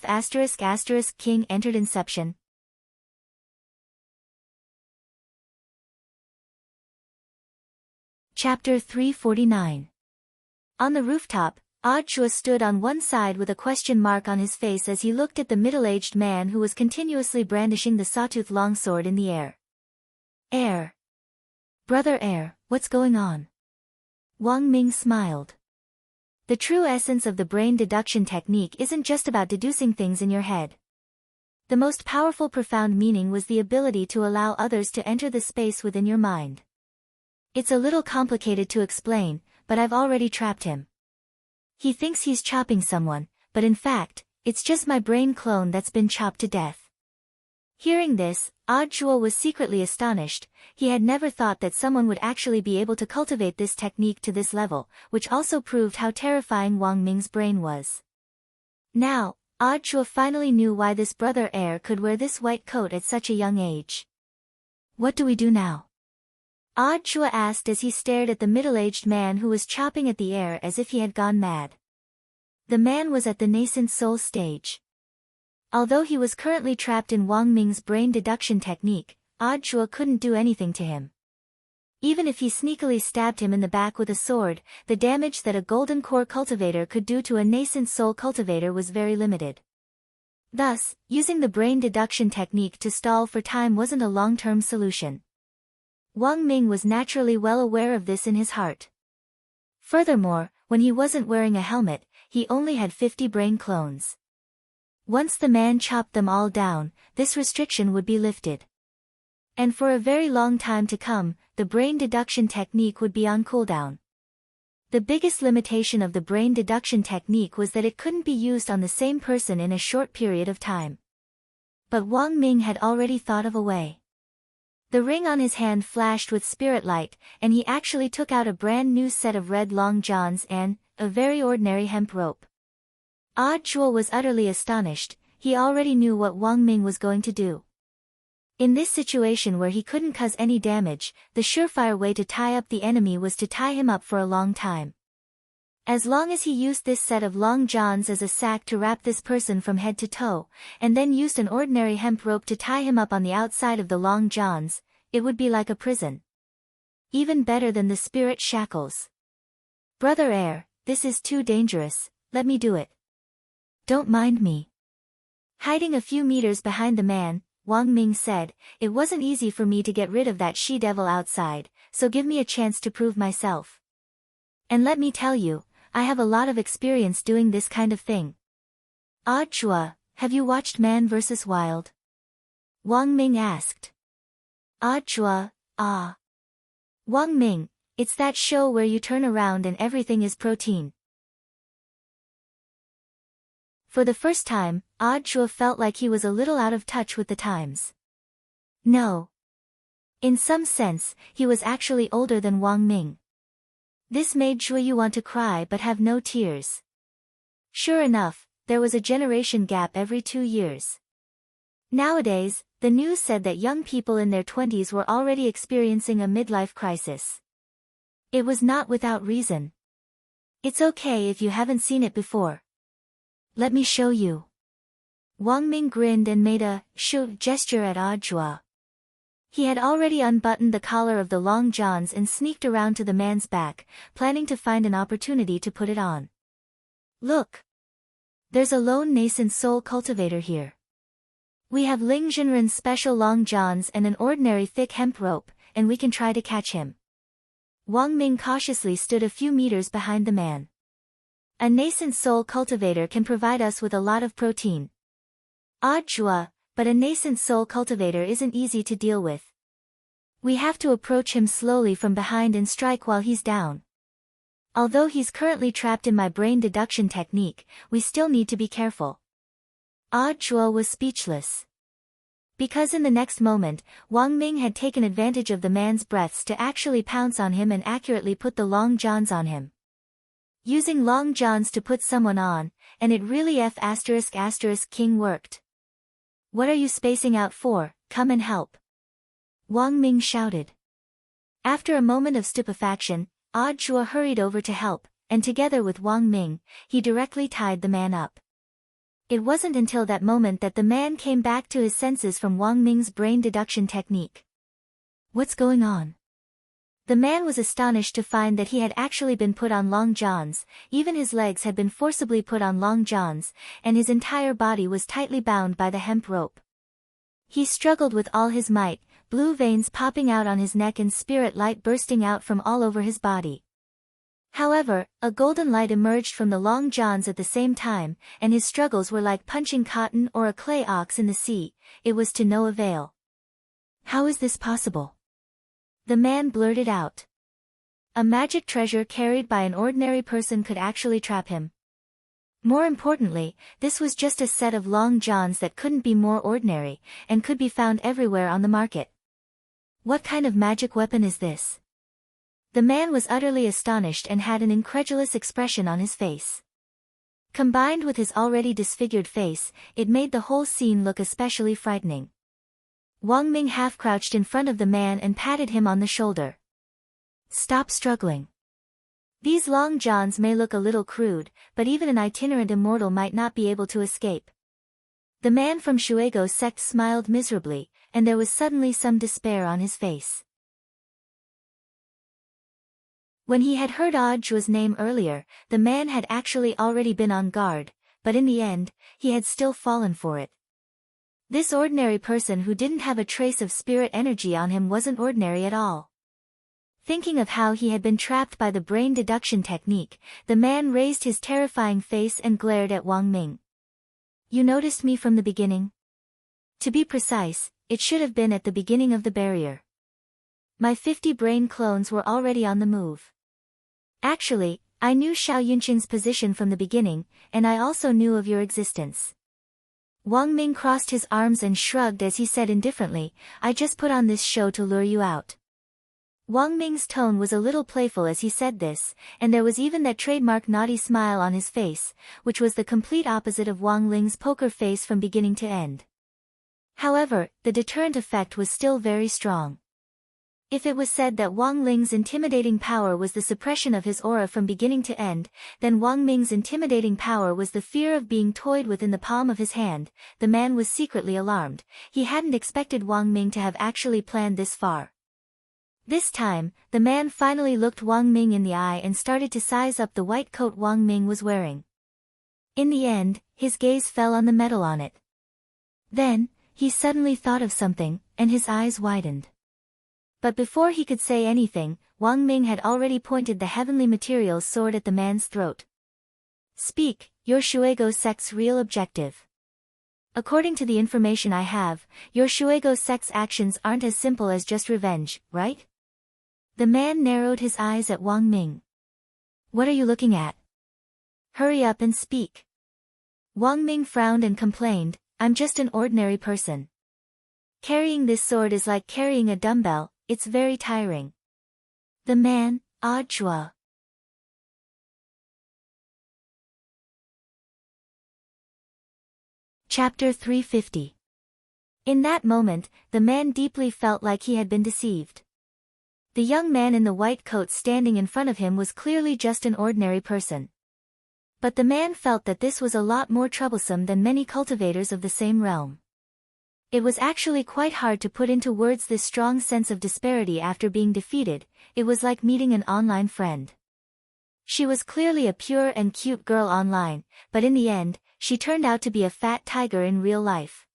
King entered Inception? Chapter 349. On the rooftop, Audiobook stood on one side with a question mark on his face as he looked at the middle-aged man who was continuously brandishing the sawtooth longsword in the air. Brother, what's going on? Wang Ming smiled. The true essence of the brain deduction technique isn't just about deducing things in your head. The most powerful profound meaning was the ability to allow others to enter the space within your mind. It's a little complicated to explain, but I've already trapped him. He thinks he's chopping someone, but in fact, it's just my brain clone that's been chopped to death. Hearing this, Audiobook was secretly astonished. He had never thought that someone would actually be able to cultivate this technique to this level, which also proved how terrifying Wang Ming's brain was. Now, Audiobook finally knew why this brother could wear this white coat at such a young age. What do we do now? Audiobook asked as he stared at the middle-aged man who was chopping at the air as if he had gone mad. The man was at the nascent soul stage. Although he was currently trapped in Wang Ming's brain deduction technique, Audiobook couldn't do anything to him. Even if he sneakily stabbed him in the back with a sword, the damage that a golden core cultivator could do to a nascent soul cultivator was very limited. Thus, using the brain deduction technique to stall for time wasn't a long-term solution. Wang Ming was naturally well aware of this in his heart. Furthermore, when he wasn't wearing a helmet, he only had 50 brain clones. Once the man chopped them all down, this restriction would be lifted. And for a very long time to come, the brain deduction technique would be on cooldown. The biggest limitation of the brain deduction technique was that it couldn't be used on the same person in a short period of time. But Wang Ming had already thought of a way. The ring on his hand flashed with spirit light, and he actually took out a brand new set of red long johns and a very ordinary hemp rope. Audiobook was utterly astonished. He already knew what Wang Ming was going to do. In this situation where he couldn't cause any damage, the surefire way to tie up the enemy was to tie him up for a long time. As long as he used this set of long johns as a sack to wrap this person from head to toe, and then used an ordinary hemp rope to tie him up on the outside of the long johns, it would be like a prison. Even better than the spirit shackles. Brother, this is too dangerous, let me do it. Don't mind me. Hiding a few meters behind the man, Wang Ming said, it wasn't easy for me to get rid of that she-devil outside, so give me a chance to prove myself. And let me tell you, I have a lot of experience doing this kind of thing. Audiobook, have you watched Man vs. Wild? Wang Ming asked. Audiobook, Wang Ming, it's that show where you turn around and everything is protein. For the first time, Audiobook felt like he was a little out of touch with the times. No. In some sense, he was actually older than Wang Ming. This made Zhuyu want to cry but have no tears. Sure enough, there was a generation gap every 2 years. Nowadays, the news said that young people in their 20s were already experiencing a midlife crisis. It was not without reason. It's okay if you haven't seen it before. Let me show you. Wang Ming grinned and made a shoot gesture at Audiobook. He had already unbuttoned the collar of the long johns and sneaked around to the man's back, planning to find an opportunity to put it on. Look! There's a lone nascent soul cultivator here. We have Ling Jinren's special long johns and an ordinary thick hemp rope, and we can try to catch him. Wang Ming cautiously stood a few meters behind the man. A nascent soul cultivator can provide us with a lot of protein. Odd joie, but a nascent soul cultivator isn't easy to deal with. We have to approach him slowly from behind and strike while he's down. Although he's currently trapped in my brain deduction technique, we still need to be careful. Odd joie was speechless. Because in the next moment, Wang Ming had taken advantage of the man's breaths to actually pounce on him and accurately put the long johns on him. Using long johns to put someone on, and it really King worked. What are you spacing out for? Come and help. Wang Ming shouted. After a moment of stupefaction, Odd joie hurried over to help, and together with Wang Ming, he directly tied the man up. It wasn't until that moment that the man came back to his senses from Wang Ming's brain deduction technique. What's going on? The man was astonished to find that he had actually been put on long johns, even his legs had been forcibly put on long johns, and his entire body was tightly bound by the hemp rope. He struggled with all his might, blue veins popping out on his neck and spirit light bursting out from all over his body. However, a golden light emerged from the long johns at the same time, and his struggles were like punching cotton or a clay ox in the sea. It was to no avail. How is this possible? The man blurted out. A magic treasure carried by an ordinary person could actually trap him. More importantly, this was just a set of long johns that couldn't be more ordinary, and could be found everywhere on the market. What kind of magic weapon is this? The man was utterly astonished and had an incredulous expression on his face. Combined with his already disfigured face, it made the whole scene look especially frightening. Wang Ming half-crouched in front of the man and patted him on the shoulder. Stop struggling. These long johns may look a little crude, but even an itinerant immortal might not be able to escape. The man from Shuego sect smiled miserably, and there was suddenly some despair on his face. When he had heard Odd joie's name earlier, the man had actually already been on guard, but in the end, he had still fallen for it. This ordinary person who didn't have a trace of spirit energy on him wasn't ordinary at all. Thinking of how he had been trapped by the brain deduction technique, the man raised his terrifying face and glared at Wang Ming. You noticed me from the beginning? To be precise, it should have been at the beginning of the barrier. My 50 brain clones were already on the move. Actually, I knew Xiao Yunqing's position from the beginning, and I also knew of your existence. Wang Ming crossed his arms and shrugged as he said indifferently, I just put on this show to lure you out. Wang Ming's tone was a little playful as he said this, and there was even that trademark naughty smile on his face, which was the complete opposite of Wang Ling's poker face from beginning to end. However, the deterrent effect was still very strong. If it was said that Wang Ling's intimidating power was the suppression of his aura from beginning to end, then Wang Ming's intimidating power was the fear of being toyed with in the palm of his hand. The man was secretly alarmed. He hadn't expected Wang Ming to have actually planned this far. This time, the man finally looked Wang Ming in the eye and started to size up the white coat Wang Ming was wearing. In the end, his gaze fell on the metal on it. Then, he suddenly thought of something, and his eyes widened. But before he could say anything, Wang Ming had already pointed the heavenly materials sword at the man's throat. Speak, your Shuego sect's real objective. According to the information I have, your Shuego sect's actions aren't as simple as just revenge, right? The man narrowed his eyes at Wang Ming. What are you looking at? Hurry up and speak. Wang Ming frowned and complained, I'm just an ordinary person. Carrying this sword is like carrying a dumbbell, it's very tiring. The man, Odd joie. Chapter 350. In that moment, the man deeply felt like he had been deceived. The young man in the white coat standing in front of him was clearly just an ordinary person. But the man felt that this was a lot more troublesome than many cultivators of the same realm. It was actually quite hard to put into words this strong sense of disparity after being defeated. It was like meeting an online friend. She was clearly a pure and cute girl online, but in the end, she turned out to be a fat tiger in real life.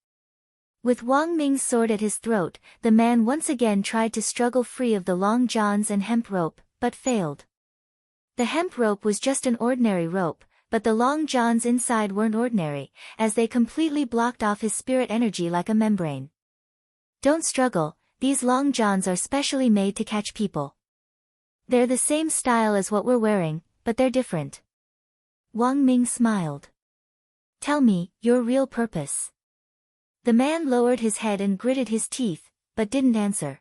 With Wang Ming's sword at his throat, the man once again tried to struggle free of the long johns and hemp rope, but failed. The hemp rope was just an ordinary rope, but the long jaws inside weren't ordinary, as they completely blocked off his spirit energy like a membrane. Don't struggle, these long jaws are specially made to catch people. They're the same style as what we're wearing, but they're different. Wang Ming smiled. Tell me, your real purpose. The man lowered his head and gritted his teeth, but didn't answer.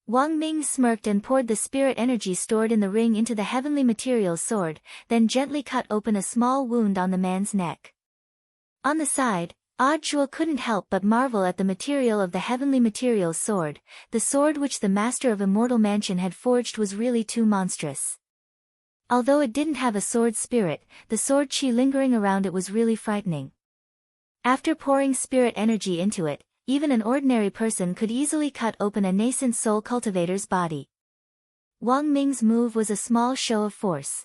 Wang Ming smirked and poured the spirit energy stored in the ring into the heavenly materials sword, then gently cut open a small wound on the man's neck. On the side, Audjua couldn't help but marvel at the material of the heavenly materials sword. The sword which the master of Immortal Mansion had forged was really too monstrous. Although it didn't have a sword spirit, the sword chi lingering around it was really frightening. After pouring spirit energy into it, even an ordinary person could easily cut open a nascent soul cultivator's body. Wang Ming's move was a small show of force.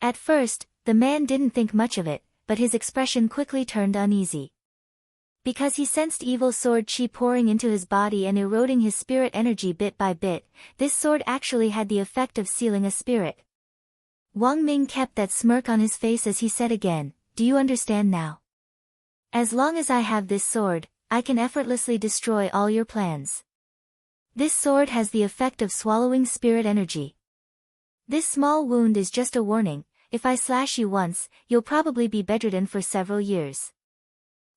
At first, the man didn't think much of it, but his expression quickly turned uneasy. Because he sensed evil sword chi pouring into his body and eroding his spirit energy bit by bit, this sword actually had the effect of sealing a spirit. Wang Ming kept that smirk on his face as he said again, "Do you understand now? As long as I have this sword, I can effortlessly destroy all your plans. This sword has the effect of swallowing spirit energy. This small wound is just a warning. If I slash you once, you'll probably be bedridden for several years."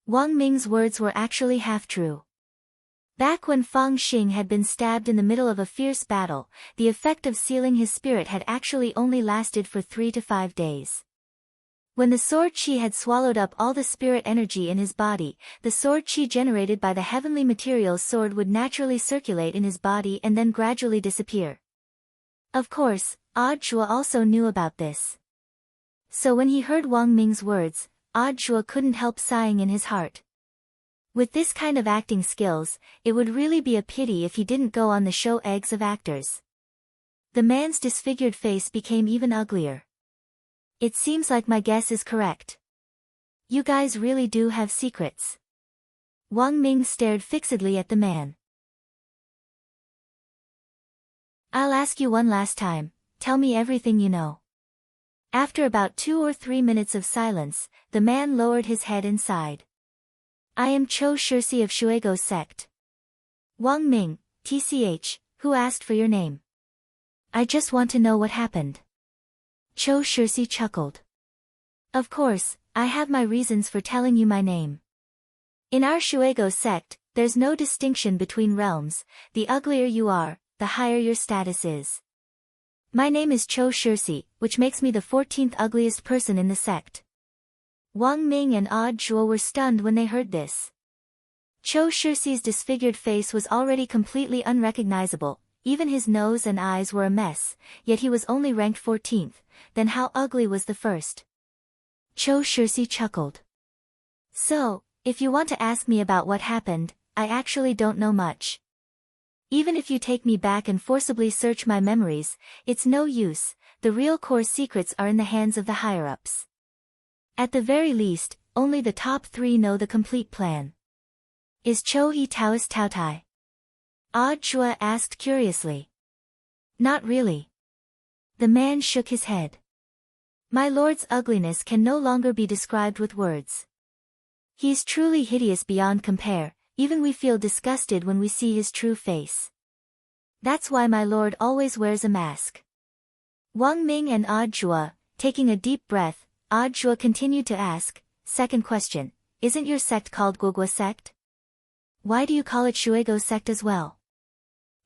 Wang Ming's words were actually half true. Back when Fang Xing had been stabbed in the middle of a fierce battle, the effect of sealing his spirit had actually only lasted for 3 to 5 days. When the sword chi had swallowed up all the spirit energy in his body, the sword chi generated by the heavenly materials sword would naturally circulate in his body and then gradually disappear. Of course, Audjua also knew about this. So when he heard Wang Ming's words, Audjua couldn't help sighing in his heart. With this kind of acting skills, it would really be a pity if he didn't go on the show eggs of actors. The man's disfigured face became even uglier. It seems like my guess is correct. You guys really do have secrets. Wang Ming stared fixedly at the man. I'll ask you one last time, tell me everything you know. After about 2 or 3 minutes of silence, the man lowered his head and sighed. I am Cho Shirsi of Shuego sect. Wang Ming, TCH, who asked for your name? I just want to know what happened. Cho Shirsi chuckled. Of course, I have my reasons for telling you my name. In our Shuego sect, there's no distinction between realms. The uglier you are, the higher your status is. My name is Cho Shirsi, which makes me the 14th ugliest person in the sect. Wang Ming and Audjua were stunned when they heard this. Cho Shirsi's disfigured face was already completely unrecognizable. Even his nose and eyes were a mess, yet he was only ranked 14th, then how ugly was the first? Cho Shirsi chuckled. So, if you want to ask me about what happened, I actually don't know much. Even if you take me back and forcibly search my memories, it's no use. The real core secrets are in the hands of the higher-ups. At the very least, only the top 3 know the complete plan. Is Cho He Taoist Tao Tai? Audjua asked curiously. Not really. The man shook his head. My lord's ugliness can no longer be described with words. He's truly hideous beyond compare, even we feel disgusted when we see his true face. That's why my lord always wears a mask. Wang Ming and Audjua, taking a deep breath, Audjua continued to ask, second question, isn't your sect called Guogua sect? Why do you call it Shuego sect as well?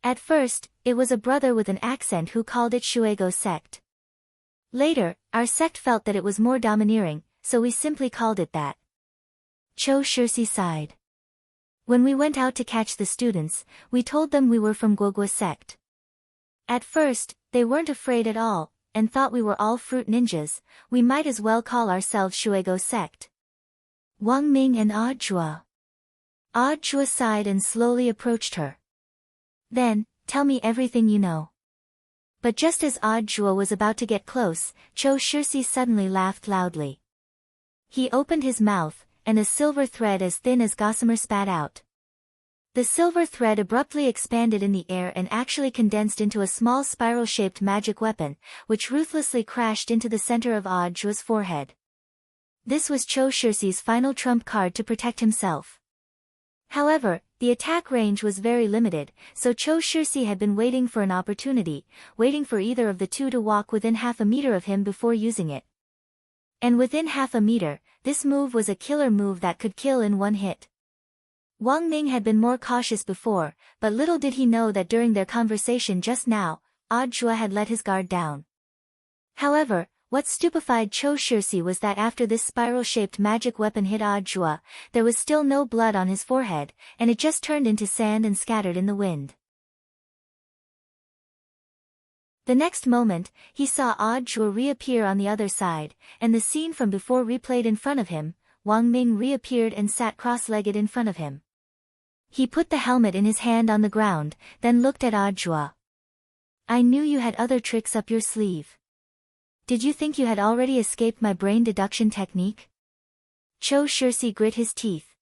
At first, it was a brother with an accent who called it Shuego sect. Later, our sect felt that it was more domineering, so we simply called it that. Cho Shirsi sighed. When we went out to catch the students, we told them we were from Guogua sect. At first, they weren't afraid at all, and thought we were all fruit ninjas. We might as well call ourselves Shuego sect. Wang Ming and Audjua. Audjua sighed and slowly approached her. Then, tell me everything you know. But just as Audjua was about to get close, Cho Shirsi suddenly laughed loudly. He opened his mouth, and a silver thread as thin as gossamer spat out. The silver thread abruptly expanded in the air and actually condensed into a small spiral-shaped magic weapon, which ruthlessly crashed into the center of Audjua's forehead. This was Cho Shirsi's final trump card to protect himself. However, the attack range was very limited, so Cho Shirsi had been waiting for an opportunity, waiting for either of the two to walk within half a meter of him before using it. And within half a meter, this move was a killer move that could kill in one hit. Wang Ming had been more cautious before, but little did he know that during their conversation just now, Audjua had let his guard down. However, what stupefied Cho Shirsi was that after this spiral-shaped magic weapon hit Audjua, there was still no blood on his forehead, and it just turned into sand and scattered in the wind. The next moment, he saw Audjua reappear on the other side, and the scene from before replayed in front of him. Wang Ming reappeared and sat cross-legged in front of him. He put the helmet in his hand on the ground, then looked at Audjua. "I knew you had other tricks up your sleeve. Did you think you had already escaped my brain deduction technique?" Cho Shirsi grit his teeth.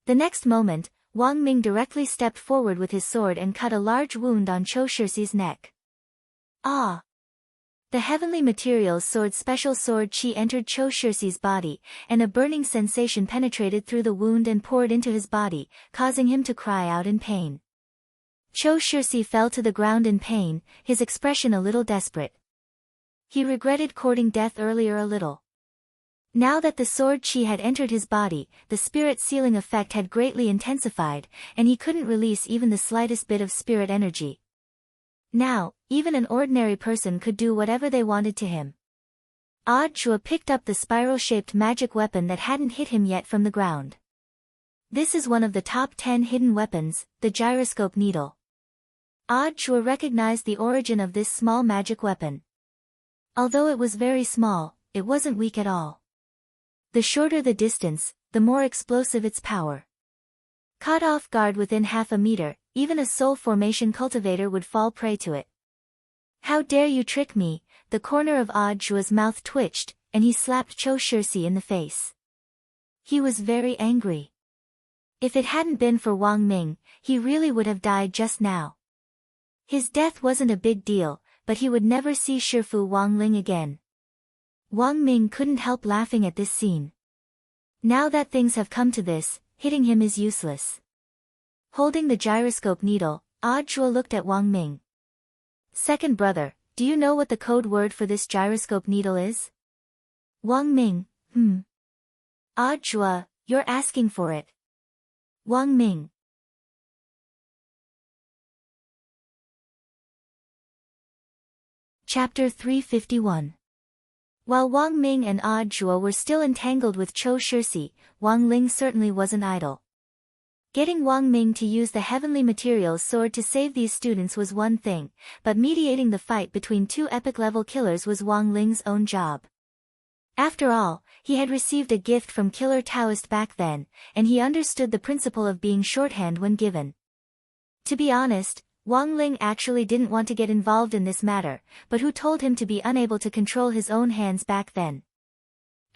The next moment, Wang Ming directly stepped forward with his sword and cut a large wound on Cho Shirsi's neck. Ah! The heavenly materials sword special sword chi entered Cho Shirsi's body, and a burning sensation penetrated through the wound and poured into his body, causing him to cry out in pain. Cho Shirsi fell to the ground in pain, his expression a little desperate. He regretted courting death earlier a little. Now that the sword chi had entered his body, the spirit sealing effect had greatly intensified, and he couldn't release even the slightest bit of spirit energy. Now, even an ordinary person could do whatever they wanted to him. Audjua picked up the spiral-shaped magic weapon that hadn't hit him yet from the ground. This is one of the top 10 hidden weapons, the gyroscope needle. Audjua recognized the origin of this small magic weapon. Although it was very small, it wasn't weak at all. The shorter the distance, the more explosive its power. Caught off guard within half a meter, even a soul formation cultivator would fall prey to it. "How dare you trick me?" The corner of Audjua's mouth twitched, and he slapped Cho Shirsi in the face. He was very angry. If it hadn't been for Wang Ming, he really would have died just now. His death wasn't a big deal, but he would never see Shifu Wang Ling again. Wang Ming couldn't help laughing at this scene. Now that things have come to this, hitting him is useless. Holding the gyroscope needle, Audjua looked at Wang Ming. "Second brother, do you know what the code word for this gyroscope needle is?" Wang Ming, Audjua, you're asking for it. Wang Ming. Chapter 351. While Wang Ming and Audjua were still entangled with Cho Shirsi, Wang Ling certainly wasn't idle. Getting Wang Ming to use the heavenly materials sword to save these students was one thing, but mediating the fight between two epic-level killers was Wang Ling's own job. After all, he had received a gift from Killer Taoist back then, and he understood the principle of being shorthand when given. To be honest, Wang Ling actually didn't want to get involved in this matter, but who told him to be unable to control his own hands back then?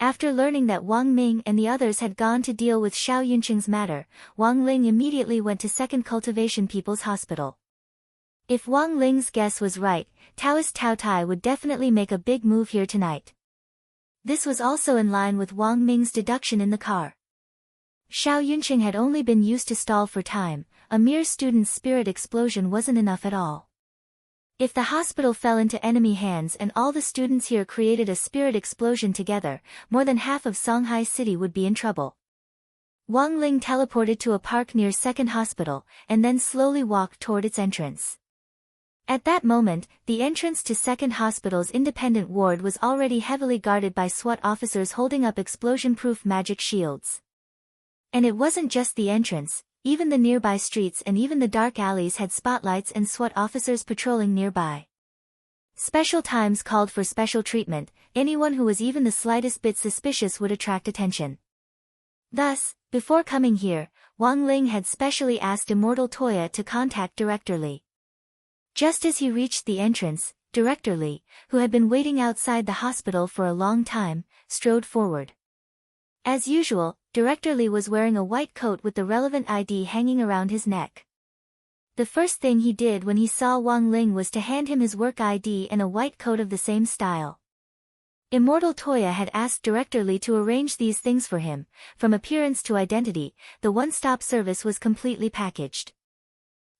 After learning that Wang Ming and the others had gone to deal with Xiao Yunqing's matter, Wang Ling immediately went to Second Cultivation People's Hospital. If Wang Ling's guess was right, Taoist Tao Tai would definitely make a big move here tonight. This was also in line with Wang Ming's deduction in the car. Xiao Yunqing had only been used to stall for time, a mere student's spirit explosion wasn't enough at all. If the hospital fell into enemy hands and all the students here created a spirit explosion together, more than half of Songhai City would be in trouble. Wang Ling teleported to a park near Second Hospital, and then slowly walked toward its entrance. At that moment, the entrance to Second Hospital's independent ward was already heavily guarded by SWAT officers holding up explosion-proof magic shields. And it wasn't just the entrance. Even the nearby streets and even the dark alleys had spotlights and SWAT officers patrolling nearby. Special times called for special treatment. Anyone who was even the slightest bit suspicious would attract attention. Thus, before coming here, Wang Ling had specially asked Immortal Toya to contact Director Li. Just as he reached the entrance, Director Li, who had been waiting outside the hospital for a long time, strode forward. As usual, Director Li was wearing a white coat with the relevant ID hanging around his neck. The first thing he did when he saw Wang Ling was to hand him his work ID and a white coat of the same style. Immortal Toya had asked Director Li to arrange these things for him. From appearance to identity, the one-stop service was completely packaged.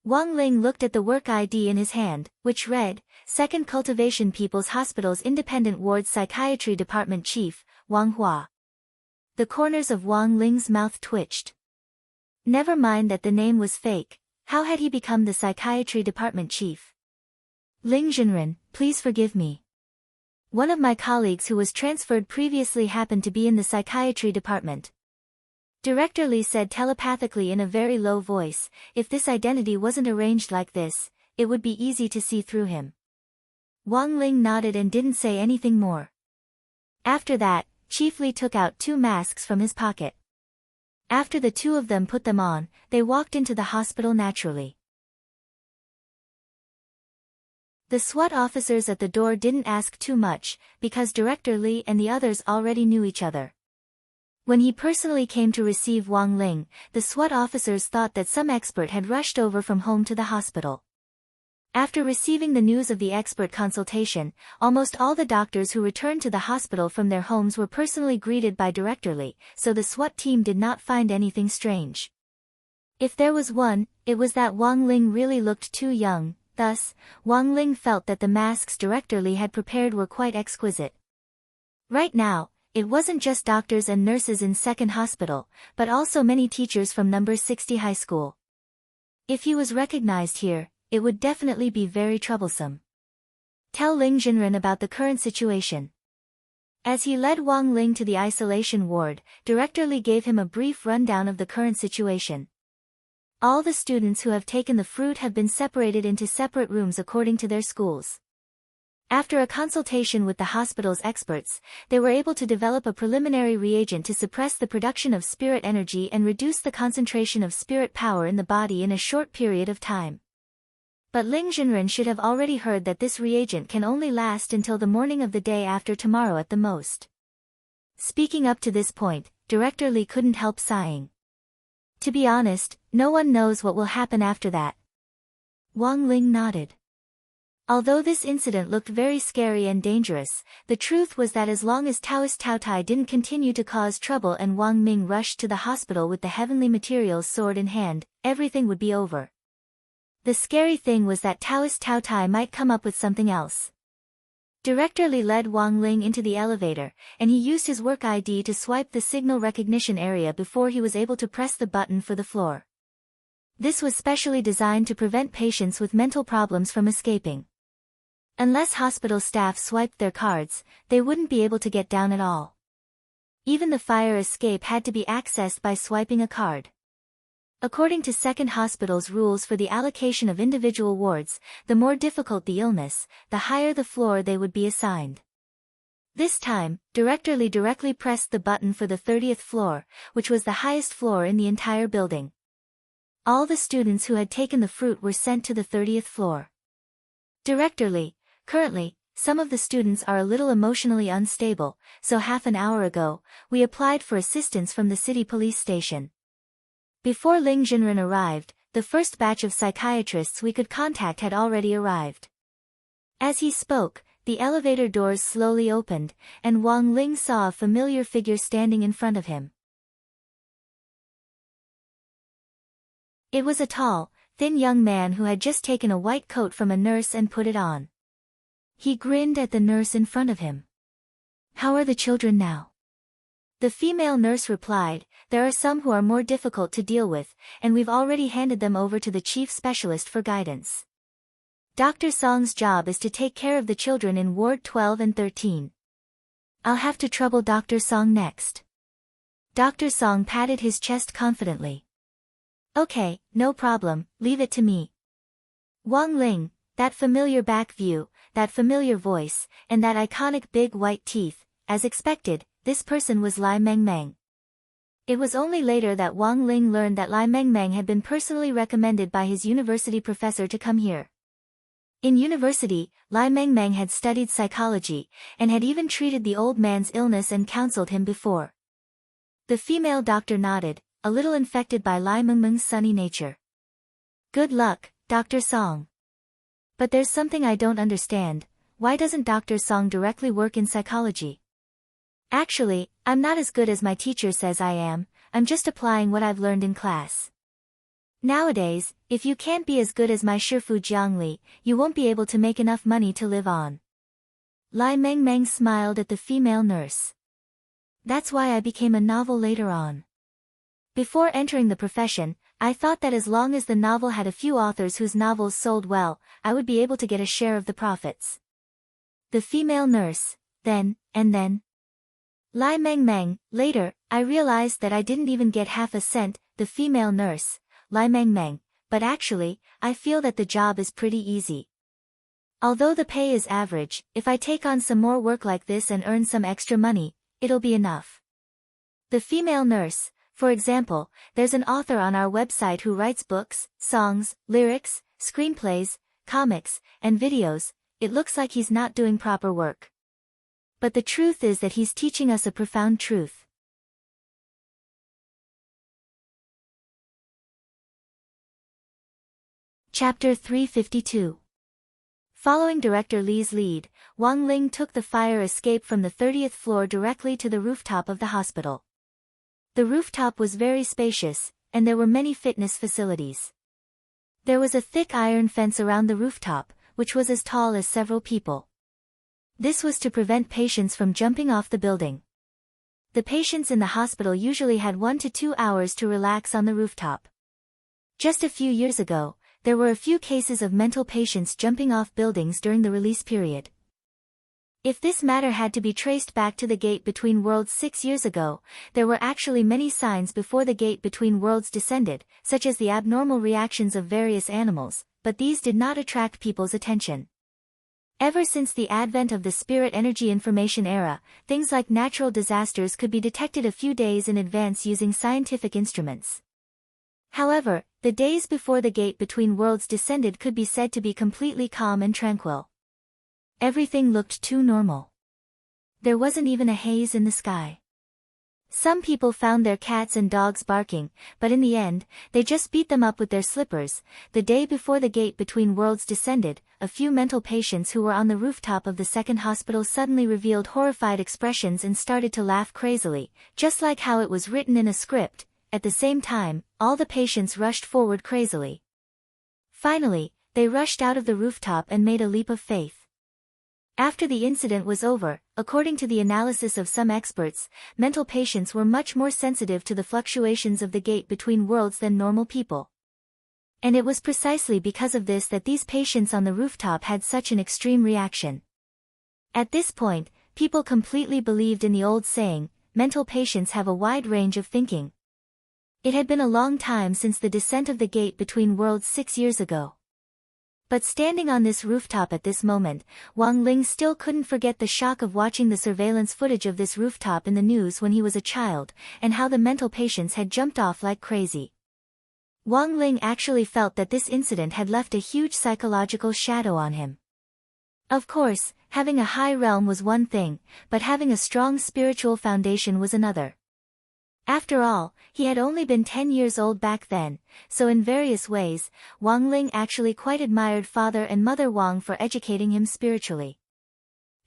Wang Ling looked at the work ID in his hand, which read, 2nd Cultivation People's Hospital's Independent Ward Psychiatry Department Chief, Wang Hua. The corners of Wang Ling's mouth twitched. Never mind that the name was fake. How had he become the psychiatry department chief? Ling Jinren, please forgive me. One of my colleagues who was transferred previously happened to be in the psychiatry department. Director Li said telepathically in a very low voice, if this identity wasn't arranged like this, it would be easy to see through him. Wang Ling nodded and didn't say anything more. After that, Chief Li took out 2 masks from his pocket. After the 2 of them put them on, they walked into the hospital naturally. The SWAT officers at the door didn't ask too much, because Director Li and the others already knew each other. When he personally came to receive Wang Ling, the SWAT officers thought that some expert had rushed over from home to the hospital. After receiving the news of the expert consultation, almost all the doctors who returned to the hospital from their homes were personally greeted by Director Li, so the SWAT team did not find anything strange. If there was one, it was that Wang Ling really looked too young, thus, Wang Ling felt that the masks Director Li had prepared were quite exquisite. Right now, it wasn't just doctors and nurses in 2nd Hospital, but also many teachers from number 60 high school. If he was recognized here, it would definitely be very troublesome. Tell Ling Jinren about the current situation. As he led Wang Ling to the isolation ward, Director Li gave him a brief rundown of the current situation. All the students who have taken the fruit have been separated into separate rooms according to their schools. After a consultation with the hospital's experts, they were able to develop a preliminary reagent to suppress the production of spirit energy and reduce the concentration of spirit power in the body in a short period of time. But Ling Jinren should have already heard that this reagent can only last until the morning of the day after tomorrow at the most. Speaking up to this point, Director Li couldn't help sighing. To be honest, no one knows what will happen after that. Wang Ling nodded. Although this incident looked very scary and dangerous, the truth was that as long as Taoist Tao Tai didn't continue to cause trouble and Wang Ming rushed to the hospital with the heavenly materials sword in hand, everything would be over. The scary thing was that Taoist Tao Tai might come up with something else. Director Li led Wang Ling into the elevator, and he used his work ID to swipe the signal recognition area before he was able to press the button for the floor. This was specially designed to prevent patients with mental problems from escaping. Unless hospital staff swiped their cards, they wouldn't be able to get down at all. Even the fire escape had to be accessed by swiping a card. According to 2nd Hospital's rules for the allocation of individual wards, the more difficult the illness, the higher the floor they would be assigned. This time, Director Li directly pressed the button for the 30th floor, which was the highest floor in the entire building. All the students who had taken the fruit were sent to the 30th floor. Director Li, currently, some of the students are a little emotionally unstable, so half an hour ago, we applied for assistance from the city police station. Before Ling Jinren arrived, the first batch of psychiatrists we could contact had already arrived. As he spoke, the elevator doors slowly opened, and Wang Ling saw a familiar figure standing in front of him. It was a tall, thin young man who had just taken a white coat from a nurse and put it on. He grinned at the nurse in front of him. "How are the children now?" The female nurse replied, "There are some who are more difficult to deal with, and we've already handed them over to the chief specialist for guidance. Dr. Song's job is to take care of the children in Ward 12 and 13. I'll have to trouble Dr. Song next." Dr. Song patted his chest confidently. "Okay, no problem, leave it to me." Wang Ling, that familiar back view, that familiar voice, and that iconic big white teeth, as expected, this person was Lai Mengmeng. It was only later that Wang Ling learned that Lai Mengmeng had been personally recommended by his university professor to come here. In university, Lai Mengmeng had studied psychology, and had even treated the old man's illness and counseled him before. The female doctor nodded, a little infected by Lai Mengmeng's sunny nature. Good luck, Dr. Song. But there's something I don't understand. Why doesn't Dr. Song directly work in psychology? Actually, I'm not as good as my teacher says I am, I'm just applying what I've learned in class. Nowadays, if you can't be as good as my Shifu Jiangli, you won't be able to make enough money to live on. Lai Mengmeng smiled at the female nurse. That's why I became a novel later on. Before entering the profession, I thought that as long as the novel had a few authors whose novels sold well, I would be able to get a share of the profits. The female nurse, then. Lai Mengmeng, later, I realized that I didn't even get half a cent, the female nurse, Lai Mengmeng, but actually, I feel that the job is pretty easy. Although the pay is average, if I take on some more work like this and earn some extra money, it'll be enough. The female nurse, for example, there's an author on our website who writes books, songs, lyrics, screenplays, comics, and videos. It looks like he's not doing proper work. But the truth is that he's teaching us a profound truth. Chapter 352. Following director Li's lead, Wang Ling took the fire escape from the 30th floor directly to the rooftop of the hospital. The rooftop was very spacious, and there were many fitness facilities. There was a thick iron fence around the rooftop, which was as tall as several people. This was to prevent patients from jumping off the building. The patients in the hospital usually had 1 to 2 hours to relax on the rooftop. Just a few years ago, there were a few cases of mental patients jumping off buildings during the release period. If this matter had to be traced back to the Gate Between Worlds 6 years ago, there were actually many signs before the Gate Between Worlds descended, such as the abnormal reactions of various animals, but these did not attract people's attention. Ever since the advent of the spirit energy information era, things like natural disasters could be detected a few days in advance using scientific instruments. However, the days before the Gate Between Worlds descended could be said to be completely calm and tranquil. Everything looked too normal. There wasn't even a haze in the sky. Some people found their cats and dogs barking, but in the end, they just beat them up with their slippers. The day before the Gate Between Worlds descended, a few mental patients who were on the rooftop of the second hospital suddenly revealed horrified expressions and started to laugh crazily, just like how it was written in a script. At the same time, all the patients rushed forward crazily. Finally, they rushed out of the rooftop and made a leap of faith. After the incident was over, according to the analysis of some experts, mental patients were much more sensitive to the fluctuations of the Gate Between Worlds than normal people. And it was precisely because of this that these patients on the rooftop had such an extreme reaction. At this point, people completely believed in the old saying, mental patients have a wide range of thinking. It had been a long time since the descent of the Gate Between Worlds 6 years ago. But standing on this rooftop at this moment, Wang Ling still couldn't forget the shock of watching the surveillance footage of this rooftop in the news when he was a child, and how the mental patients had jumped off like crazy. Wang Ling actually felt that this incident had left a huge psychological shadow on him. Of course, having a high realm was one thing, but having a strong spiritual foundation was another. After all, he had only been 10 years old back then, so in various ways, Wang Ling actually quite admired Father and Mother Wang for educating him spiritually.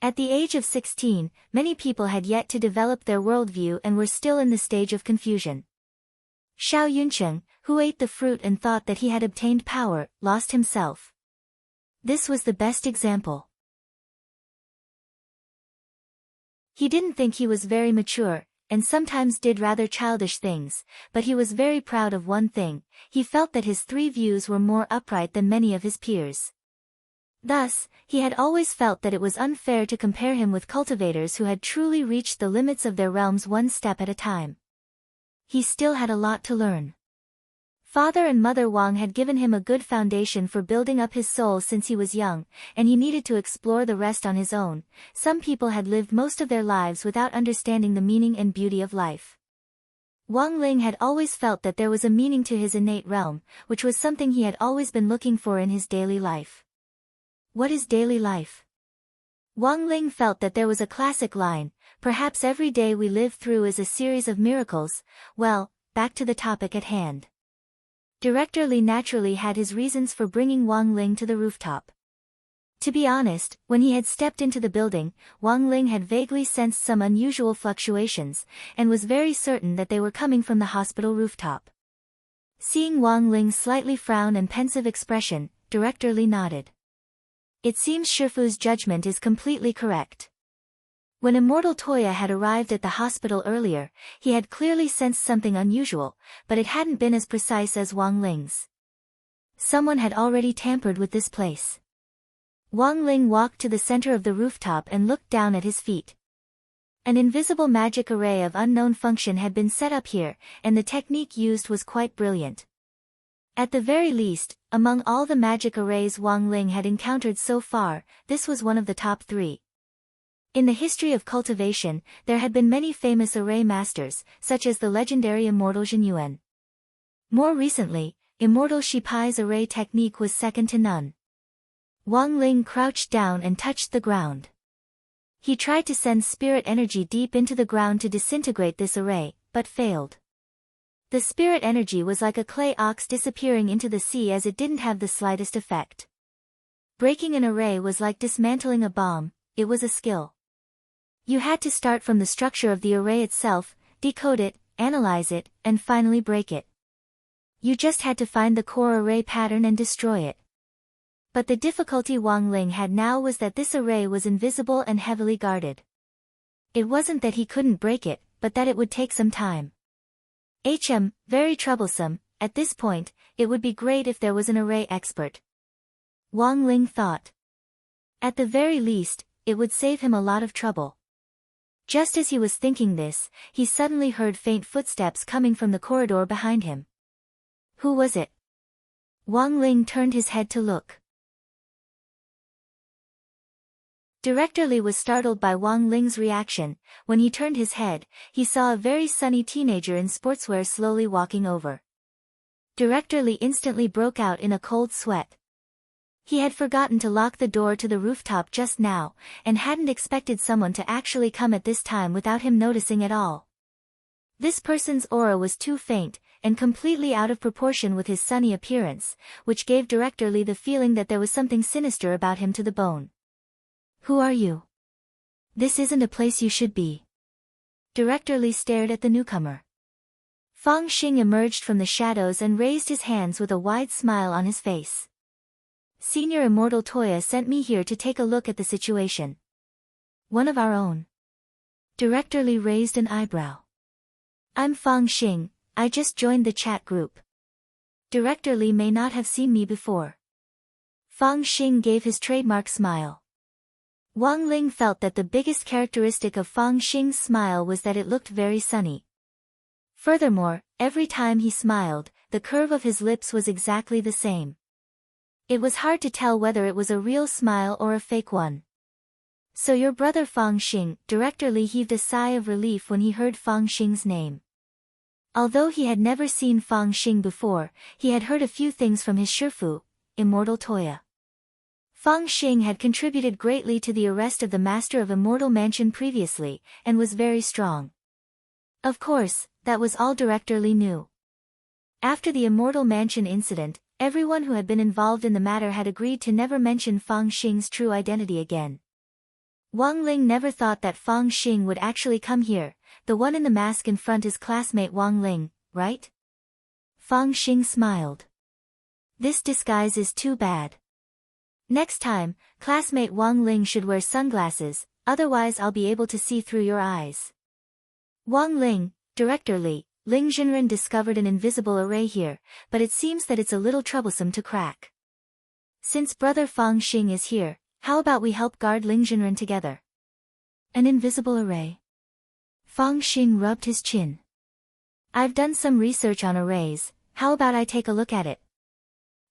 At the age of 16, many people had yet to develop their worldview and were still in the stage of confusion. Xiao Yuncheng, who ate the fruit and thought that he had obtained power, lost himself. This was the best example. He didn't think he was very mature, and sometimes did rather childish things, but he was very proud of one thing: he felt that his 3 views were more upright than many of his peers. Thus, he had always felt that it was unfair to compare him with cultivators who had truly reached the limits of their realms one step at a time. He still had a lot to learn. Father and Mother Wang had given him a good foundation for building up his soul since he was young, and he needed to explore the rest on his own. Some people had lived most of their lives without understanding the meaning and beauty of life. Wang Ling had always felt that there was a meaning to his innate realm, which was something he had always been looking for in his daily life. What is daily life? Wang Ling felt that there was a classic line: perhaps every day we live through is a series of miracles. Well, back to the topic at hand. Director Li naturally had his reasons for bringing Wang Ling to the rooftop. To be honest, when he had stepped into the building, Wang Ling had vaguely sensed some unusual fluctuations, and was very certain that they were coming from the hospital rooftop. Seeing Wang Ling's slightly frown and pensive expression, Director Li nodded. It seems Shifu's judgment is completely correct. When Immortal Toya had arrived at the hospital earlier, he had clearly sensed something unusual, but it hadn't been as precise as Wang Ling's. Someone had already tampered with this place. Wang Ling walked to the center of the rooftop and looked down at his feet. An invisible magic array of unknown function had been set up here, and the technique used was quite brilliant. At the very least, among all the magic arrays Wang Ling had encountered so far, this was one of the top 3. In the history of cultivation, there had been many famous array masters, such as the legendary Immortal Zhenyuan. More recently, Immortal Shipai's array technique was second to none. Wang Ling crouched down and touched the ground. He tried to send spirit energy deep into the ground to disintegrate this array, but failed. The spirit energy was like a clay ox disappearing into the sea as it didn't have the slightest effect. Breaking an array was like dismantling a bomb, it was a skill. You had to start from the structure of the array itself, decode it, analyze it, and finally break it. You just had to find the core array pattern and destroy it. But the difficulty Wang Ling had now was that this array was invisible and heavily guarded. It wasn't that he couldn't break it, but that it would take some time. Very troublesome. At this point, it would be great if there was an array expert. Wang Ling thought. At the very least, it would save him a lot of trouble. Just as he was thinking this, he suddenly heard faint footsteps coming from the corridor behind him. Who was it? Wang Ling turned his head to look. Director Li was startled by Wang Ling's reaction. When he turned his head, he saw a very sunny teenager in sportswear slowly walking over. Director Li instantly broke out in a cold sweat. He had forgotten to lock the door to the rooftop just now, and hadn't expected someone to actually come at this time without him noticing at all. This person's aura was too faint, and completely out of proportion with his sunny appearance, which gave Director Li the feeling that there was something sinister about him to the bone. Who are you? This isn't a place you should be. Director Li stared at the newcomer. Fang Xing emerged from the shadows and raised his hands with a wide smile on his face. Senior Immortal Toya sent me here to take a look at the situation. One of our own. Director Li raised an eyebrow. I'm Fang Xing, I just joined the chat group. Director Li may not have seen me before. Fang Xing gave his trademark smile. Wang Ling felt that the biggest characteristic of Fang Xing's smile was that it looked very sunny. Furthermore, every time he smiled, the curve of his lips was exactly the same. It was hard to tell whether it was a real smile or a fake one. So your brother Fang Xing. Director Li heaved a sigh of relief when he heard Fang Xing's name. Although he had never seen Fang Xing before, he had heard a few things from his Shifu, Immortal Toya. Fang Xing had contributed greatly to the arrest of the Master of Immortal Mansion previously, and was very strong. Of course, that was all Director Li knew. After the Immortal Mansion incident, everyone who had been involved in the matter had agreed to never mention Fang Xing's true identity again. Wang Ling never thought that Fang Xing would actually come here. The one in the mask in front is classmate Wang Ling, right? Fang Xing smiled. This disguise is too bad. Next time, classmate Wang Ling should wear sunglasses, otherwise I'll be able to see through your eyes. Wang Ling, Director Li, Ling Zhenren discovered an invisible array here, but it seems that it's a little troublesome to crack. Since brother Fang Xing is here, how about we help guard Ling Zhenren together? An invisible array? Fang Xing rubbed his chin. I've done some research on arrays, how about I take a look at it?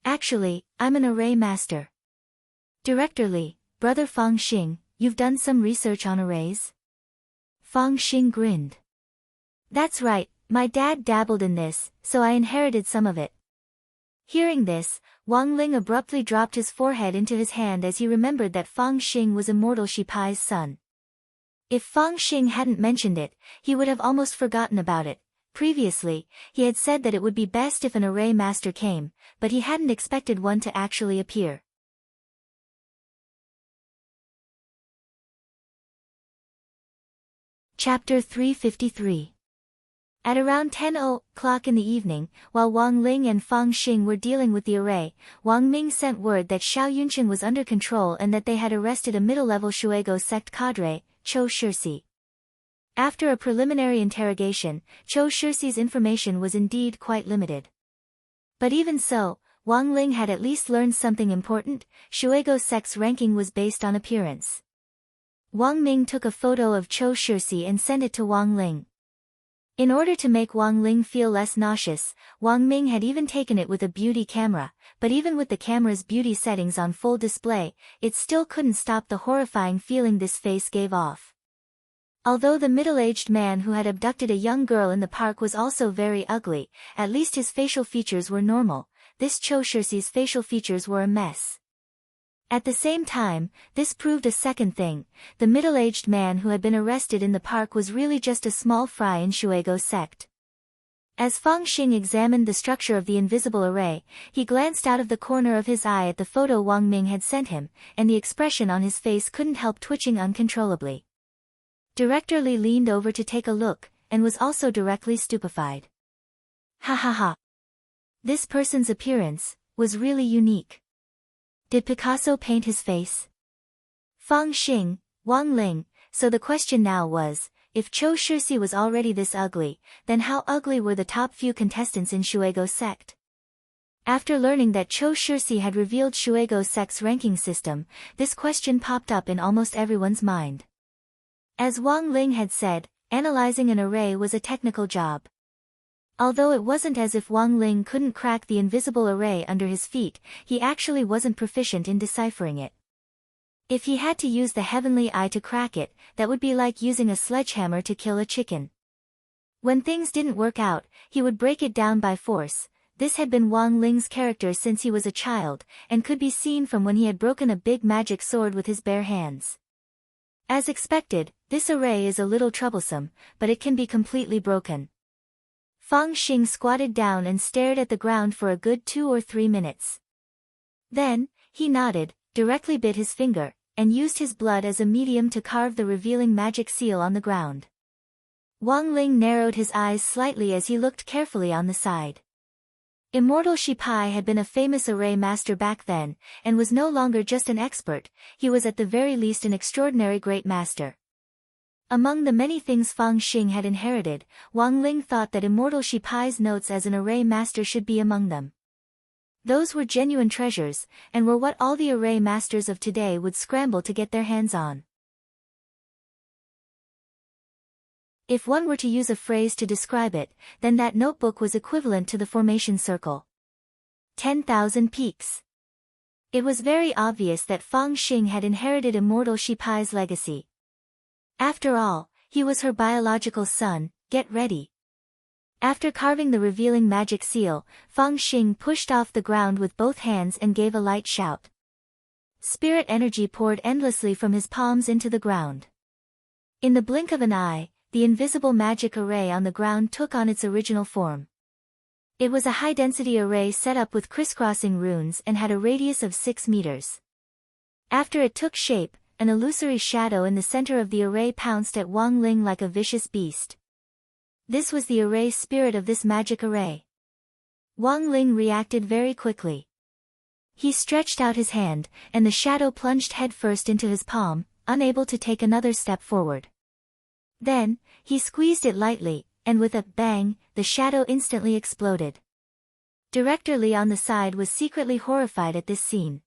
Actually, I'm an array master. Director Li, brother Fang Xing, you've done some research on arrays? Fang Xing grinned. That's right, my dad dabbled in this, so I inherited some of it. Hearing this, Wang Ling abruptly dropped his forehead into his hand as he remembered that Fang Xing was Immortal Shipai's son. If Fang Xing hadn't mentioned it, he would have almost forgotten about it. Previously, he had said that it would be best if an array master came, but he hadn't expected one to actually appear. Chapter 353. At around 10 o'clock in the evening, while Wang Ling and Fang Xing were dealing with the array, Wang Ming sent word that Xiao Yunchen was under control and that they had arrested a middle-level Shuego sect cadre, Chou Shixi. After a preliminary interrogation, Chou Shixi's information was indeed quite limited. But even so, Wang Ling had at least learned something important. Shuego sect's ranking was based on appearance. Wang Ming took a photo of Chou Shixi and sent it to Wang Ling. In order to make Wang Ling feel less nauseous, Wang Ming had even taken it with a beauty camera, but even with the camera's beauty settings on full display, it still couldn't stop the horrifying feeling this face gave off. Although the middle-aged man who had abducted a young girl in the park was also very ugly, at least his facial features were normal. This Chou Shixi's facial features were a mess. At the same time, this proved a second thing: the middle-aged man who had been arrested in the park was really just a small fry in Shuego sect. As Fang Xing examined the structure of the invisible array, he glanced out of the corner of his eye at the photo Wang Ming had sent him, and the expression on his face couldn't help twitching uncontrollably. Director Li leaned over to take a look, and was also directly stupefied. Ha ha ha. This person's appearance was really unique. Did Picasso paint his face? Fang Xing, Wang Ling, so the question now was, if Chou Shixi was already this ugly, then how ugly were the top few contestants in Shuego sect? After learning that Chou Shixi had revealed Shuego sect's ranking system, this question popped up in almost everyone's mind. As Wang Ling had said, analyzing an array was a technical job. Although it wasn't as if Wang Ling couldn't crack the invisible array under his feet, he actually wasn't proficient in deciphering it. If he had to use the heavenly eye to crack it, that would be like using a sledgehammer to kill a chicken. When things didn't work out, he would break it down by force. This had been Wang Ling's character since he was a child, and could be seen from when he had broken a big magic sword with his bare hands. As expected, this array is a little troublesome, but it can be completely broken. Fang Xing squatted down and stared at the ground for a good 2 or 3 minutes. Then, he nodded, directly bit his finger, and used his blood as a medium to carve the revealing magic seal on the ground. Wang Ling narrowed his eyes slightly as he looked carefully on the side. Immortal Shipai had been a famous array master back then, and was no longer just an expert, he was at the very least an extraordinary great master. Among the many things Fang Xing had inherited, Wang Ling thought that Immortal Shipai's notes as an array master should be among them. Those were genuine treasures, and were what all the array masters of today would scramble to get their hands on. If one were to use a phrase to describe it, then that notebook was equivalent to the formation circle. 10,000 peaks. It was very obvious that Fang Xing had inherited Immortal Shipai's legacy. After all, he was her biological son. Get ready. After carving the revealing magic seal, Fang Xing pushed off the ground with both hands and gave a light shout. Spirit energy poured endlessly from his palms into the ground. In the blink of an eye, the invisible magic array on the ground took on its original form. It was a high-density array set up with crisscrossing runes and had a radius of 6 meters. After it took shape, an illusory shadow in the center of the array pounced at Wang Ling like a vicious beast. This was the array spirit of this magic array. Wang Ling reacted very quickly. He stretched out his hand, and the shadow plunged headfirst into his palm, unable to take another step forward. Then, he squeezed it lightly, and with a bang, the shadow instantly exploded. Director Li on the side was secretly horrified at this scene.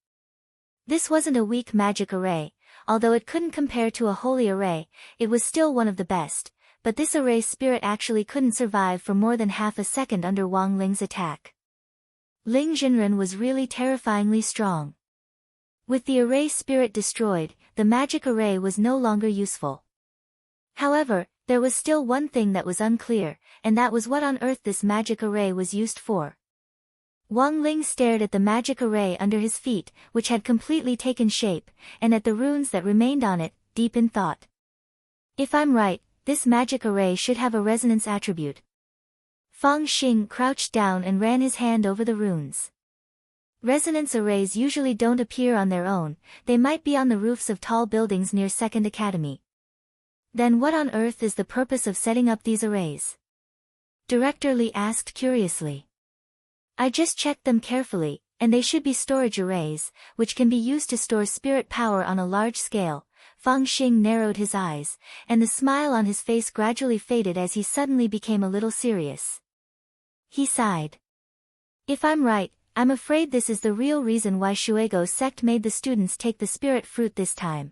This wasn't a weak magic array. Although it couldn't compare to a holy array, it was still one of the best, but this array spirit actually couldn't survive for more than half a second under Wang Ling's attack. Ling Jinren was really terrifyingly strong. With the array spirit destroyed, the magic array was no longer useful. However, there was still one thing that was unclear, and that was what on earth this magic array was used for. Wang Ling stared at the magic array under his feet, which had completely taken shape, and at the runes that remained on it, deep in thought. If I'm right, this magic array should have a resonance attribute. Fang Xing crouched down and ran his hand over the runes. Resonance arrays usually don't appear on their own, they might be on the roofs of tall buildings near Second Academy. Then what on earth is the purpose of setting up these arrays? Director Li asked curiously. I just checked them carefully, and they should be storage arrays, which can be used to store spirit power on a large scale. Fang Xing narrowed his eyes, and the smile on his face gradually faded as he suddenly became a little serious. He sighed. If I'm right, I'm afraid this is the real reason why Shuego sect made the students take the spirit fruit this time.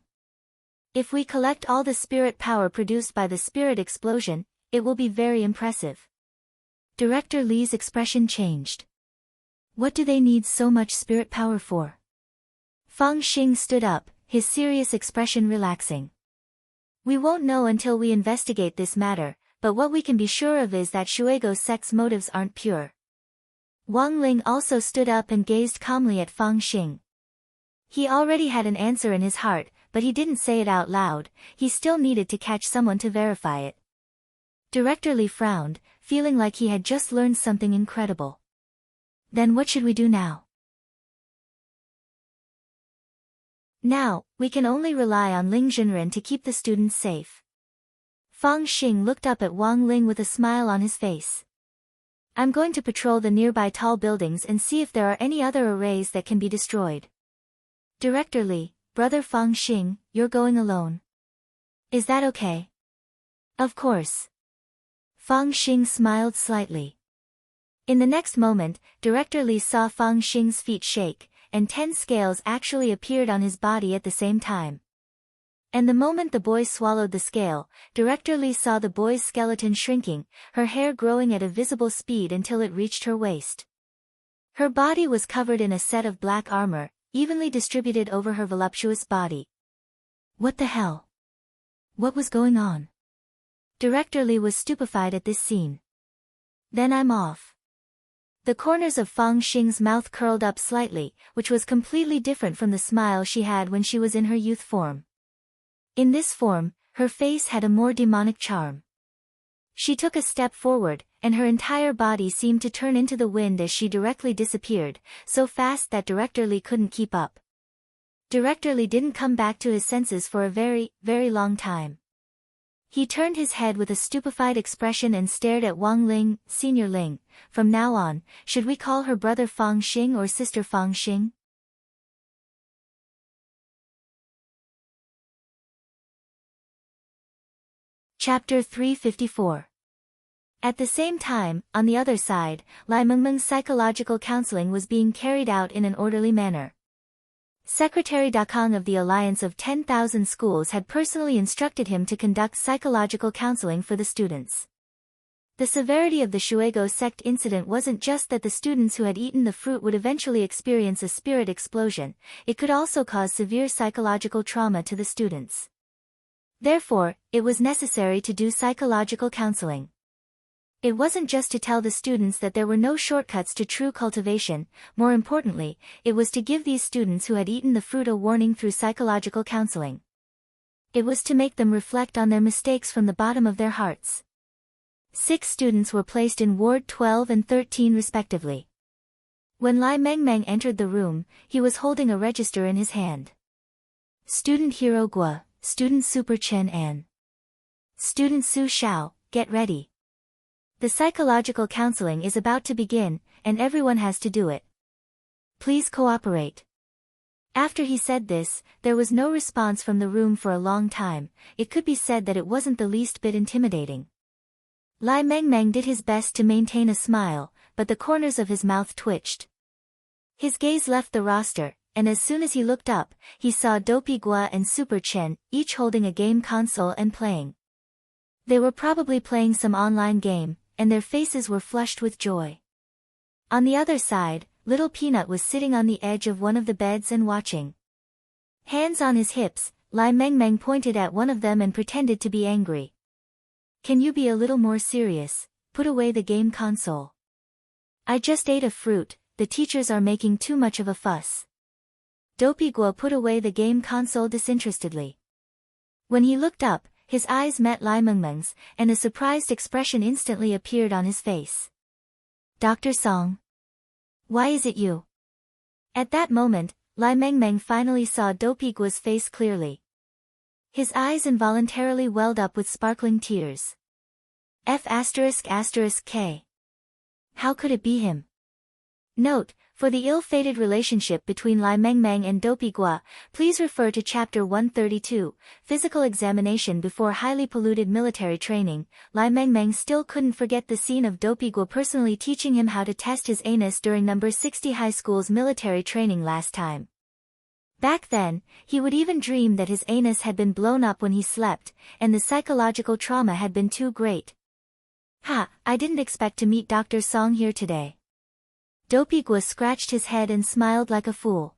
If we collect all the spirit power produced by the spirit explosion, it will be very impressive. Director Li's expression changed. What do they need so much spirit power for? Fang Xing stood up, his serious expression relaxing. We won't know until we investigate this matter, but what we can be sure of is that Shuego sect's motives aren't pure. Wang Ling also stood up and gazed calmly at Fang Xing. He already had an answer in his heart, but he didn't say it out loud, he still needed to catch someone to verify it. Director Li frowned, feeling like he had just learned something incredible. Then what should we do now? Now, we can only rely on Ling Zhenren to keep the students safe. Fang Xing looked up at Wang Ling with a smile on his face. I'm going to patrol the nearby tall buildings and see if there are any other arrays that can be destroyed. Director Li, Brother Fang Xing, you're going alone. Is that okay? Of course. Fang Xing smiled slightly. In the next moment, Director Li saw Fang Xing's feet shake, and 10 scales actually appeared on his body at the same time. And the moment the boy swallowed the scale, Director Li saw the boy's skeleton shrinking, her hair growing at a visible speed until it reached her waist. Her body was covered in a set of black armor, evenly distributed over her voluptuous body. What the hell? What was going on? Director Li was stupefied at this scene. Then I'm off. The corners of Fang Xing's mouth curled up slightly, which was completely different from the smile she had when she was in her youth form. In this form, her face had a more demonic charm. She took a step forward, and her entire body seemed to turn into the wind as she directly disappeared, so fast that Director Li couldn't keep up. Director Li didn't come back to his senses for a very, very long time. He turned his head with a stupefied expression and stared at Wang Ling. Senior Ling, from now on, should we call her brother Fang Xing or sister Fang Xing? Chapter 354. At the same time, on the other side, Lai Mengmeng's psychological counseling was being carried out in an orderly manner. Secretary Dakang of the Alliance of 10,000 Schools had personally instructed him to conduct psychological counseling for the students. The severity of the Shuego sect incident wasn't just that the students who had eaten the fruit would eventually experience a spirit explosion, it could also cause severe psychological trauma to the students. Therefore, it was necessary to do psychological counseling. It wasn't just to tell the students that there were no shortcuts to true cultivation, more importantly, it was to give these students who had eaten the fruit a warning through psychological counseling. It was to make them reflect on their mistakes from the bottom of their hearts. 6 students were placed in Ward 12 and 13 respectively. When Lai Mengmeng entered the room, he was holding a register in his hand. Student Hero Gua, Student Super Chen An. Student Su Xiao, get ready. The psychological counseling is about to begin, and everyone has to do it. Please cooperate. After he said this, there was no response from the room for a long time. It could be said that it wasn't the least bit intimidating. Lai Mengmeng did his best to maintain a smile, but the corners of his mouth twitched. His gaze left the roster, and as soon as he looked up, he saw Dopey Gua and Super Chen, each holding a game console and playing. They were probably playing some online game, and their faces were flushed with joy. On the other side, Little Peanut was sitting on the edge of one of the beds and watching. Hands on his hips, Lai Mengmeng pointed at one of them and pretended to be angry. Can you be a little more serious? Put away the game console. I just ate a fruit, the teachers are making too much of a fuss. Dopey Guo put away the game console disinterestedly. When he looked up, His eyes met Lai Mengmeng's, and a surprised expression instantly appeared on his face. Dr. Song. Why is it you? At that moment, Lai Mengmeng finally saw Dopey Guo's face clearly. His eyes involuntarily welled up with sparkling tears. F***K. How could it be him? Note, for the ill-fated relationship between Lai Mengmeng and Dopey Guo, please refer to Chapter 132, Physical Examination Before Highly Polluted Military Training. Lai Mengmeng still couldn't forget the scene of Dopey Guo personally teaching him how to test his anus during No. 60 High School's military training last time. Back then, he would even dream that his anus had been blown up when he slept, and the psychological trauma had been too great. I didn't expect to meet Dr. Song here today. Dopey Guo scratched his head and smiled like a fool.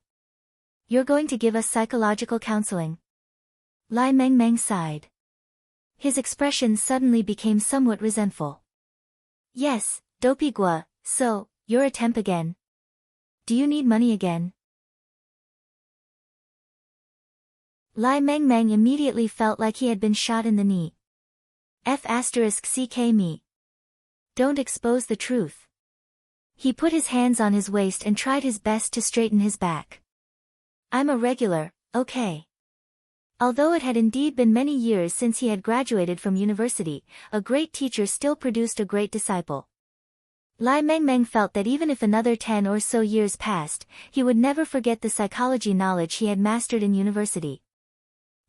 You're going to give us psychological counseling? Lai Mengmeng sighed. His expression suddenly became somewhat resentful. Yes, Dopey Guo, so, you're a temp again? Do you need money again? Lai Mengmeng immediately felt like he had been shot in the knee. F***ck me. Don't expose the truth. He put his hands on his waist and tried his best to straighten his back. I'm a regular, okay. Although it had indeed been many years since he had graduated from university, a great teacher still produced a great disciple. Lai Mengmeng felt that even if another 10 or so years passed, he would never forget the psychology knowledge he had mastered in university.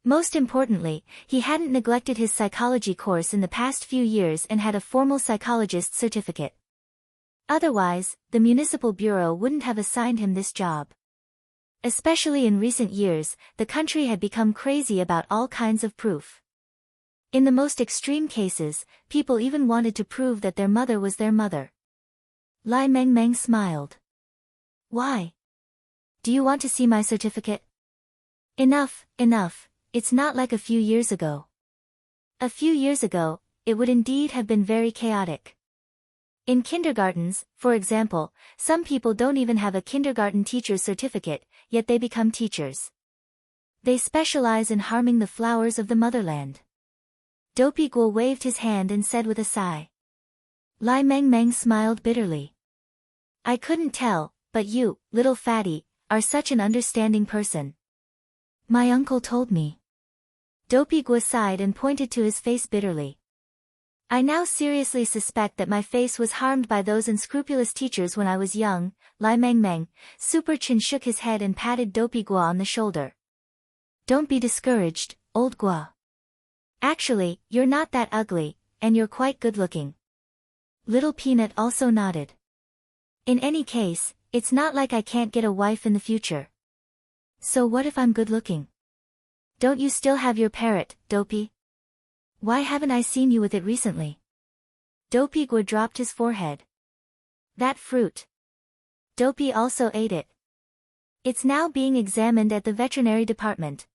Most importantly, he hadn't neglected his psychology course in the past few years and had a formal psychologist's certificate. Otherwise, the municipal bureau wouldn't have assigned him this job. Especially in recent years, the country had become crazy about all kinds of proof. In the most extreme cases, people even wanted to prove that their mother was their mother. Lai Mengmeng smiled. Why? Do you want to see my certificate? Enough, it's not like a few years ago. A few years ago, it would indeed have been very chaotic. In kindergartens, for example, some people don't even have a kindergarten teacher's certificate, yet they become teachers. They specialize in harming the flowers of the motherland. Dopey Guo waved his hand and said with a sigh. Lai Mengmeng smiled bitterly. I couldn't tell, but you, little fatty, are such an understanding person. My uncle told me. Dopey Guo sighed and pointed to his face bitterly. I now seriously suspect that my face was harmed by those unscrupulous teachers when I was young. Lai Mengmeng, Super Chin shook his head and patted Dopey Guo on the shoulder. Don't be discouraged, old Guo. Actually, you're not that ugly, and you're quite good-looking. Little Peanut also nodded. In any case, it's not like I can't get a wife in the future. So what if I'm good-looking? Don't you still have your parrot, Dopey? Why haven't I seen you with it recently? Dopey Guo dropped his forehead. That fruit. Dopey also ate it. It's now being examined at the veterinary department.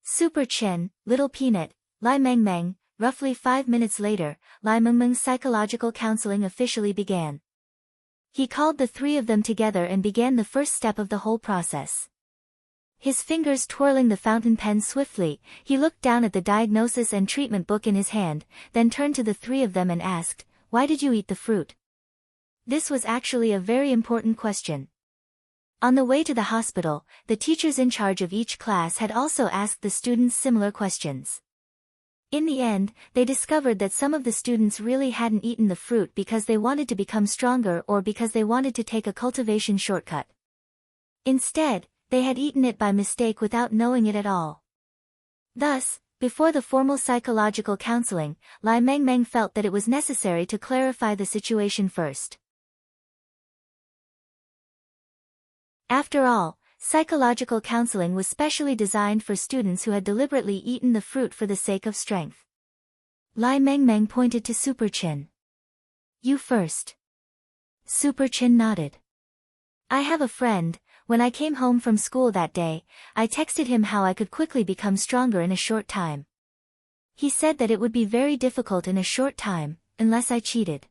Super Chin, Little Peanut, Lai Mengmeng. Roughly 5 minutes later, Lai Mengmeng's psychological counseling officially began. He called the three of them together and began the first step of the whole process. His fingers twirling the fountain pen swiftly, he looked down at the diagnosis and treatment book in his hand, then turned to the three of them and asked, "Why did you eat the fruit?" This was actually a very important question. On the way to the hospital, the teachers in charge of each class had also asked the students similar questions. In the end, they discovered that some of the students really hadn't eaten the fruit because they wanted to become stronger or because they wanted to take a cultivation shortcut. Instead, they had eaten it by mistake without knowing it at all. Thus, before the formal psychological counseling, Lai Mengmeng felt that it was necessary to clarify the situation first. After all, psychological counseling was specially designed for students who had deliberately eaten the fruit for the sake of strength. Lai Mengmeng pointed to Super Chin. You first. Super Chin nodded. I have a friend. When I came home from school that day, I texted him how I could quickly become stronger in a short time. He said that it would be very difficult in a short time, unless I cheated.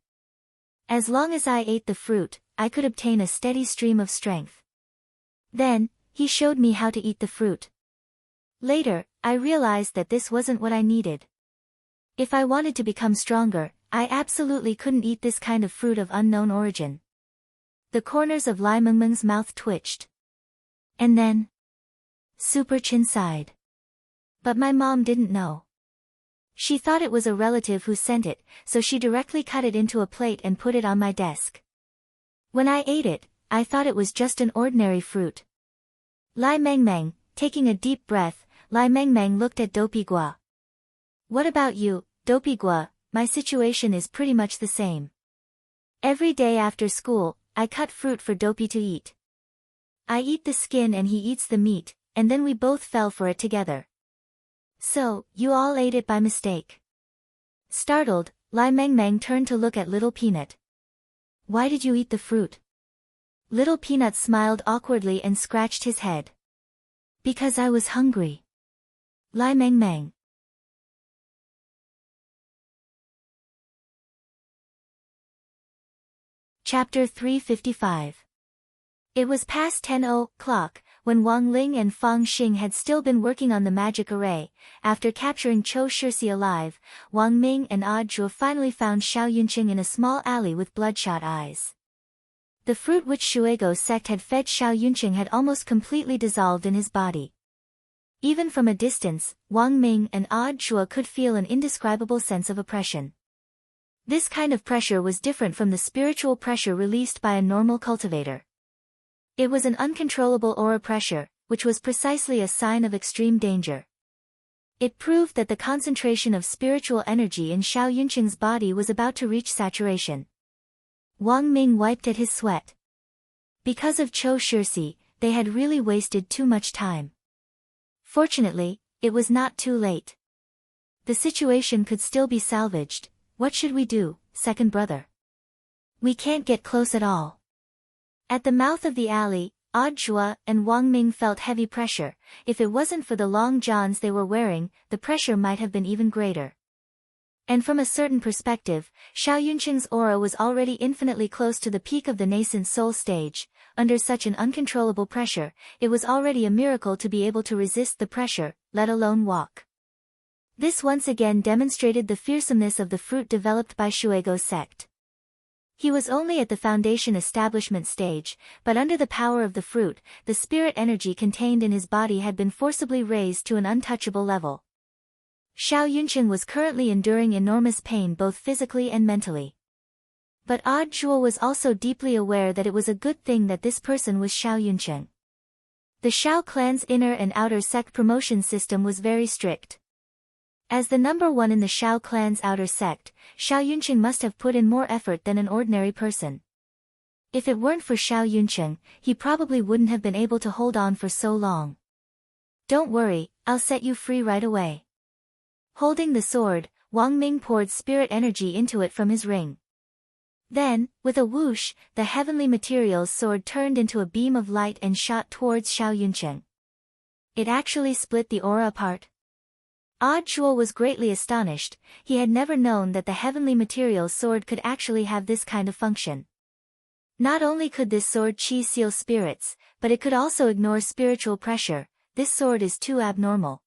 As long as I ate the fruit, I could obtain a steady stream of strength. Then, he showed me how to eat the fruit. Later, I realized that this wasn't what I needed. If I wanted to become stronger, I absolutely couldn't eat this kind of fruit of unknown origin. The corners of Lai Mengmeng's mouth twitched. And then, Super Chin sighed. But my mom didn't know. She thought it was a relative who sent it, so she directly cut it into a plate and put it on my desk. When I ate it, I thought it was just an ordinary fruit. Lai Mengmeng, taking a deep breath, Lai Mengmeng looked at Dopey Gua. What about you, Dopey Gua? My situation is pretty much the same. Every day after school, I cut fruit for Dopey to eat. I eat the skin and he eats the meat, and then we both fell for it together. So, you all ate it by mistake. Startled, Lai Mengmeng turned to look at Little Peanut. Why did you eat the fruit? Little Peanut smiled awkwardly and scratched his head. Because I was hungry. Lai Mengmeng. Chapter 355. It was past 10 o'clock, when Wang Ling and Fang Xing had still been working on the magic array. After capturing Qiu Shixi alive, Wang Ming and Zhuo finally found Xiao Yunqing in a small alley with bloodshot eyes. The fruit which Shuego's sect had fed Xiao Yunqing had almost completely dissolved in his body. Even from a distance, Wang Ming and Zhuo could feel an indescribable sense of oppression. This kind of pressure was different from the spiritual pressure released by a normal cultivator. It was an uncontrollable aura pressure, which was precisely a sign of extreme danger. It proved that the concentration of spiritual energy in Xiao Yunqing's body was about to reach saturation. Wang Ming wiped at his sweat. Because of Qiu Shixi, they had really wasted too much time. Fortunately, it was not too late. The situation could still be salvaged. What should we do, second brother? We can't get close at all. At the mouth of the alley, Zhuo and Wang Ming felt heavy pressure. If it wasn't for the long johns they were wearing, the pressure might have been even greater. And from a certain perspective, Xiao Yunqing's aura was already infinitely close to the peak of the nascent soul stage. Under such an uncontrollable pressure, it was already a miracle to be able to resist the pressure, let alone walk. This once again demonstrated the fearsomeness of the fruit developed by Shuego's sect. He was only at the foundation establishment stage, but under the power of the fruit, the spirit energy contained in his body had been forcibly raised to an untouchable level. Xiao Yunqing was currently enduring enormous pain both physically and mentally. But Zhuo was also deeply aware that it was a good thing that this person was Xiao Yunqing. The Xiao clan's inner and outer sect promotion system was very strict. As the number one in the Xiao clan's outer sect, Xiao Yunqing must have put in more effort than an ordinary person. If it weren't for Xiao Yunqing, he probably wouldn't have been able to hold on for so long. Don't worry, I'll set you free right away. Holding the sword, Wang Ming poured spirit energy into it from his ring. Then, with a whoosh, the heavenly materials sword turned into a beam of light and shot towards Xiao Yunqing. It actually split the aura apart. Zhuo was greatly astonished. He had never known that the heavenly materials sword could actually have this kind of function. Not only could this sword chi seal spirits, but it could also ignore spiritual pressure. This sword is too abnormal.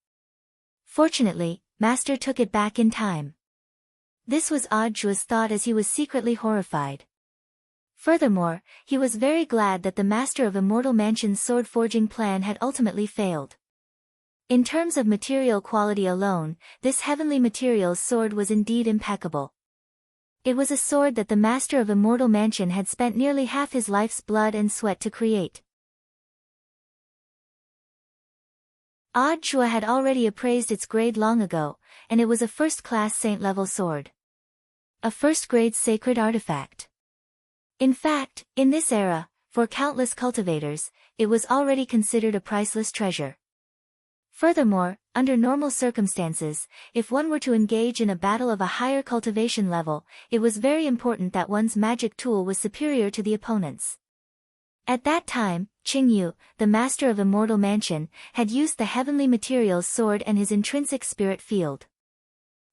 Fortunately, Master took it back in time. This was Zhuo's thought as he was secretly horrified. Furthermore, he was very glad that the Master of Immortal Mansion's sword forging plan had ultimately failed. In terms of material quality alone, this heavenly materials sword was indeed impeccable. It was a sword that the Master of Immortal Mansion had spent nearly half his life's blood and sweat to create. Zhuo had already appraised its grade long ago, and it was a first-class saint-level sword. A first-grade sacred artifact. In fact, in this era, for countless cultivators, it was already considered a priceless treasure. Furthermore, under normal circumstances, if one were to engage in a battle of a higher cultivation level, it was very important that one's magic tool was superior to the opponent's. At that time, Qingyu, the Master of Immortal Mansion, had used the heavenly materials sword and his intrinsic spirit field.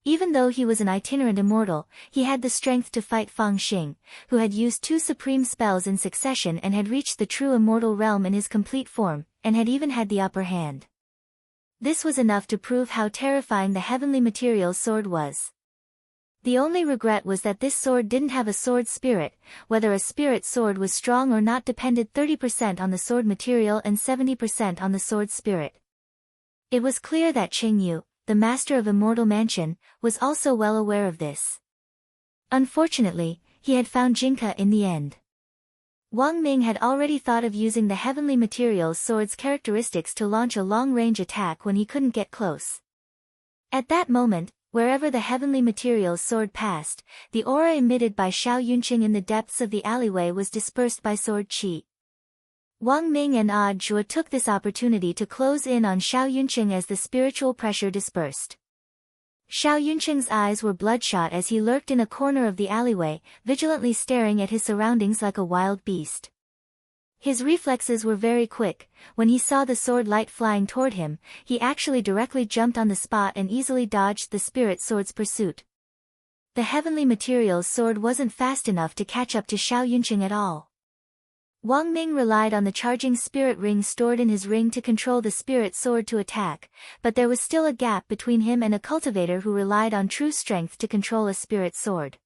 Even though he was an itinerant immortal, he had the strength to fight Fang Xing, who had used 2 supreme spells in succession and had reached the true immortal realm in his complete form, and had even had the upper hand. This was enough to prove how terrifying the heavenly materials sword was. The only regret was that this sword didn't have a sword spirit. Whether a spirit sword was strong or not depended 30% on the sword material and 70% on the sword spirit. It was clear that Qingyu, the master of Immortal Mansion, was also well aware of this. Unfortunately, he had found Jinka in the end. Wang Ming had already thought of using the Heavenly Materials sword's characteristics to launch a long-range attack when he couldn't get close. At that moment, wherever the Heavenly Materials sword passed, the aura emitted by Xiao Yunqing in the depths of the alleyway was dispersed by sword qi. Wang Ming and Odd Zhuo took this opportunity to close in on Xiao Yunqing as the spiritual pressure dispersed. Xiao Yunqing's eyes were bloodshot as he lurked in a corner of the alleyway, vigilantly staring at his surroundings like a wild beast. His reflexes were very quick. When he saw the sword light flying toward him, he actually directly jumped on the spot and easily dodged the spirit sword's pursuit. The Heavenly Materials sword wasn't fast enough to catch up to Xiao Yunqing at all. Wang Ming relied on the charging spirit ring stored in his ring to control the spirit sword to attack, but there was still a gap between him and a cultivator who relied on true strength to control a spirit sword.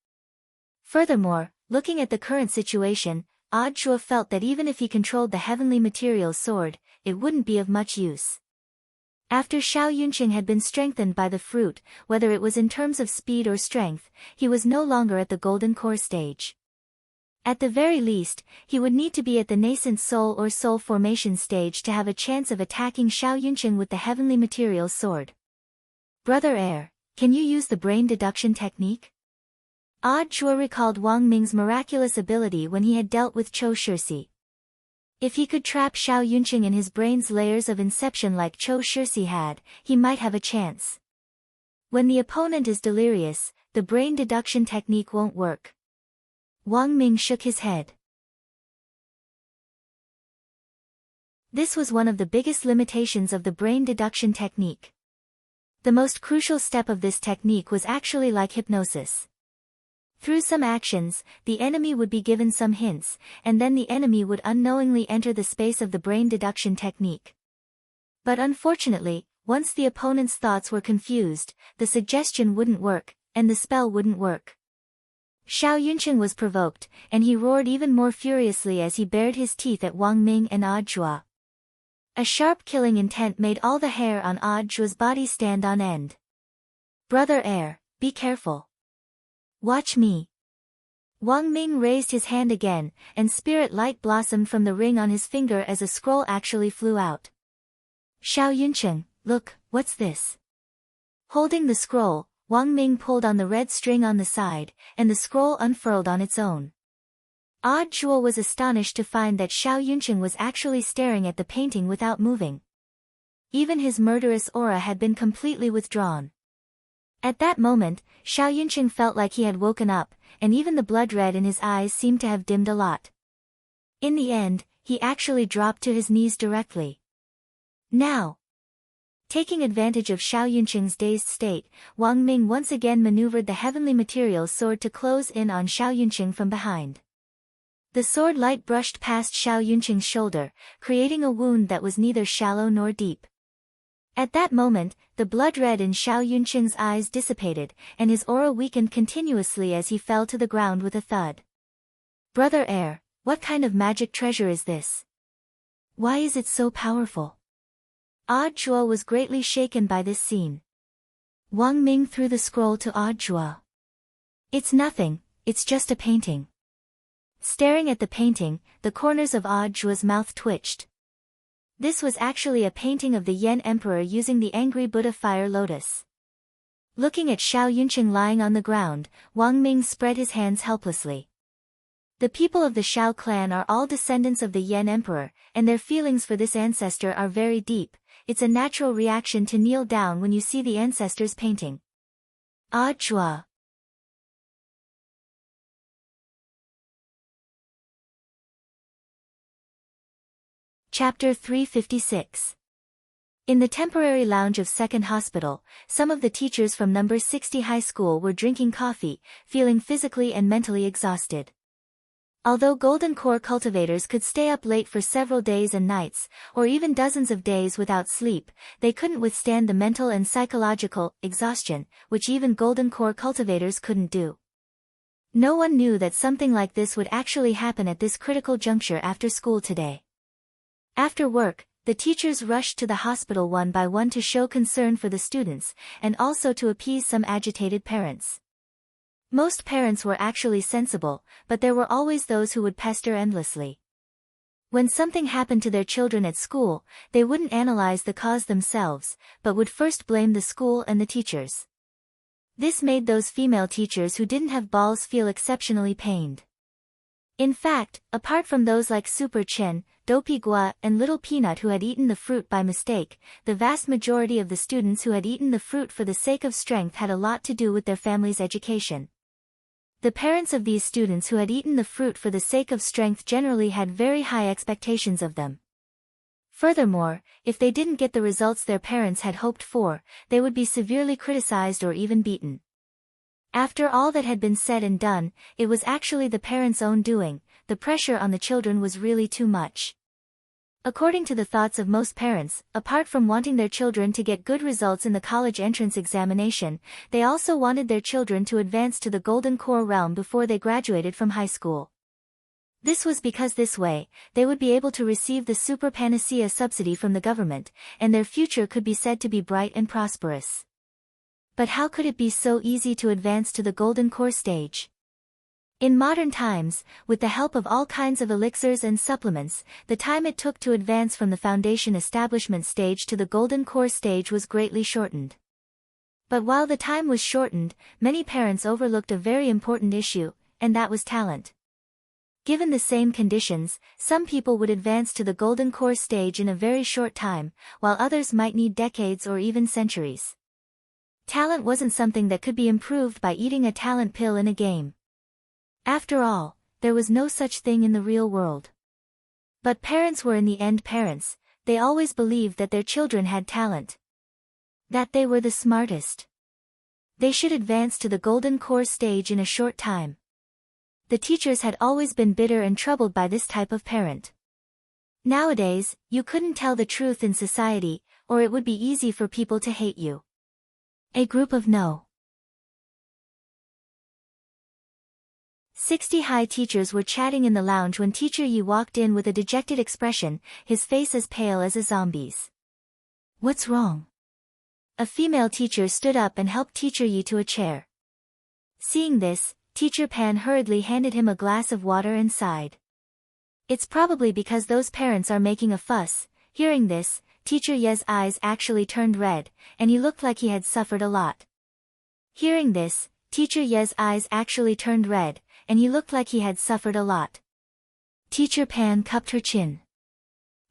Furthermore, looking at the current situation, Odd Zhuo felt that even if he controlled the Heavenly Materials sword, it wouldn't be of much use. After Xiao Yunqing had been strengthened by the fruit, whether it was in terms of speed or strength, he was no longer at the golden core stage. At the very least, he would need to be at the nascent soul or soul formation stage to have a chance of attacking Xiao Yunqing with the Heavenly Materials sword. Brother Air, can you use the brain deduction technique? Odd Zhuo recalled Wang Ming's miraculous ability when he had dealt with Chou Shixi. If he could trap Xiao Yunqing in his brain's layers of inception like Chou Shixi had, he might have a chance. When the opponent is delirious, the brain deduction technique won't work. Wang Ming shook his head. This was one of the biggest limitations of the brain deduction technique. The most crucial step of this technique was actually like hypnosis. Through some actions, the enemy would be given some hints, and then the enemy would unknowingly enter the space of the brain deduction technique. But unfortunately, once the opponent's thoughts were confused, the suggestion wouldn't work, and the spell wouldn't work. Xiao Yunqing was provoked, and he roared even more furiously as he bared his teeth at Wang Ming and Odd Zhuo. A sharp killing intent made all the hair on Odd Zhuo's body stand on end. Brother Air, be careful. Watch me. Wang Ming raised his hand again, and spirit light blossomed from the ring on his finger as a scroll actually flew out. Xiao Yunqing, look, what's this? Holding the scroll, Wang Ming pulled on the red string on the side, and the scroll unfurled on its own. Odd Zhuo was astonished to find that Xiao Yunqing was actually staring at the painting without moving. Even his murderous aura had been completely withdrawn. At that moment, Xiao Yunqing felt like he had woken up, and even the blood red in his eyes seemed to have dimmed a lot. In the end, he actually dropped to his knees directly. Now! Taking advantage of Xiao Yunqing's dazed state, Wang Ming once again maneuvered the Heavenly Materials sword to close in on Xiao Yunqing from behind. The sword light brushed past Xiao Yunqing's shoulder, creating a wound that was neither shallow nor deep. At that moment, the blood red in Xiao Yunqing's eyes dissipated, and his aura weakened continuously as he fell to the ground with a thud. Brother Air, what kind of magic treasure is this? Why is it so powerful? Odd Zhuo was greatly shaken by this scene. Wang Ming threw the scroll to Odd Zhuo. It's nothing, it's just a painting. Staring at the painting, the corners of Odd Zhuo's mouth twitched. This was actually a painting of the Yan Emperor using the angry Buddha fire lotus. Looking at Xiao Yunqing lying on the ground, Wang Ming spread his hands helplessly. The people of the Xiao clan are all descendants of the Yan Emperor, and their feelings for this ancestor are very deep. It's a natural reaction to kneel down when you see the ancestor's painting. Odd Zhuo. Chapter 356. In the temporary lounge of Second Hospital, some of the teachers from number 60 high school were drinking coffee, feeling physically and mentally exhausted. Although golden core cultivators could stay up late for several days and nights, or even dozens of days without sleep, they couldn't withstand the mental and psychological exhaustion, which even golden core cultivators couldn't do. No one knew that something like this would actually happen at this critical juncture after school today. After work, the teachers rushed to the hospital one by one to show concern for the students, and also to appease some agitated parents. Most parents were actually sensible, but there were always those who would pester endlessly. When something happened to their children at school, they wouldn't analyze the cause themselves, but would first blame the school and the teachers. This made those female teachers who didn't have balls feel exceptionally pained. In fact, apart from those like Super Chen, Dopey Gua, and Little Peanut who had eaten the fruit by mistake, the vast majority of the students who had eaten the fruit for the sake of strength had a lot to do with their family's education. The parents of these students who had eaten the fruit for the sake of strength generally had very high expectations of them. Furthermore, if they didn't get the results their parents had hoped for, they would be severely criticized or even beaten. After all that had been said and done, it was actually the parents' own doing. The pressure on the children was really too much. According to the thoughts of most parents, apart from wanting their children to get good results in the college entrance examination, they also wanted their children to advance to the golden core realm before they graduated from high school. This was because this way, they would be able to receive the Super Panacea subsidy from the government, and their future could be said to be bright and prosperous. But how could it be so easy to advance to the golden core stage? In modern times, with the help of all kinds of elixirs and supplements, the time it took to advance from the foundation establishment stage to the golden core stage was greatly shortened. But while the time was shortened, many parents overlooked a very important issue, and that was talent. Given the same conditions, some people would advance to the golden core stage in a very short time, while others might need decades or even centuries. Talent wasn't something that could be improved by eating a talent pill in a game. After all, there was no such thing in the real world. But parents were in the end parents. They always believed that their children had talent. That they were the smartest. They should advance to the golden core stage in a short time. The teachers had always been bitter and troubled by this type of parent. Nowadays, you couldn't tell the truth in society, or it would be easy for people to hate you. A group of no. 60 high teachers were chatting in the lounge when Teacher Yi walked in with a dejected expression, his face as pale as a zombie's. What's wrong? A female teacher stood up and helped Teacher Yi to a chair. Seeing this, Teacher Pan hurriedly handed him a glass of water and sighed. It's probably because those parents are making a fuss. Hearing this, Teacher Ye's eyes actually turned red, and he looked like he had suffered a lot. Hearing this, Teacher Ye's eyes actually turned red, and he looked like he had suffered a lot. Teacher Pan cupped her chin.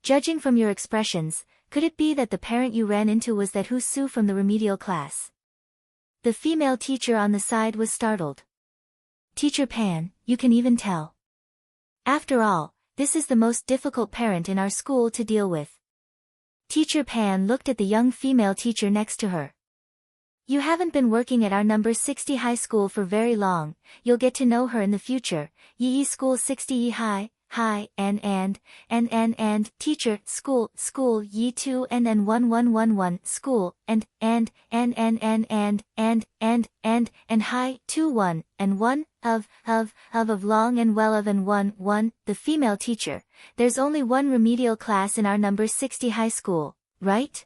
Judging from your expressions, could it be that the parent you ran into was that Su from the remedial class? The female teacher on the side was startled. Teacher Pan, you can even tell. After all, this is the most difficult parent in our school to deal with. Teacher Pan looked at the young female teacher next to her. You haven't been working at our number 60 high school for very long. You'll get to know her in the future. Yi school 60 Yi high, and teacher, school, Yi 2 and 1111, school, and high, 2 1, and 1, of long and well of and 1, the female teacher. There's only one remedial class in our number 60 high school, right?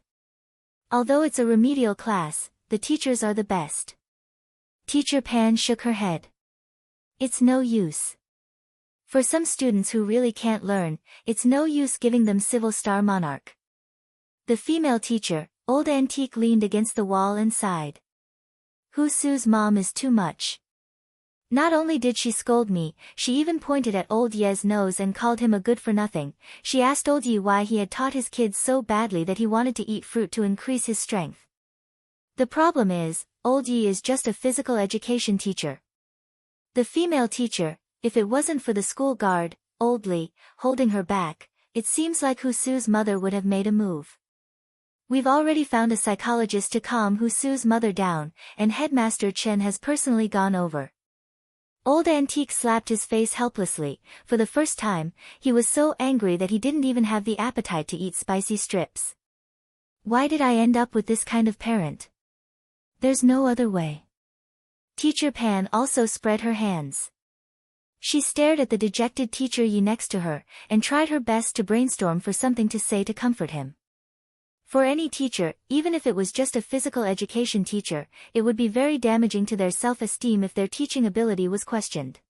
Although it's a remedial class, the teachers are the best. Teacher Pan shook her head. It's no use. For some students who really can't learn, it's no use giving them Civil Star Monarch. The female teacher, Old Antique, leaned against the wall and sighed. Su's mom is too much. Not only did she scold me, she even pointed at Old Ye's nose and called him a good-for-nothing. She asked Old Ye why he had taught his kids so badly that he wanted to eat fruit to increase his strength. The problem is, Old Yi is just a physical education teacher. The female teacher, if it wasn't for the school guard, Old Li, holding her back, it seems like Su's mother would have made a move. We've already found a psychologist to calm Su's mother down, and Headmaster Chen has personally gone over. Old Antique slapped his face helplessly. For the first time, he was so angry that he didn't even have the appetite to eat spicy strips. Why did I end up with this kind of parent? There's no other way. Teacher Pan also spread her hands. She stared at the dejected Teacher Yi next to her, and tried her best to brainstorm for something to say to comfort him. For any teacher, even if it was just a physical education teacher, it would be very damaging to their self-esteem if their teaching ability was questioned.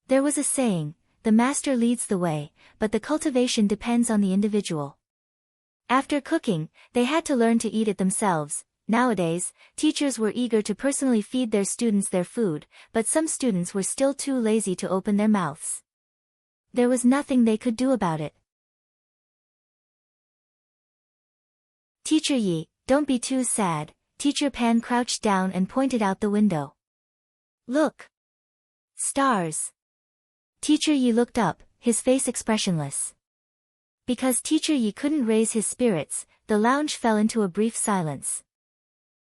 There was a saying, the master leads the way, but the cultivation depends on the individual. After cooking, they had to learn to eat it themselves. Nowadays, teachers were eager to personally feed their students their food, but some students were still too lazy to open their mouths. There was nothing they could do about it. Teacher Yi, don't be too sad. Teacher Pan crouched down and pointed out the window. Look! Stars! Teacher Yi looked up, his face expressionless. Because Teacher Yi couldn't raise his spirits, the lounge fell into a brief silence.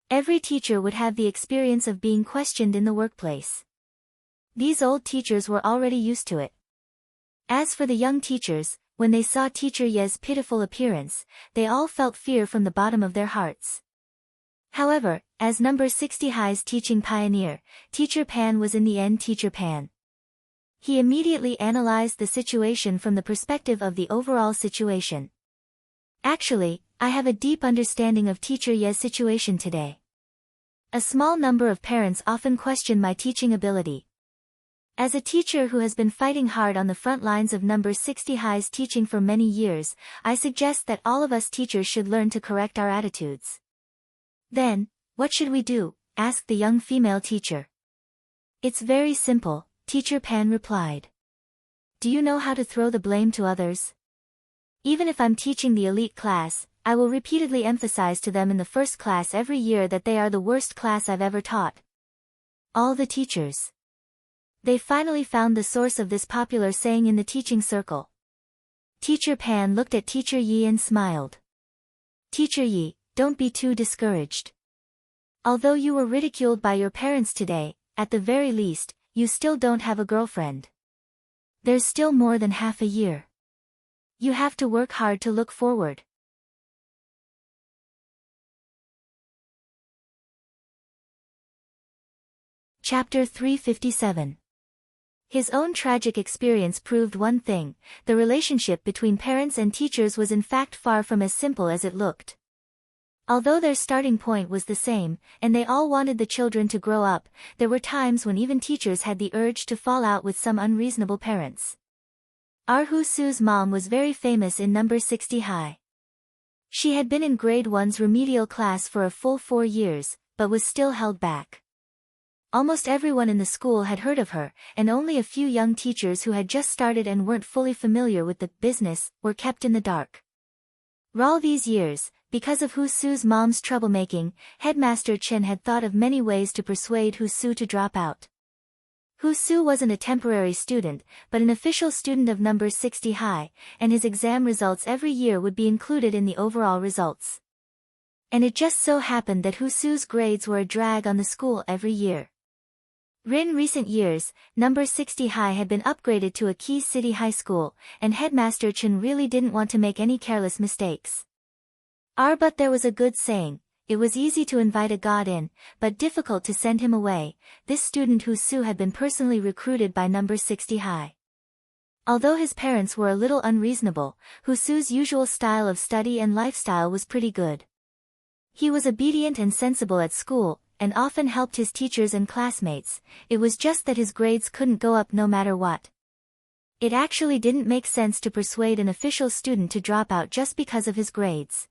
Every teacher would have the experience of being questioned in the workplace. These old teachers were already used to it. As for the young teachers, when they saw Teacher Ye's pitiful appearance, they all felt fear from the bottom of their hearts. However, as number 60 High's teaching pioneer, Teacher Pan was in the end Teacher Pan. He immediately analyzed the situation from the perspective of the overall situation. Actually, I have a deep understanding of Teacher Ye's situation today. A small number of parents often question my teaching ability. As a teacher who has been fighting hard on the front lines of number 60 High's teaching for many years, I suggest that all of us teachers should learn to correct our attitudes. Then, what should we do? Asked the young female teacher. It's very simple, Teacher Pan replied. Do you know how to throw the blame to others? Even if I'm teaching the elite class, I will repeatedly emphasize to them in the first class every year that they are the worst class I've ever taught. All the teachers. They finally found the source of this popular saying in the teaching circle. Teacher Pan looked at Teacher Yi and smiled. Teacher Yi, don't be too discouraged. Although you were ridiculed by your parents today, at the very least, you still don't have a girlfriend. There's still more than half a year. You have to work hard to look forward. Chapter 357. His own tragic experience proved one thing: the relationship between parents and teachers was in fact far from as simple as it looked. Although their starting point was the same, and they all wanted the children to grow up, there were times when even teachers had the urge to fall out with some unreasonable parents. Hu Su's mom was very famous in number 60 High. She had been in grade 1's remedial class for a full 4 years, but was still held back. Almost everyone in the school had heard of her, and only a few young teachers who had just started and weren't fully familiar with the business were kept in the dark. All these years, because of Hu Su's mom's troublemaking, Headmaster Chen had thought of many ways to persuade Hu Su to drop out. Hu Su wasn't a temporary student, but an official student of number 60 High, and his exam results every year would be included in the overall results. And it just so happened that Hu Su's grades were a drag on the school every year. In recent years, number 60 High had been upgraded to a key city high school, and Headmaster Chen really didn't want to make any careless mistakes. But there was a good saying: it was easy to invite a god in, but difficult to send him away. This student Hu Su had been personally recruited by number 60 High. Although his parents were a little unreasonable, Hu Su's usual style of study and lifestyle was pretty good. He was obedient and sensible at school, and often helped his teachers and classmates. It was just that his grades couldn't go up no matter what. It actually didn't make sense to persuade an official student to drop out just because of his grades.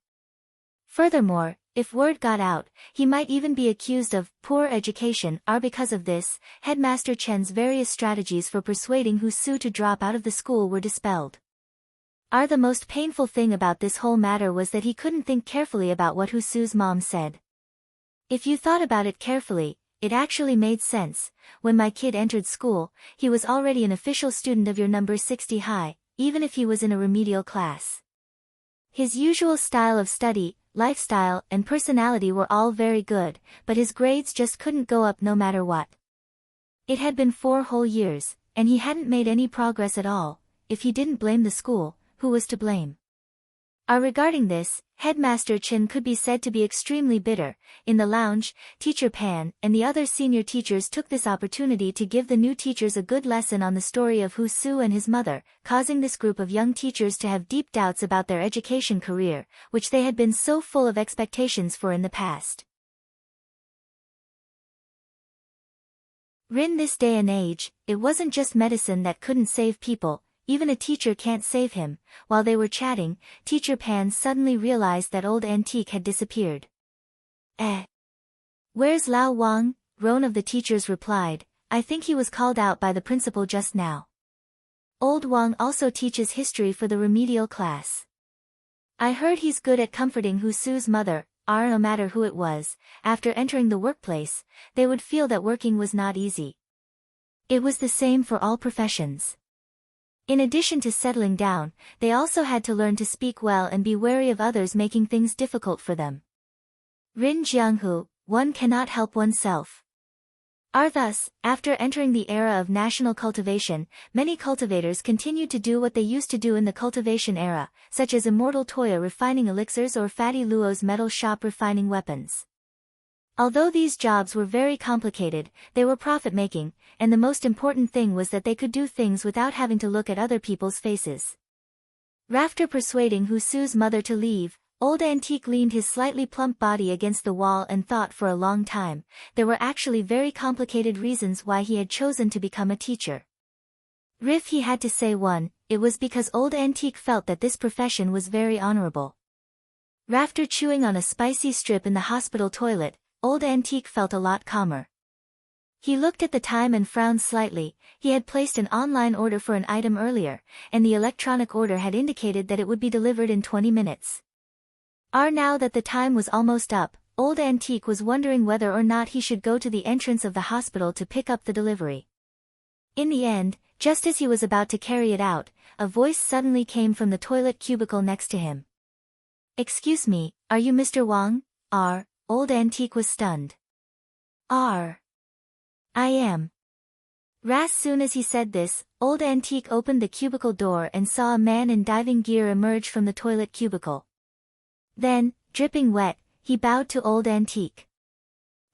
Furthermore, if word got out, he might even be accused of poor education. Because of this, Headmaster Chen's various strategies for persuading Hu Su to drop out of the school were dispelled. The most painful thing about this whole matter was that he couldn't think carefully about what Hu Su's mom said. If you thought about it carefully, it actually made sense. When my kid entered school, he was already an official student of your number 60 High, even if he was in a remedial class. His usual style of study, lifestyle, and personality were all very good, but his grades just couldn't go up no matter what. It had been 4 whole years, and he hadn't made any progress at all. If he didn't blame the school, who was to blame? Regarding this, Headmaster Chen could be said to be extremely bitter. In the lounge, Teacher Pan and the other senior teachers took this opportunity to give the new teachers a good lesson on the story of Hu Su and his mother, causing this group of young teachers to have deep doubts about their education career, which they had been so full of expectations for in the past. In this day and age, it wasn't just medicine that couldn't save people. Even a teacher can't save him. While they were chatting, Teacher Pan suddenly realized that Old Antique had disappeared. Where's Lao Wang? One of the teachers replied. I think he was called out by the principal just now. Old Wang also teaches history for the remedial class. I heard he's good at comforting Hu Su's mother. No matter who it was, after entering the workplace, they would feel that working was not easy. It was the same for all professions. In addition to settling down, they also had to learn to speak well and be wary of others making things difficult for them. Rin Jianghu, one cannot help oneself. Thus, after entering the era of national cultivation, many cultivators continued to do what they used to do in the cultivation era, such as Immortal Toya refining elixirs or Fatty Luo's metal shop refining weapons. Although these jobs were very complicated, they were profit-making, and the most important thing was that they could do things without having to look at other people's faces. After persuading Hu Su's mother to leave, Old Antique leaned his slightly plump body against the wall and thought for a long time. There were actually very complicated reasons why he had chosen to become a teacher. If he had to say one, it was because Old Antique felt that this profession was very honorable. After chewing on a spicy strip in the hospital toilet, Old Antique felt a lot calmer. He looked at the time and frowned slightly. He had placed an online order for an item earlier, and the electronic order had indicated that it would be delivered in 20 minutes. Now that the time was almost up, Old Antique was wondering whether or not he should go to the entrance of the hospital to pick up the delivery. In the end, just as he was about to carry it out, a voice suddenly came from the toilet cubicle next to him. Excuse me, are you Mr. Wang? Old Antique was stunned. I am. As soon as he said this, Old Antique opened the cubicle door and saw a man in diving gear emerge from the toilet cubicle. Then, dripping wet, he bowed to Old Antique.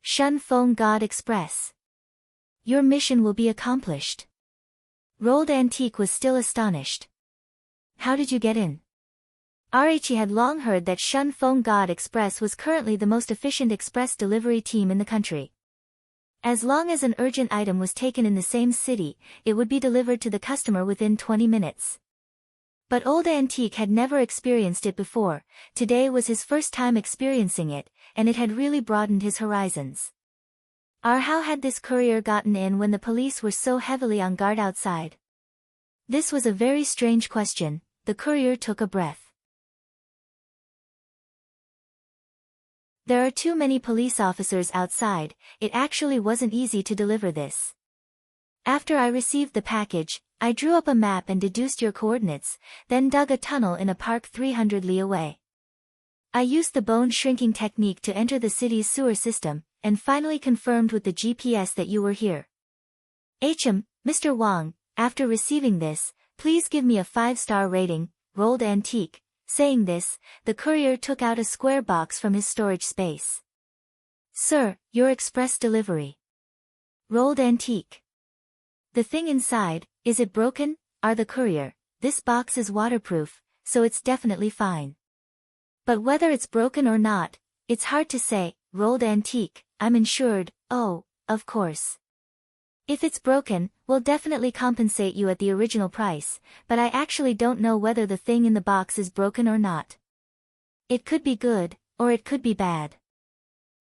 Shun Feng God Express. Your mission will be accomplished. Old Antique was still astonished. How did you get in? He had long heard that Shun Feng God Express was currently the most efficient express delivery team in the country. As long as an urgent item was taken in the same city, it would be delivered to the customer within 20 minutes. But Old Antique had never experienced it before. Today was his first time experiencing it, and it had really broadened his horizons. How had this courier gotten in when the police were so heavily on guard outside? This was a very strange question. The courier took a breath. There are too many police officers outside. It actually wasn't easy to deliver this. After I received the package, I drew up a map and deduced your coordinates, then dug a tunnel in a park 300 li away. I used the bone shrinking technique to enter the city's sewer system, and finally confirmed with the GPS that you were here. Mr. Wang, after receiving this, please give me a 5-star rating. Old Antique. Saying this, the courier took out a square box from his storage space. Sir, your express delivery. Old Antique. The thing inside, is it broken? The courier. This box is waterproof, so it's definitely fine. But whether it's broken or not, it's hard to say. Old Antique, I'm insured. Of course. If it's broken, we'll definitely compensate you at the original price, but I actually don't know whether the thing in the box is broken or not. It could be good, or it could be bad.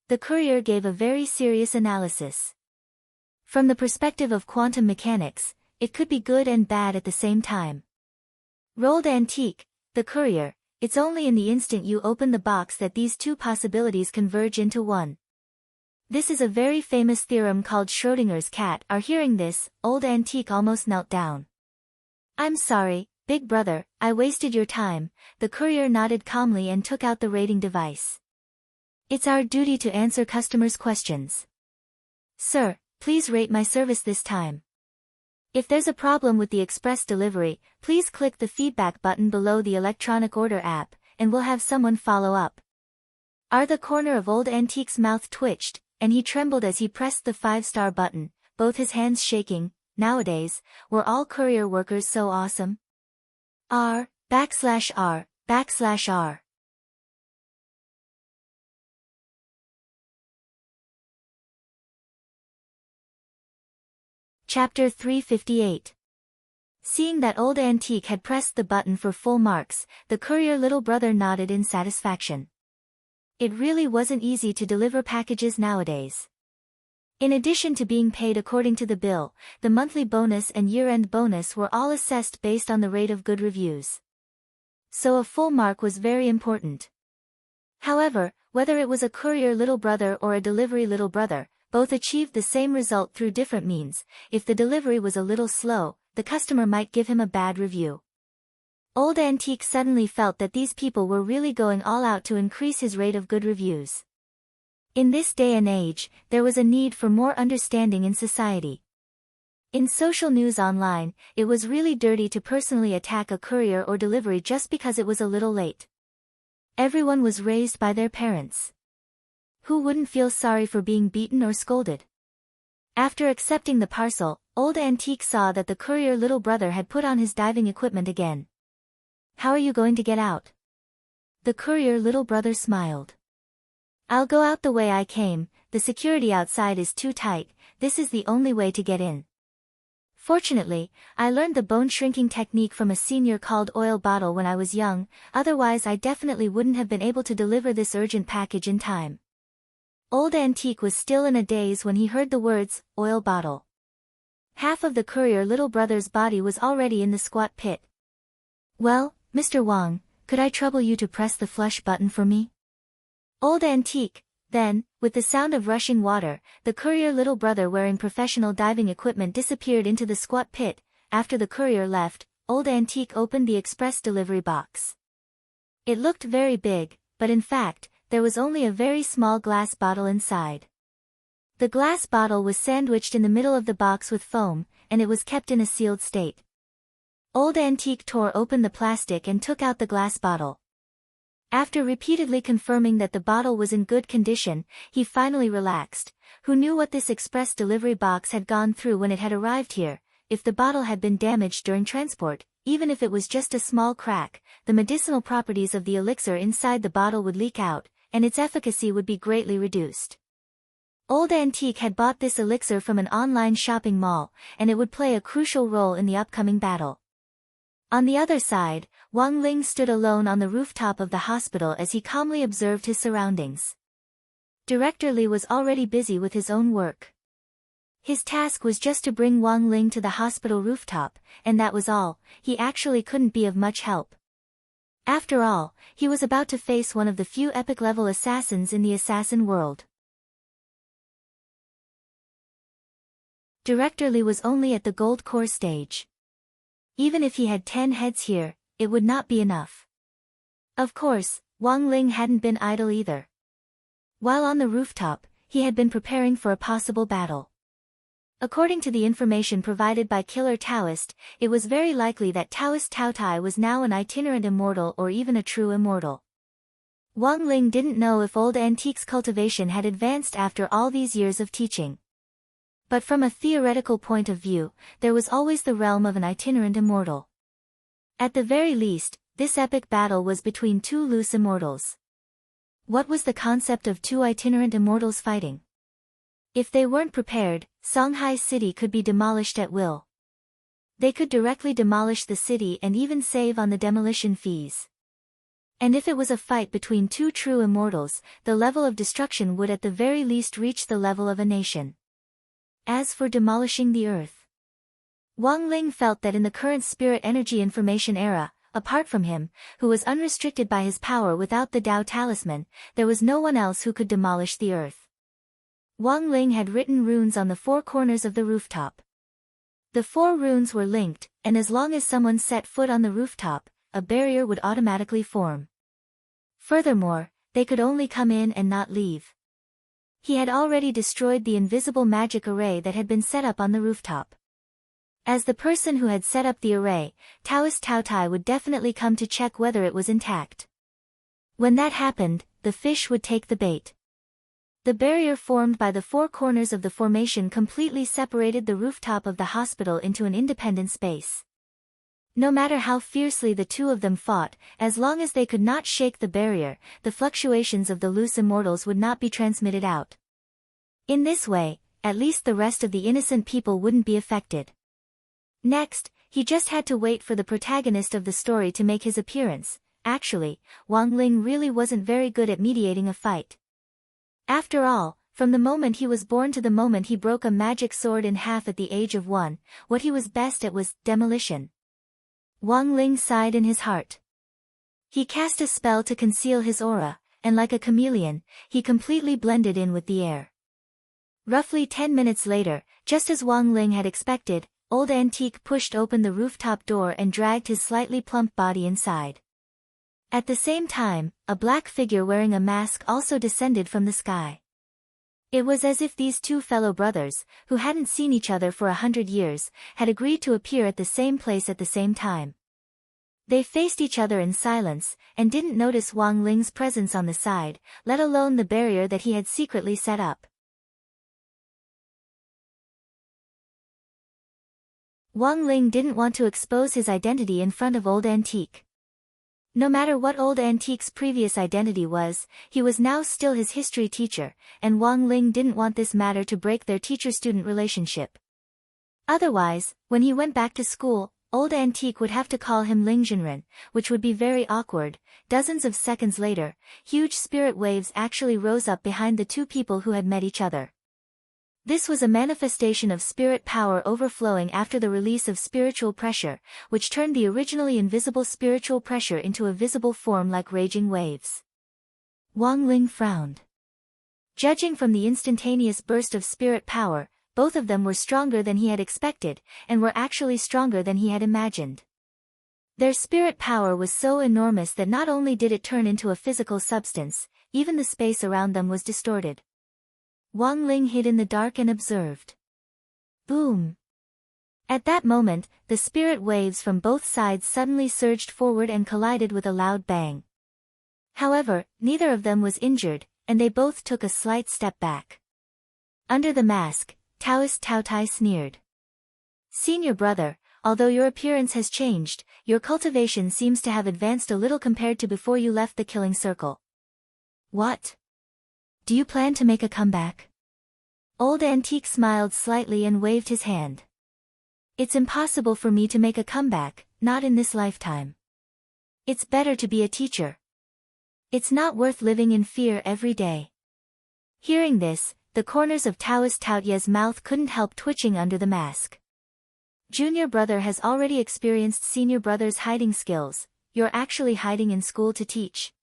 The courier gave a very serious analysis. From the perspective of quantum mechanics, it could be good and bad at the same time. Old Antique, the courier, it's only in the instant you open the box that these two possibilities converge into one. This is a very famous theorem called Schrödinger's cat. Hearing this, Old Antique almost knelt down. I'm sorry, big brother, I wasted your time. The courier nodded calmly and took out the rating device. It's our duty to answer customers' questions. Sir, please rate my service this time. If there's a problem with the express delivery, please click the feedback button below the electronic order app, and we'll have someone follow up. The corner of Old Antique's mouth twitched, and he trembled as he pressed the 5-star button, both his hands shaking. Nowadays, were all courier workers so awesome? R. Chapter 358. Seeing that Old Antique had pressed the button for full marks, the courier little brother nodded in satisfaction. It really wasn't easy to deliver packages nowadays. In addition to being paid according to the bill, the monthly bonus and year-end bonus were all assessed based on the rate of good reviews. So a full mark was very important. However, whether it was a courier little brother or a delivery little brother, both achieved the same result through different means. If the delivery was a little slow, the customer might give him a bad review. Old Antique suddenly felt that these people were really going all out to increase his rate of good reviews. In this day and age, there was a need for more understanding in society. In social news online, it was really dirty to personally attack a courier or delivery just because it was a little late. Everyone was raised by their parents. Who wouldn't feel sorry for being beaten or scolded? After accepting the parcel, Old Antique saw that the courier little brother had put on his diving equipment again. How are you going to get out? The courier little brother smiled. I'll go out the way I came, the security outside is too tight, this is the only way to get in. Fortunately, I learned the bone shrinking technique from a senior called Oil Bottle when I was young, otherwise I definitely wouldn't have been able to deliver this urgent package in time. Old Antique was still in a daze when he heard the words, Oil Bottle. Half of the courier little brother's body was already in the squat pit. Well, Mr. Wang, could I trouble you to press the flush button for me? Old Antique. Then, with the sound of rushing water, the courier little brother wearing professional diving equipment disappeared into the squat pit. After the courier left, Old Antique opened the express delivery box. It looked very big, but in fact, there was only a very small glass bottle inside. The glass bottle was sandwiched in the middle of the box with foam, and it was kept in a sealed state. Old Antique tore open the plastic and took out the glass bottle. After repeatedly confirming that the bottle was in good condition, he finally relaxed. Who knew what this express delivery box had gone through when it had arrived here? If the bottle had been damaged during transport, even if it was just a small crack, the medicinal properties of the elixir inside the bottle would leak out, and its efficacy would be greatly reduced. Old Antique had bought this elixir from an online shopping mall, and it would play a crucial role in the upcoming battle. On the other side, Wang Ling stood alone on the rooftop of the hospital as he calmly observed his surroundings. Director Li was already busy with his own work. His task was just to bring Wang Ling to the hospital rooftop, and that was all. He actually couldn't be of much help. After all, he was about to face one of the few epic-level assassins in the assassin world. Director Li was only at the gold core stage. Even if he had 10 heads here, it would not be enough. Of course, Wang Ling hadn't been idle either. While on the rooftop, he had been preparing for a possible battle. According to the information provided by Killer Taoist, it was very likely that Taoist Tao Tai was now an itinerant immortal or even a true immortal. Wang Ling didn't know if Old Antique's cultivation had advanced after all these years of teaching. But from a theoretical point of view, there was always the realm of an itinerant immortal. At the very least, this epic battle was between two loose immortals. What was the concept of two itinerant immortals fighting? If they weren't prepared, Songhai City could be demolished at will. They could directly demolish the city and even save on the demolition fees. And if it was a fight between two true immortals, the level of destruction would at the very least reach the level of a nation. As for demolishing the earth, Wang Ling felt that in the current spirit energy information era, apart from him, who was unrestricted by his power without the Tao Talisman, there was no one else who could demolish the earth. Wang Ling had written runes on the 4 corners of the rooftop. The 4 runes were linked, and as long as someone set foot on the rooftop, a barrier would automatically form. Furthermore, they could only come in and not leave. He had already destroyed the invisible magic array that had been set up on the rooftop. As the person who had set up the array, Taoist Taotai would definitely come to check whether it was intact. When that happened, the fish would take the bait. The barrier formed by the four corners of the formation completely separated the rooftop of the hospital into an independent space. No matter how fiercely the two of them fought, as long as they could not shake the barrier, the fluctuations of the loose immortals would not be transmitted out. In this way, at least the rest of the innocent people wouldn't be affected. Next, he just had to wait for the protagonist of the story to make his appearance. Actually, Wang Ling really wasn't very good at mediating a fight. After all, from the moment he was born to the moment he broke a magic sword in half at the age of 1, what he was best at was demolition. Wang Ling sighed in his heart. He cast a spell to conceal his aura, and like a chameleon, he completely blended in with the air. Roughly 10 minutes later, just as Wang Ling had expected, Old Antique pushed open the rooftop door and dragged his slightly plump body inside. At the same time, a black figure wearing a mask also descended from the sky. It was as if these two fellow brothers, who hadn't seen each other for 100 years, had agreed to appear at the same place at the same time. They faced each other in silence, and didn't notice Wang Ling's presence on the side, let alone the barrier that he had secretly set up. Wang Ling didn't want to expose his identity in front of Old Antique. No matter what Old Antique's previous identity was, he was now still his history teacher, and Wang Ling didn't want this matter to break their teacher-student relationship. Otherwise, when he went back to school, Old Antique would have to call him Ling Jinren, which would be very awkward. Dozens of seconds later, huge spirit waves actually rose up behind the two people who had met each other. This was a manifestation of spirit power overflowing after the release of spiritual pressure, which turned the originally invisible spiritual pressure into a visible form like raging waves. Wang Ling frowned. Judging from the instantaneous burst of spirit power, both of them were stronger than he had expected, and were actually stronger than he had imagined. Their spirit power was so enormous that not only did it turn into a physical substance, even the space around them was distorted. Wang Ling hid in the dark and observed. Boom! At that moment, the spirit waves from both sides suddenly surged forward and collided with a loud bang. However, neither of them was injured, and they both took a slight step back. Under the mask, Taoist Taotai sneered. Senior brother, although your appearance has changed, your cultivation seems to have advanced a little compared to before you left the killing circle. What? Do you plan to make a comeback? Old Antique smiled slightly and waved his hand. It's impossible for me to make a comeback, not in this lifetime. It's better to be a teacher. It's not worth living in fear every day. Hearing this, the corners of Taoist Taoye's mouth couldn't help twitching under the mask. Junior brother has already experienced senior brother's hiding skills. You're actually hiding in school to teach.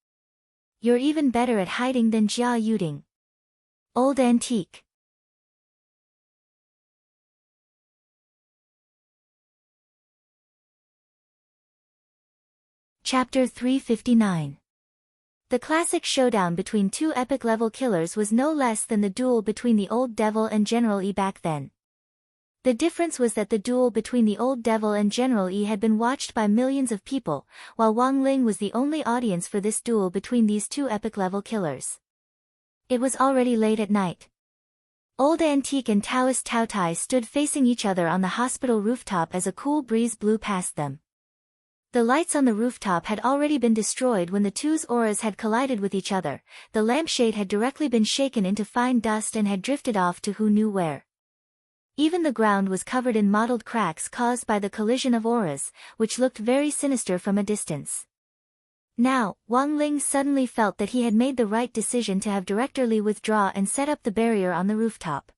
You're even better at hiding than Jia Yuding. Old Antique. Chapter 359. The classic showdown between two epic-level killers was no less than the duel between the Old Devil and General Yi back then. The difference was that the duel between the Old Devil and General Yi had been watched by millions of people, while Wang Ling was the only audience for this duel between these two epic-level killers. It was already late at night. Old Antique and Taoist Taotai stood facing each other on the hospital rooftop as a cool breeze blew past them. The lights on the rooftop had already been destroyed when the two's auras had collided with each other. The lampshade had directly been shaken into fine dust and had drifted off to who knew where. Even the ground was covered in mottled cracks caused by the collision of auras, which looked very sinister from a distance. Now, Wang Ling suddenly felt that he had made the right decision to have Director Li withdraw and set up the barrier on the rooftop.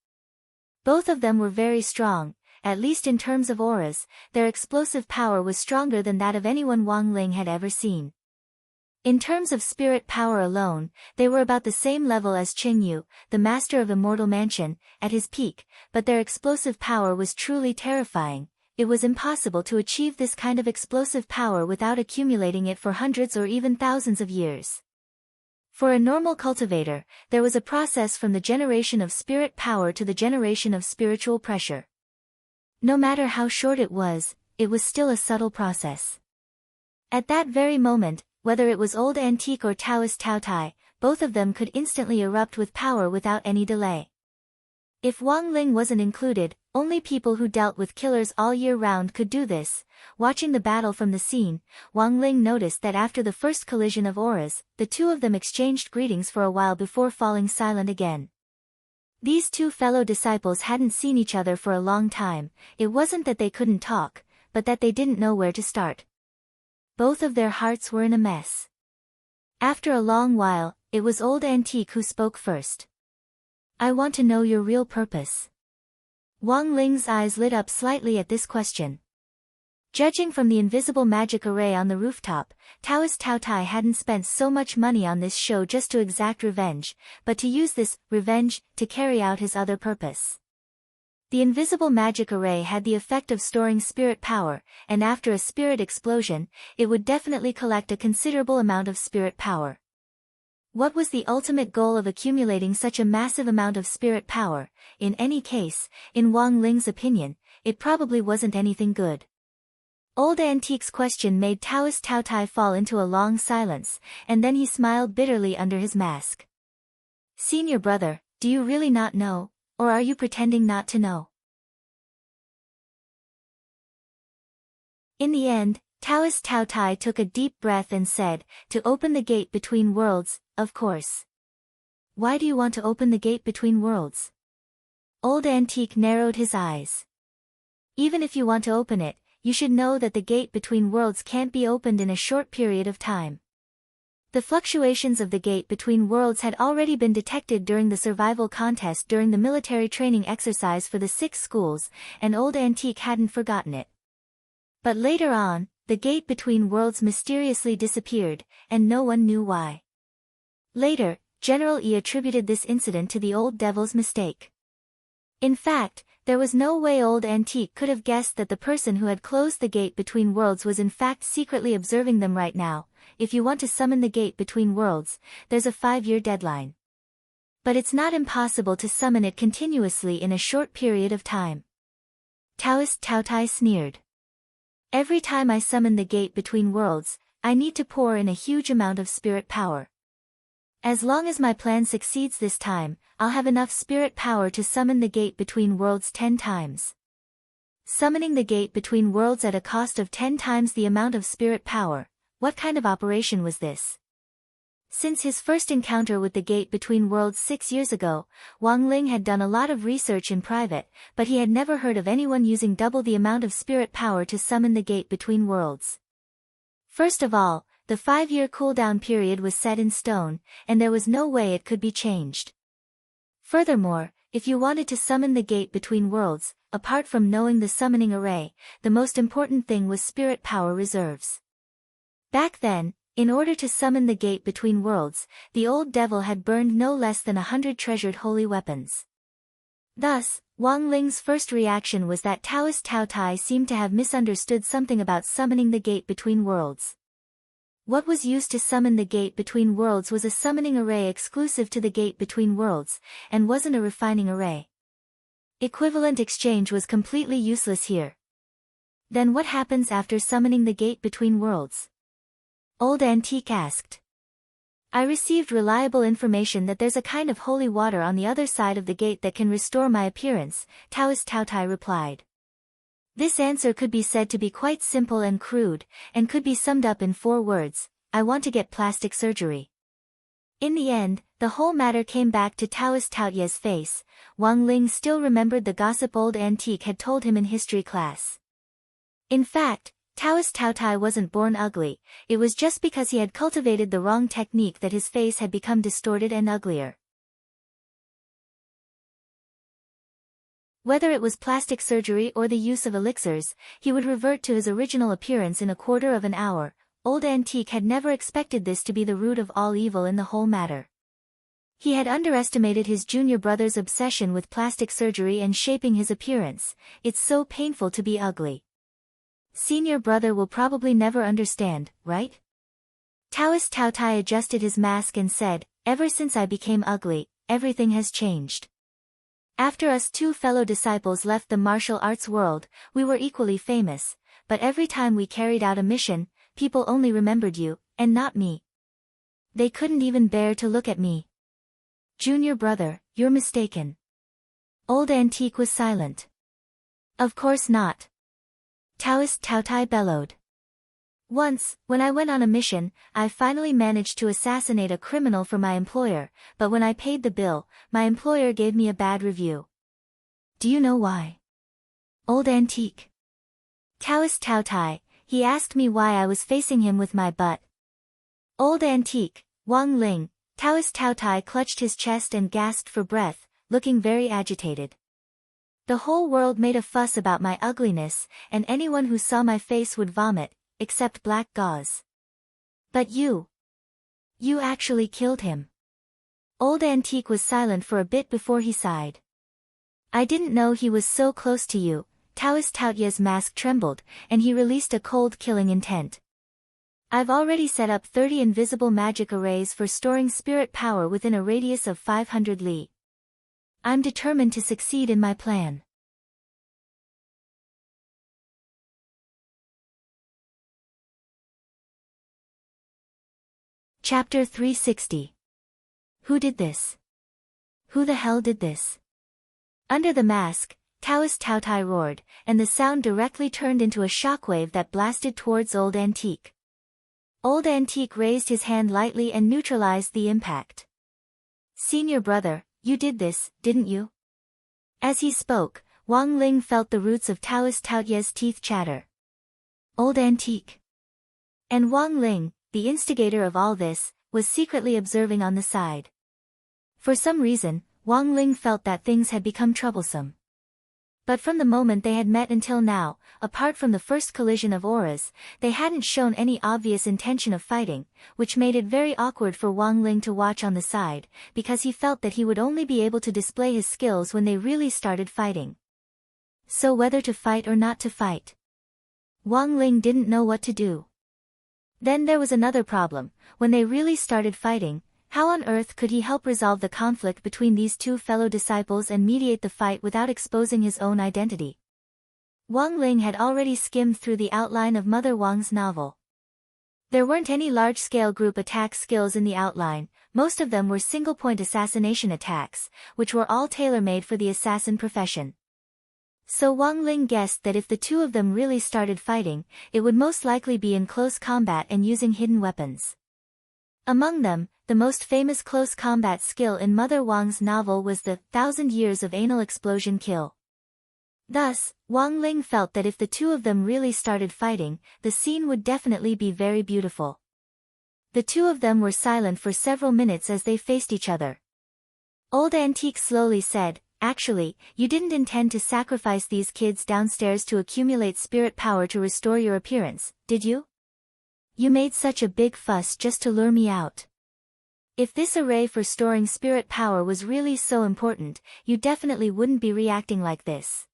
Both of them were very strong, at least in terms of auras. Their explosive power was stronger than that of anyone Wang Ling had ever seen. In terms of spirit power alone, they were about the same level as Qing Yu, the master of Immortal Mansion, at his peak, but their explosive power was truly terrifying. It was impossible to achieve this kind of explosive power without accumulating it for hundreds or even thousands of years. For a normal cultivator, there was a process from the generation of spirit power to the generation of spiritual pressure. No matter how short it was still a subtle process. At that very moment, whether it was old antique or Taoist Taotai, both of them could instantly erupt with power without any delay. If Wang Ling wasn't included, only people who dealt with killers all year round could do this. Watching the battle from the scene, Wang Ling noticed that after the first collision of auras, the two of them exchanged greetings for a while before falling silent again. These two fellow disciples hadn't seen each other for a long time. It wasn't that they couldn't talk, but that they didn't know where to start. Both of their hearts were in a mess. After a long while, it was old antique who spoke first. I want to know your real purpose. Wang Ling's eyes lit up slightly at this question. Judging from the invisible magic array on the rooftop, Taoist Taotai hadn't spent so much money on this show just to exact revenge, but to use this revenge to carry out his other purpose. The invisible magic array had the effect of storing spirit power, and after a spirit explosion, it would definitely collect a considerable amount of spirit power. What was the ultimate goal of accumulating such a massive amount of spirit power? In any case, in Wang Ling's opinion, it probably wasn't anything good. Old Antique's question made Taoist Taotai fall into a long silence, and then he smiled bitterly under his mask. Senior brother, do you really not know, or are you pretending not to know? In the end, Taoist Taotai took a deep breath and said, to open the gate between worlds, of course. Why do you want to open the gate between worlds? Old Antique narrowed his eyes. Even if you want to open it, you should know that the gate between worlds can't be opened in a short period of time. The fluctuations of the gate between worlds had already been detected during the survival contest during the military training exercise for the 6 schools, and Old Antique hadn't forgotten it. But later on, the gate between worlds mysteriously disappeared, and no one knew why. Later, General E attributed this incident to the old devil's mistake. In fact, there was no way Old Antique could have guessed that the person who had closed the gate between worlds was in fact secretly observing them right now. If you want to summon the gate between worlds, there's a 5-year deadline. But it's not impossible to summon it continuously in a short period of time. Taoist Taotai sneered. Every time I summon the gate between worlds, I need to pour in a huge amount of spirit power. As long as my plan succeeds this time, I'll have enough spirit power to summon the gate between worlds 10 times. Summoning the gate between worlds at a cost of 10 times the amount of spirit power, what kind of operation was this? Since his first encounter with the gate between worlds 6 years ago, Wang Ling had done a lot of research in private, but he had never heard of anyone using double the amount of spirit power to summon the gate between worlds. First of all, the 5-year cooldown period was set in stone, and there was no way it could be changed. Furthermore, if you wanted to summon the gate between worlds, apart from knowing the summoning array, the most important thing was spirit power reserves. Back then, in order to summon the gate between worlds, the old devil had burned no less than 100 treasured holy weapons. Thus, Wang Ling's first reaction was that Taoist Taotai seemed to have misunderstood something about summoning the gate between worlds. What was used to summon the gate between worlds was a summoning array exclusive to the gate between worlds, and wasn't a refining array. Equivalent exchange was completely useless here. Then what happens after summoning the gate between worlds? Old Antique asked. I received reliable information that there's a kind of holy water on the other side of the gate that can restore my appearance, Taoist Taotai replied. This answer could be said to be quite simple and crude, and could be summed up in 4 words: I want to get plastic surgery. In the end, the whole matter came back to Taoist Taoye's face. Wang Ling still remembered the gossip Old Antique had told him in history class. In fact, Taoist Taotai wasn't born ugly, it was just because he had cultivated the wrong technique that his face had become distorted and uglier. Whether it was plastic surgery or the use of elixirs, he would revert to his original appearance in a quarter of an hour. Old Antique had never expected this to be the root of all evil in the whole matter. He had underestimated his junior brother's obsession with plastic surgery and shaping his appearance. It's so painful to be ugly. Senior brother will probably never understand, right? Taoist Tao Tai adjusted his mask and said, "Ever since I became ugly, everything has changed. After us two fellow disciples left the martial arts world, we were equally famous, but every time we carried out a mission, people only remembered you, and not me. They couldn't even bear to look at me." "Junior brother, you're mistaken." Old Antique was silent. "Of course not," Taoist Tao Tai bellowed. "Once, when I went on a mission, I finally managed to assassinate a criminal for my employer, but when I paid the bill, my employer gave me a bad review." "Do you know why?" Old Antique. Taoist Tao Tai, he asked me why I was facing him with my butt. Old Antique, Wang Ling, Taoist Tao Tai clutched his chest and gasped for breath, looking very agitated. "The whole world made a fuss about my ugliness, and anyone who saw my face would vomit, except Black Gauze. But you actually killed him." Old Antique was silent for a bit before he sighed. "I didn't know he was so close to you." Taoist Tao Tai's mask trembled, and he released a cold killing intent. "I've already set up 30 invisible magic arrays for storing spirit power within a radius of 500 li. I'm determined to succeed in my plan." Chapter 360. Who did this? Who the hell did this? Under the mask, Taoist Tao Tai roared, and the sound directly turned into a shockwave that blasted towards Old Antique. Old Antique raised his hand lightly and neutralized the impact. "Senior brother, you did this, didn't you?" As he spoke, Wang Ling felt the roots of Taoist Tao Tai's teeth chatter. Old Antique. And Wang Ling, the instigator of all this, was secretly observing on the side. For some reason, Wang Ling felt that things had become troublesome. But from the moment they had met until now, apart from the first collision of auras, they hadn't shown any obvious intention of fighting, which made it very awkward for Wang Ling to watch on the side, because he felt that he would only be able to display his skills when they really started fighting. So whether to fight or not to fight, Wang Ling didn't know what to do. Then there was another problem: when they really started fighting, how on earth could he help resolve the conflict between these two fellow disciples and mediate the fight without exposing his own identity? Wang Ling had already skimmed through the outline of Mother Wang's novel. There weren't any large-scale group attack skills in the outline, most of them were single-point assassination attacks, which were all tailor-made for the assassin profession. So Wang Ling guessed that if the two of them really started fighting, it would most likely be in close combat and using hidden weapons. Among them, the most famous close combat skill in Mother Wang's novel was the 1,000 Years of Anal Explosion Kill. Thus, Wang Ling felt that if the two of them really started fighting, the scene would definitely be very beautiful. The two of them were silent for several minutes as they faced each other. Old Antique slowly said, "Actually, you didn't intend to sacrifice these kids downstairs to accumulate spirit power to restore your appearance, did you? You made such a big fuss just to lure me out. If this array for storing spirit power was really so important, you definitely wouldn't be reacting like this."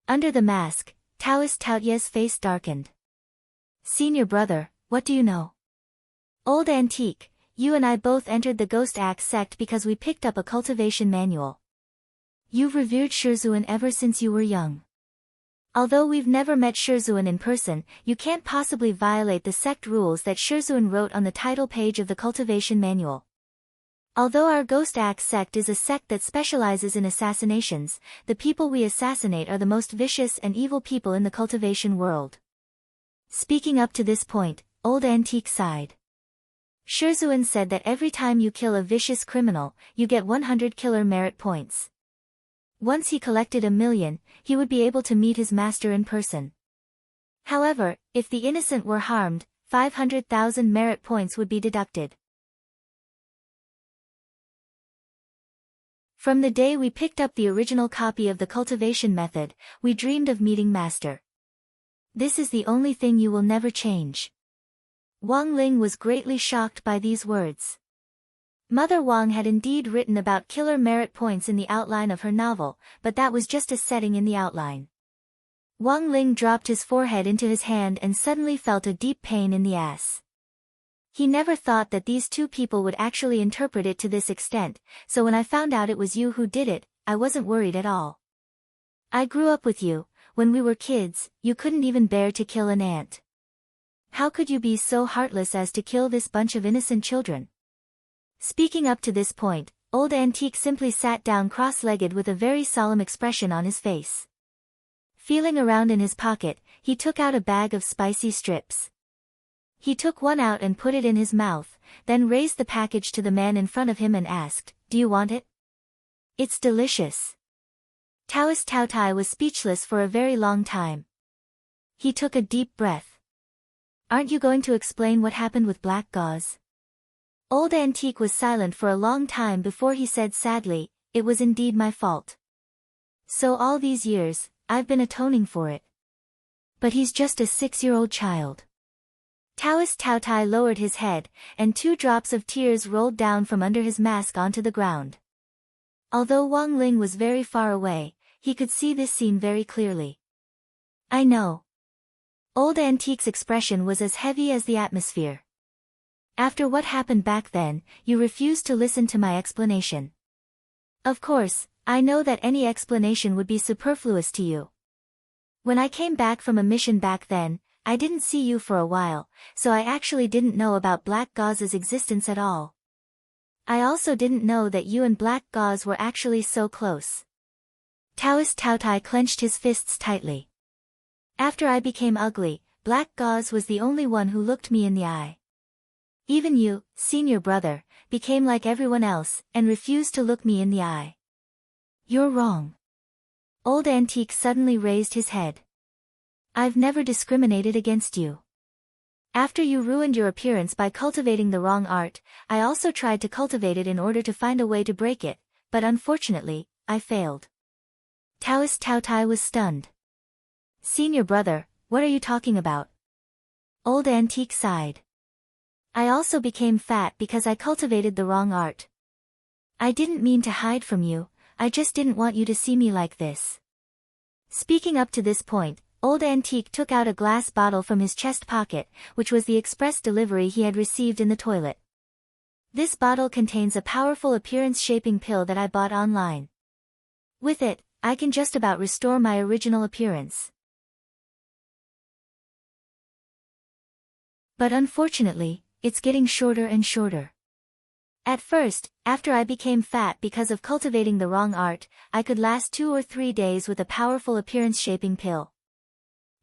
Under the mask, Taoist Tao Tai's face darkened. "Senior brother, what do you know?" "Old Antique, you and I both entered the Ghost Axe sect because we picked up a cultivation manual. You've revered Shizuan ever since you were young. Although we've never met Shizuan in person, you can't possibly violate the sect rules that Shizuan wrote on the title page of the cultivation manual. Although our Ghost Axe sect is a sect that specializes in assassinations, the people we assassinate are the most vicious and evil people in the cultivation world." Speaking up to this point, Old Antique sighed. "Shizuan said that every time you kill a vicious criminal, you get 100 killer merit points. Once he collected 1,000,000, he would be able to meet his master in person. However, if the innocent were harmed, 500,000 merit points would be deducted. From the day we picked up the original copy of the cultivation method, we dreamed of meeting Master. This is the only thing you will never change." Wang Ling was greatly shocked by these words. Mother Wang had indeed written about killer merit points in the outline of her novel, but that was just a setting in the outline. Wang Ling dropped his forehead into his hand and suddenly felt a deep pain in the ass. He never thought that these two people would actually interpret it to this extent, so when I found out it was you who did it, I wasn't worried at all. I grew up with you. When we were kids, you couldn't even bear to kill an ant. How could you be so heartless as to kill this bunch of innocent children? Speaking up to this point, Old Antique simply sat down cross-legged with a very solemn expression on his face. Feeling around in his pocket, he took out a bag of spicy strips. He took one out and put it in his mouth, then raised the package to the man in front of him and asked, "Do you want it?" "It's delicious." Taoist Taotai was speechless for a very long time. He took a deep breath. "Aren't you going to explain what happened with Black Gauze?" Old Antique was silent for a long time before he said sadly, "It was indeed my fault. So all these years, I've been atoning for it." "But he's just a 6-year-old child." Taoist Taotai lowered his head, and 2 drops of tears rolled down from under his mask onto the ground. Although Wang Ling was very far away, he could see this scene very clearly. "I know." Old Antique's expression was as heavy as the atmosphere. "After what happened back then, you refused to listen to my explanation. Of course, I know that any explanation would be superfluous to you. When I came back from a mission back then, I didn't see you for a while, so I actually didn't know about Black Gauze's existence at all. I also didn't know that you and Black Gauze were actually so close." Taoist Taotai clenched his fists tightly. "After I became ugly, Black Gauze was the only one who looked me in the eye. Even you, senior brother, became like everyone else, and refused to look me in the eye." "You're wrong." Old Antique suddenly raised his head. "I've never discriminated against you. After you ruined your appearance by cultivating the wrong art, I also tried to cultivate it in order to find a way to break it, but unfortunately, I failed." Taoist Taotai was stunned. "Senior brother, what are you talking about?" Old Antique sighed. "I also became fat because I cultivated the wrong art. I didn't mean to hide from you, I just didn't want you to see me like this." Speaking up to this point, Old Antique took out a glass bottle from his chest pocket, which was the express delivery he had received in the toilet. "This bottle contains a powerful appearance-shaping pill that I bought online. With it, I can just about restore my original appearance. But unfortunately, it's getting shorter and shorter. At first, after I became fat because of cultivating the wrong art, I could last 2 or 3 days with a powerful appearance-shaping pill.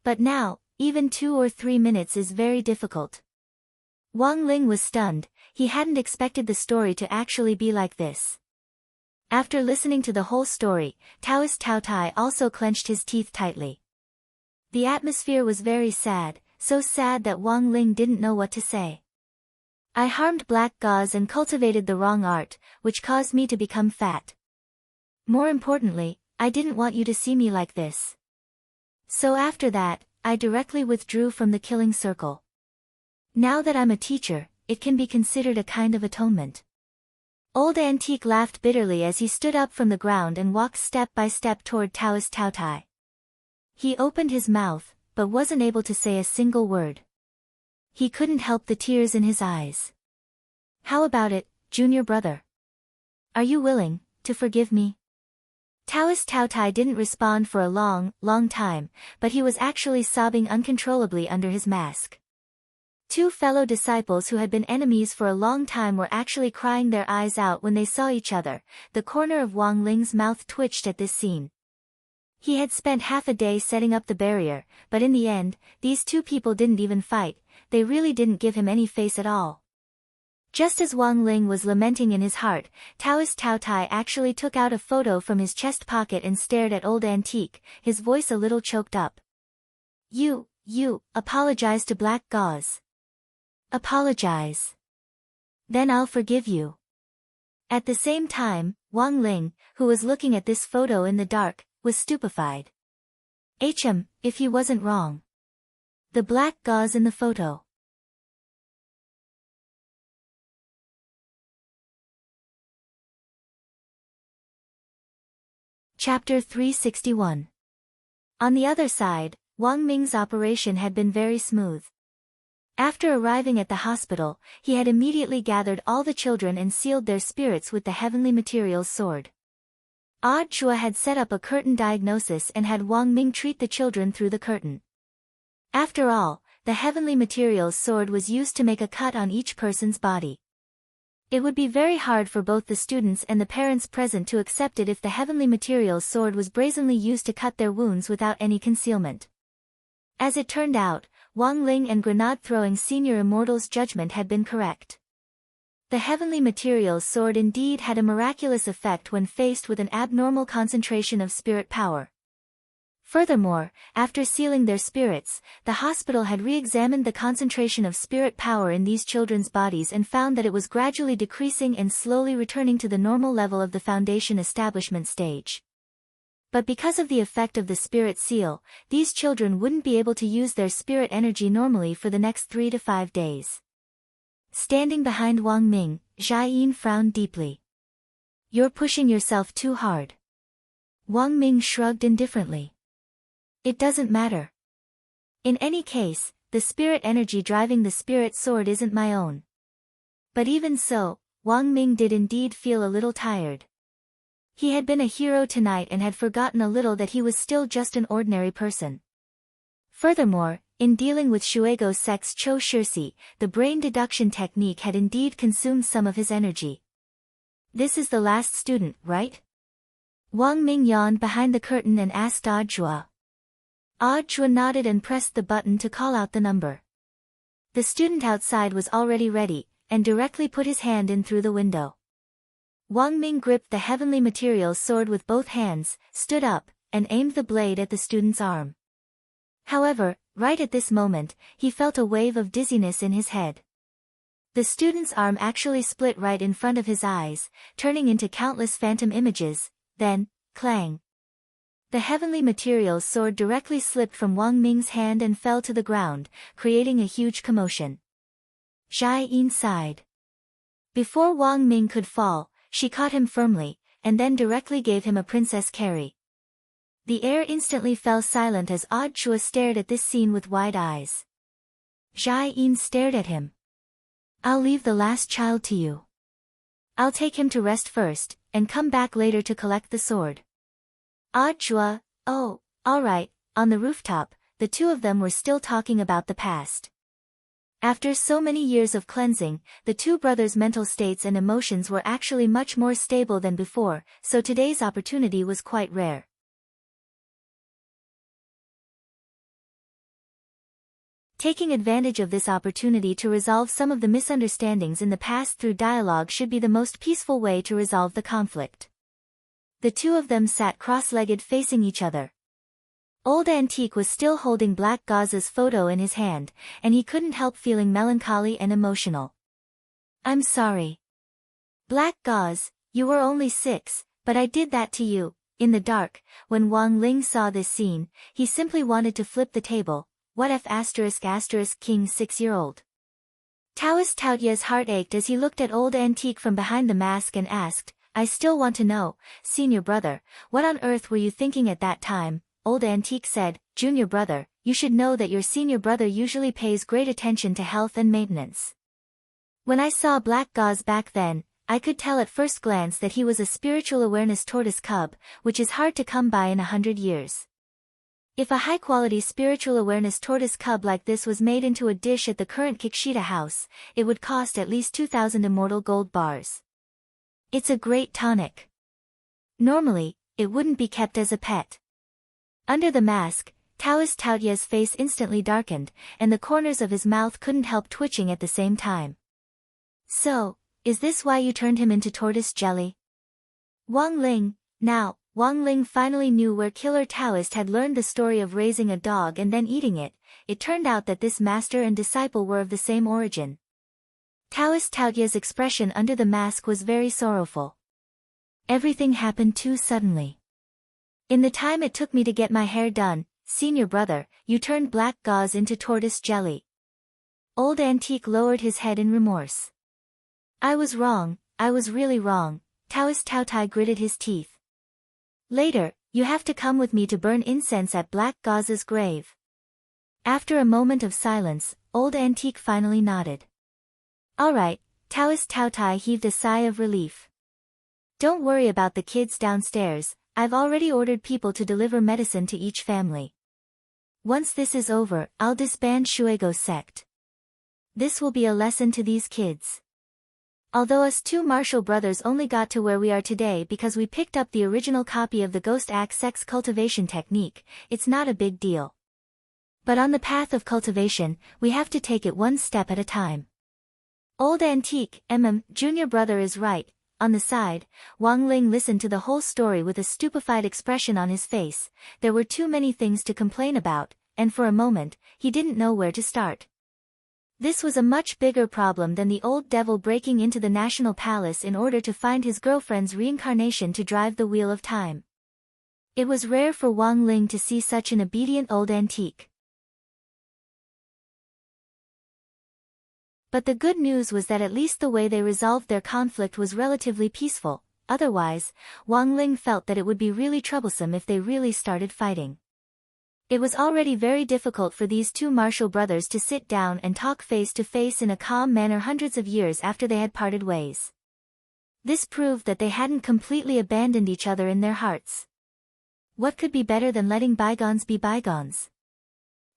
But now, even 2 or 3 minutes is very difficult." Wang Ling was stunned. He hadn't expected the story to actually be like this. After listening to the whole story, Taoist Taotai also clenched his teeth tightly. The atmosphere was very sad, so sad that Wang Ling didn't know what to say. "I harmed Black Gauze and cultivated the wrong art, which caused me to become fat. More importantly, I didn't want you to see me like this. So after that, I directly withdrew from the killing circle. Now that I'm a teacher, it can be considered a kind of atonement." Old Antique laughed bitterly as he stood up from the ground and walked step by step toward Taoist Taotai. He opened his mouth, but wasn't able to say a single word. He couldn't help the tears in his eyes. "How about it, junior brother? Are you willing to forgive me?" Taoist Taotai didn't respond for a long, long time, but he was actually sobbing uncontrollably under his mask. 2 fellow disciples who had been enemies for a long time were actually crying their eyes out when they saw each other. The corner of Wang Ling's mouth twitched at this scene. He had spent half a day setting up the barrier, but in the end, these 2 people didn't even fight. They really didn't give him any face at all. Just as Wang Ling was lamenting in his heart, Taoist Taotai actually took out a photo from his chest pocket and stared at Old Antique, his voice a little choked up. You apologize to Black Gauze. Apologize. Then I'll forgive you." At the same time, Wang Ling, who was looking at this photo in the dark, was stupefied. If he wasn't wrong. The Black Gauze in the photo. Chapter 361. On the other side, Wang Ming's operation had been very smooth. After arriving at the hospital, he had immediately gathered all the children and sealed their spirits with the heavenly materials sword. Odd Chua had set up a curtain diagnosis and had Wang Ming treat the children through the curtain. After all, the heavenly materials sword was used to make a cut on each person's body. It would be very hard for both the students and the parents present to accept it if the heavenly materials sword was brazenly used to cut their wounds without any concealment. As it turned out, Wang Ling and grenade-throwing senior immortal's judgment had been correct. The heavenly materials sword indeed had a miraculous effect when faced with an abnormal concentration of spirit power. Furthermore, after sealing their spirits, the hospital had re-examined the concentration of spirit power in these children's bodies and found that it was gradually decreasing and slowly returning to the normal level of the foundation establishment stage. But because of the effect of the spirit seal, these children wouldn't be able to use their spirit energy normally for the next 3 to 5 days. Standing behind Wang Ming, Jia Yin frowned deeply. "You're pushing yourself too hard." Wang Ming shrugged indifferently. "It doesn't matter. In any case, the spirit energy driving the spirit sword isn't my own." But even so, Wang Ming did indeed feel a little tired. He had been a hero tonight and had forgotten a little that he was still just an ordinary person. Furthermore, in dealing with Shuego's sex Cho Shirsi, the brain deduction technique had indeed consumed some of his energy. "This is the last student, right?" Wang Ming yawned behind the curtain and asked Odd Chua. Odd Chua nodded and pressed the button to call out the number. The student outside was already ready, and directly put his hand in through the window. Wang Ming gripped the heavenly materials sword with both hands, stood up, and aimed the blade at the student's arm. However, right at this moment, he felt a wave of dizziness in his head. The student's arm actually split right in front of his eyes, turning into countless phantom images, then, clang. The heavenly materials sword directly slipped from Wang Ming's hand and fell to the ground, creating a huge commotion. Jia Yin sighed. Before Wang Ming could fall, she caught him firmly, and then directly gave him a princess carry. The air instantly fell silent as Odd Chua stared at this scene with wide eyes. Jia Yin stared at him. "I'll leave the last child to you. I'll take him to rest first, and come back later to collect the sword." Odd Chua, "Oh, all right." On the rooftop, the two of them were still talking about the past. After so many years of cleansing, the two brothers' mental states and emotions were actually much more stable than before, so today's opportunity was quite rare. Taking advantage of this opportunity to resolve some of the misunderstandings in the past through dialogue should be the most peaceful way to resolve the conflict. The two of them sat cross-legged facing each other. Old Antique was still holding Black Gauze's photo in his hand, and he couldn't help feeling melancholy and emotional. "I'm sorry. Black Gauze, you were only 6, but I did that to you." In the dark, when Wang Ling saw this scene, he simply wanted to flip the table. What if King 6-year-old? Taoist Taotia's heart ached as he looked at Old Antique from behind the mask and asked, "I still want to know, senior brother, what on earth were you thinking at that time?" Old Antique said, "Junior brother, you should know that your senior brother usually pays great attention to health and maintenance. When I saw Black Gauze back then, I could tell at first glance that he was a spiritual awareness tortoise cub, which is hard to come by in 100 years. If a high-quality spiritual awareness tortoise cub like this was made into a dish at the current Kikshita house, it would cost at least 2,000 immortal gold bars. It's a great tonic. Normally, it wouldn't be kept as a pet." Under the mask, Taoist Taotia's face instantly darkened, and the corners of his mouth couldn't help twitching at the same time. "So, is this why you turned him into tortoise jelly?" Wang Ling. Now, Wang Ling finally knew where Killer Taoist had learned the story of raising a dog and then eating it. It turned out that this master and disciple were of the same origin. Taoist Taotia's expression under the mask was very sorrowful. "Everything happened too suddenly. In the time it took me to get my hair done, senior brother, you turned Black Gauze into tortoise jelly." Old Antique lowered his head in remorse. "I was wrong, I was really wrong." Taoist Taotai gritted his teeth. "Later, you have to come with me to burn incense at Black Gauze's grave." After a moment of silence, Old Antique finally nodded. All right, Taoist Taotai heaved a sigh of relief. Don't worry about the kids downstairs, I've already ordered people to deliver medicine to each family. Once this is over, I'll disband Shuego's sect. This will be a lesson to these kids. Although us two Marshall brothers only got to where we are today because we picked up the original copy of the Ghost Axe sex cultivation technique, it's not a big deal. But on the path of cultivation, we have to take it one step at a time. Old Antique, junior brother is right. On the side, Wang Ling listened to the whole story with a stupefied expression on his face. There were too many things to complain about, and for a moment, he didn't know where to start. This was a much bigger problem than the old devil breaking into the National Palace in order to find his girlfriend's reincarnation to drive the wheel of time. It was rare for Wang Ling to see such an obedient old antique. But the good news was that at least the way they resolved their conflict was relatively peaceful, otherwise, Wang Ling felt that it would be really troublesome if they really started fighting. It was already very difficult for these two Marshall brothers to sit down and talk face to face in a calm manner hundreds of years after they had parted ways. This proved that they hadn't completely abandoned each other in their hearts. What could be better than letting bygones be bygones?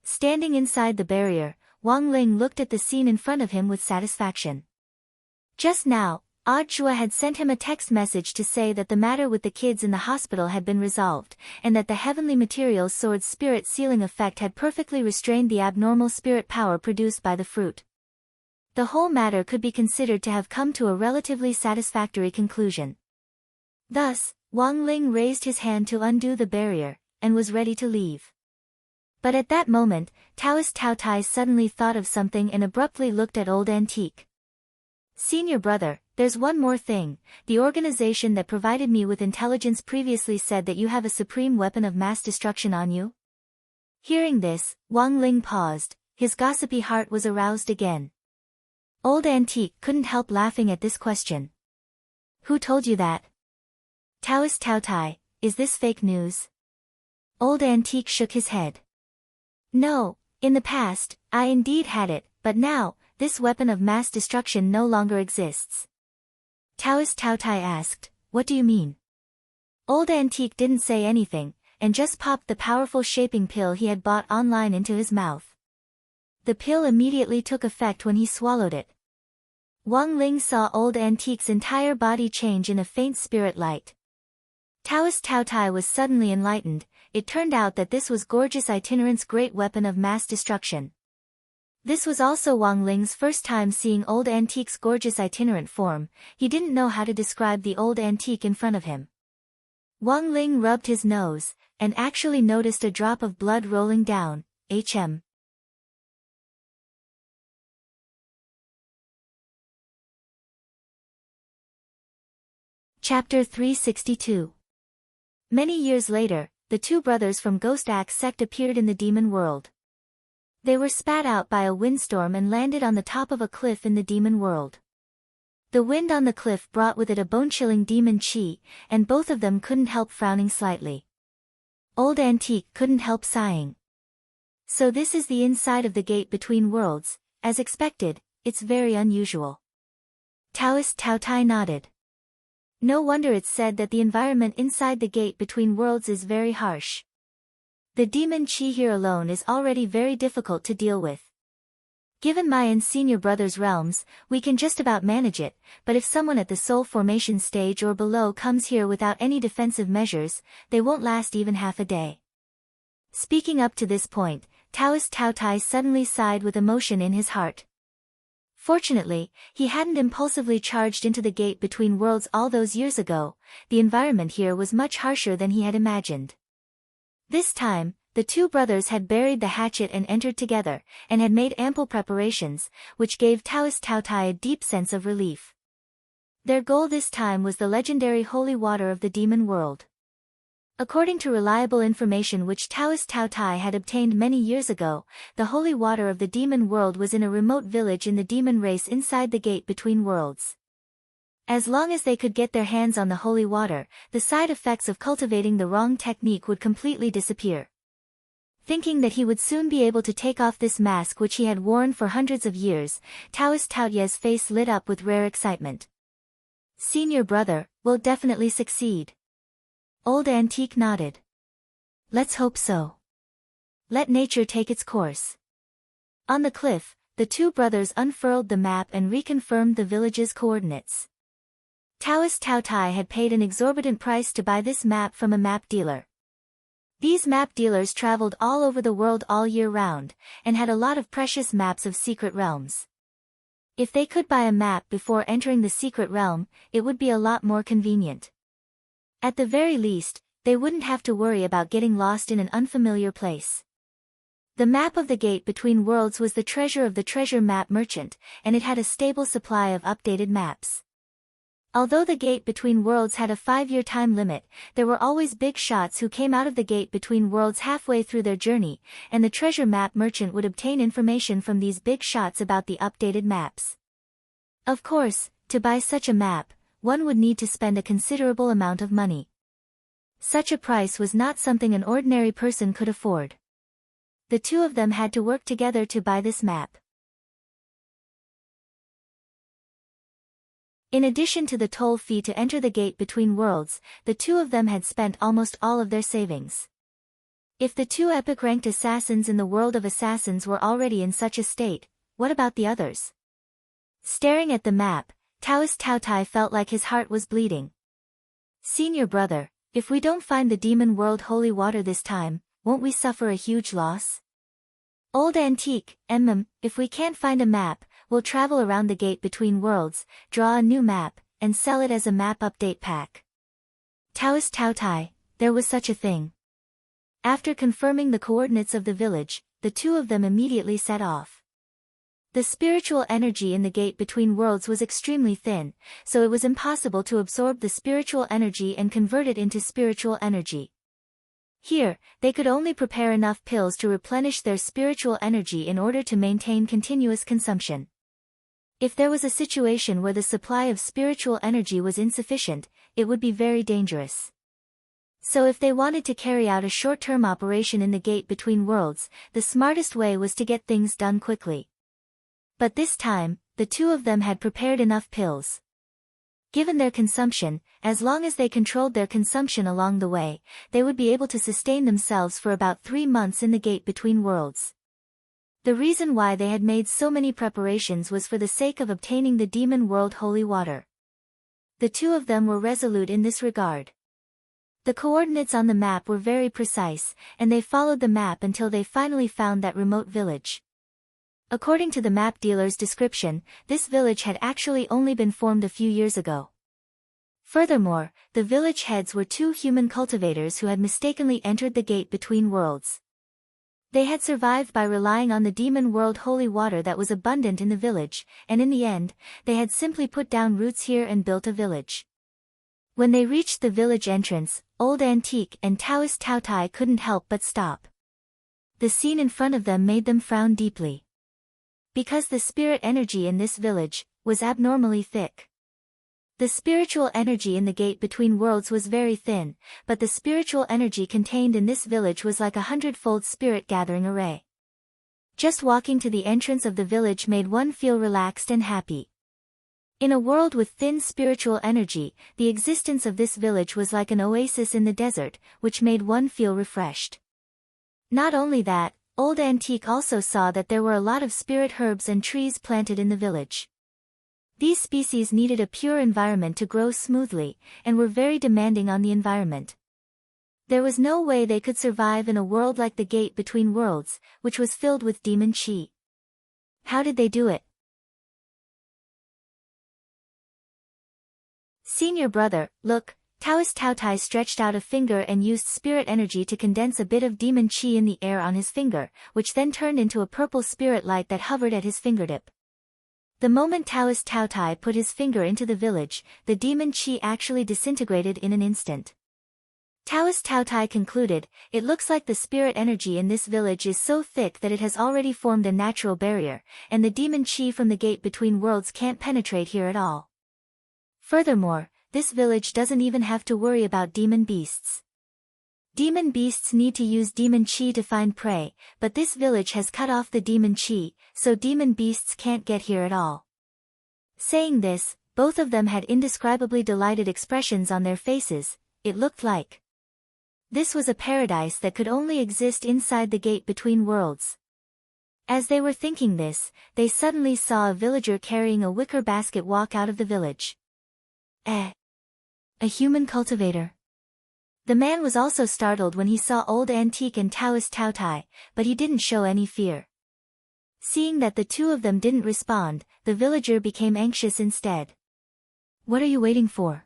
Standing inside the barrier, Wang Ling looked at the scene in front of him with satisfaction. Just now, Odd Shua had sent him a text message to say that the matter with the kids in the hospital had been resolved, and that the heavenly materials sword's spirit sealing effect had perfectly restrained the abnormal spirit power produced by the fruit. The whole matter could be considered to have come to a relatively satisfactory conclusion. Thus, Wang Ling raised his hand to undo the barrier, and was ready to leave. But at that moment, Taoist Taotai suddenly thought of something and abruptly looked at Old Antique. Senior brother, there's one more thing. The organization that provided me with intelligence previously said that you have a supreme weapon of mass destruction on you. Hearing this, Wang Ling paused, his gossipy heart was aroused again. Old Antique couldn't help laughing at this question. Who told you that? Taoist Taotai, is this fake news? Old Antique shook his head. No, in the past, I indeed had it, but now, this weapon of mass destruction no longer exists. Taoist Taotai asked, what do you mean? Old Antique didn't say anything, and just popped the powerful shaping pill he had bought online into his mouth. The pill immediately took effect when he swallowed it. Wang Ling saw Old Antique's entire body change in a faint spirit light. Taoist Taotai was suddenly enlightened. It turned out that this was Gorgeous Itinerant's great weapon of mass destruction. This was also Wang Ling's first time seeing Old Antique's Gorgeous Itinerant form. He didn't know how to describe the Old Antique in front of him. Wang Ling rubbed his nose, and actually noticed a drop of blood rolling down. Chapter 362. Many years later, the two brothers from Ghost Axe sect appeared in the demon world. They were spat out by a windstorm and landed on the top of a cliff in the demon world. The wind on the cliff brought with it a bone-chilling demon chi, and both of them couldn't help frowning slightly. Old Antique couldn't help sighing. So this is the inside of the gate between worlds. As expected, it's very unusual. Taoist Taotai nodded. No wonder it's said that the environment inside the gate between worlds is very harsh. The demon chi here alone is already very difficult to deal with. Given my and senior brother's realms, we can just about manage it, but if someone at the soul formation stage or below comes here without any defensive measures, they won't last even half a day. Speaking up to this point, Taoist Taotai suddenly sighed with emotion in his heart. Fortunately, he hadn't impulsively charged into the gate between worlds all those years ago. The environment here was much harsher than he had imagined. This time, the two brothers had buried the hatchet and entered together, and had made ample preparations, which gave Taoist Taotai a deep sense of relief. Their goal this time was the legendary holy water of the demon world. According to reliable information which Taoist Taotai had obtained many years ago, the holy water of the demon world was in a remote village in the demon race inside the gate between worlds. As long as they could get their hands on the holy water, the side effects of cultivating the wrong technique would completely disappear. Thinking that he would soon be able to take off this mask which he had worn for hundreds of years, Taoist Taoye's face lit up with rare excitement. Senior brother, will definitely succeed. Old Antique nodded. Let's hope so. Let nature take its course. On the cliff, the two brothers unfurled the map and reconfirmed the village's coordinates. Taoist Tao Tai had paid an exorbitant price to buy this map from a map dealer. These map dealers traveled all over the world all year round, and had a lot of precious maps of secret realms. If they could buy a map before entering the secret realm, it would be a lot more convenient. At the very least, they wouldn't have to worry about getting lost in an unfamiliar place. The map of the gate between worlds was the treasure of the treasure map merchant, and it had a stable supply of updated maps. Although the gate between worlds had a 5-year time limit, there were always big shots who came out of the gate between worlds halfway through their journey, and the treasure map merchant would obtain information from these big shots about the updated maps. Of course, to buy such a map, one would need to spend a considerable amount of money. Such a price was not something an ordinary person could afford. The two of them had to work together to buy this map. In addition to the toll fee to enter the gate between worlds, the two of them had spent almost all of their savings. If the two epic-ranked assassins in the world of assassins were already in such a state, what about the others? Staring at the map, Taoist Tao Tai felt like his heart was bleeding. Senior brother, if we don't find the demon world holy water this time, won't we suffer a huge loss? Old Antique, if we can't find a map, we'll travel around the gate between worlds, draw a new map, and sell it as a map update pack. Taoist Tao Tai, there was such a thing. After confirming the coordinates of the village, the two of them immediately set off. The spiritual energy in the gate between worlds was extremely thin, so it was impossible to absorb the spiritual energy and convert it into spiritual energy. Here, they could only prepare enough pills to replenish their spiritual energy in order to maintain continuous consumption. If there was a situation where the supply of spiritual energy was insufficient, it would be very dangerous. So if they wanted to carry out a short-term operation in the gate between worlds, the smartest way was to get things done quickly. But this time, the two of them had prepared enough pills. Given their consumption, as long as they controlled their consumption along the way, they would be able to sustain themselves for about 3 months in the gate between worlds. The reason why they had made so many preparations was for the sake of obtaining the demon world holy water. The two of them were resolute in this regard. The coordinates on the map were very precise, and they followed the map until they finally found that remote village. According to the map dealer's description, this village had actually only been formed a few years ago. Furthermore, the village heads were 2 human cultivators who had mistakenly entered the gate between worlds. They had survived by relying on the demon world holy water that was abundant in the village, and in the end, they had simply put down roots here and built a village. When they reached the village entrance, Old Antique and Taoist Tao Tai couldn't help but stop. The scene in front of them made them frown deeply. Because the spirit energy in this village was abnormally thick. The spiritual energy in the gate between worlds was very thin, but the spiritual energy contained in this village was like a 100-fold spirit gathering array. Just walking to the entrance of the village made one feel relaxed and happy. In a world with thin spiritual energy, the existence of this village was like an oasis in the desert, which made one feel refreshed. Not only that, Old Antique also saw that there were a lot of spirit herbs and trees planted in the village. These species needed a pure environment to grow smoothly, and were very demanding on the environment. There was no way they could survive in a world like the gate between worlds, which was filled with demon chi. How did they do it? Senior brother, look, Taoist Tao Tai stretched out a finger and used spirit energy to condense a bit of demon chi in the air on his finger, which then turned into a purple spirit light that hovered at his fingertip. The moment Taoist Tao Tai put his finger into the village, the demon chi actually disintegrated in an instant. Taoist Tao Tai concluded, it looks like the spirit energy in this village is so thick that it has already formed a natural barrier, and the demon chi from the gate between worlds can't penetrate here at all. Furthermore, this village doesn't even have to worry about demon beasts. Demon beasts need to use demon chi to find prey, but this village has cut off the demon chi, so demon beasts can't get here at all. Saying this, both of them had indescribably delighted expressions on their faces. It looked like this was a paradise that could only exist inside the gate between worlds. As they were thinking this, they suddenly saw a villager carrying a wicker basket walk out of the village. A human cultivator. The man was also startled when he saw Old Antique and Taoist Taotai, but he didn't show any fear. Seeing that the two of them didn't respond, the villager became anxious instead. What are you waiting for?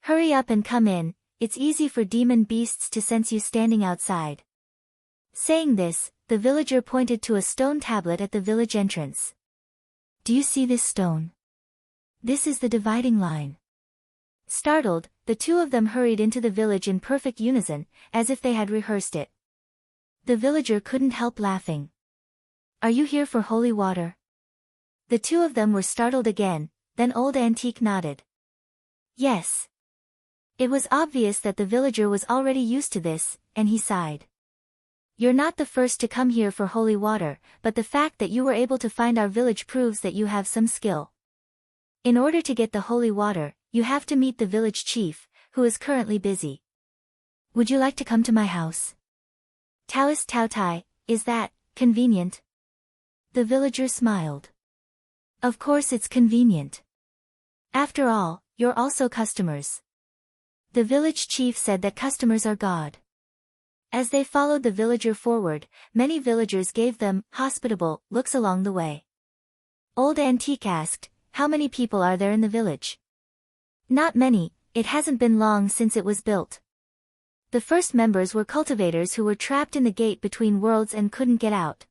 Hurry up and come in, it's easy for demon beasts to sense you standing outside. Saying this, the villager pointed to a stone tablet at the village entrance. Do you see this stone? This is the dividing line. Startled, the two of them hurried into the village in perfect unison, as if they had rehearsed it. The villager couldn't help laughing. Are you here for holy water? The two of them were startled again, then Old Antique nodded. Yes. It was obvious that the villager was already used to this, and he sighed. You're not the first to come here for holy water, but the fact that you were able to find our village proves that you have some skill. In order to get the holy water, you have to meet the village chief, who is currently busy. Would you like to come to my house? Taoist Taotai, is that convenient? The villager smiled. Of course it's convenient. After all, you're also customers. The village chief said that customers are God. As they followed the villager forward, many villagers gave them hospitable looks along the way. Old Antique asked, how many people are there in the village? Not many, it hasn't been long since it was built. The first members were cultivators who were trapped in the gate between worlds and couldn't get out.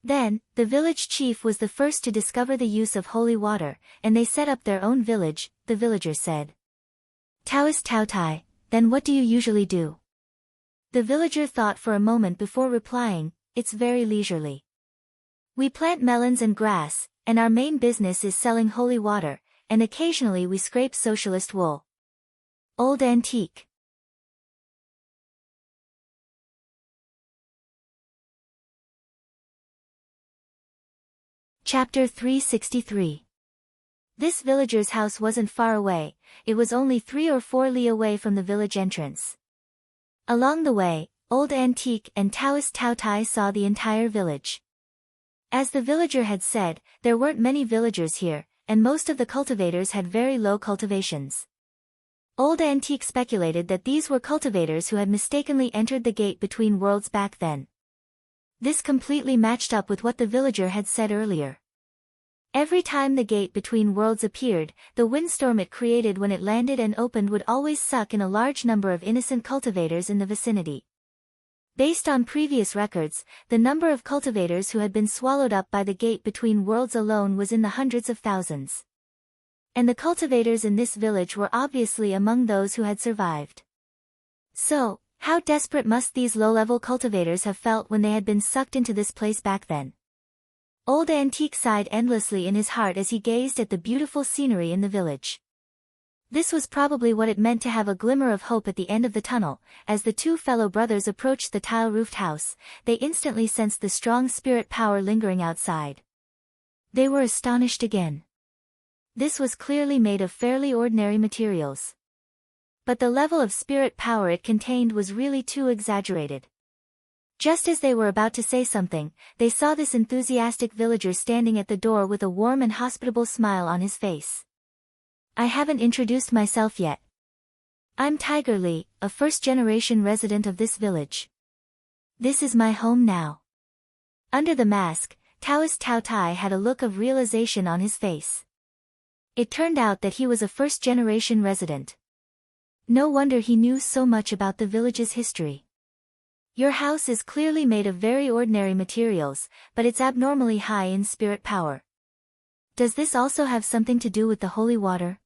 Then, the village chief was the first to discover the use of holy water, and they set up their own village, the villager said. Taoist Taotai, then what do you usually do? The villager thought for a moment before replying, it's very leisurely. We plant melons and grass, and our main business is selling holy water, and occasionally we scrape socialist wool. Old Antique. Chapter 363. This villager's house wasn't far away, it was only 3 or 4 li away from the village entrance. Along the way, Old Antique and Taoist Taotai saw the entire village. As the villager had said, there weren't many villagers here, and most of the cultivators had very low cultivations. Old Antique speculated that these were cultivators who had mistakenly entered the gate between worlds back then. This completely matched up with what the villager had said earlier. Every time the gate between worlds appeared, the windstorm it created when it landed and opened would always suck in a large number of innocent cultivators in the vicinity. Based on previous records, the number of cultivators who had been swallowed up by the gate between worlds alone was in the hundreds of thousands. And the cultivators in this village were obviously among those who had survived. So, how desperate must these low-level cultivators have felt when they had been sucked into this place back then? Old Antique sighed endlessly in his heart as he gazed at the beautiful scenery in the village. This was probably what it meant to have a glimmer of hope at the end of the tunnel. As the two fellow brothers approached the tile-roofed house, they instantly sensed the strong spirit power lingering outside. They were astonished again. This was clearly made of fairly ordinary materials. But the level of spirit power it contained was really too exaggerated. Just as they were about to say something, they saw this enthusiastic villager standing at the door with a warm and hospitable smile on his face. I haven't introduced myself yet. I'm Tiger Lee, a first-generation resident of this village. This is my home now. Under the mask, Taoist Taotai had a look of realization on his face. It turned out that he was a first-generation resident. No wonder he knew so much about the village's history. Your house is clearly made of very ordinary materials, but it's abnormally high in spirit power. Does this also have something to do with the holy water?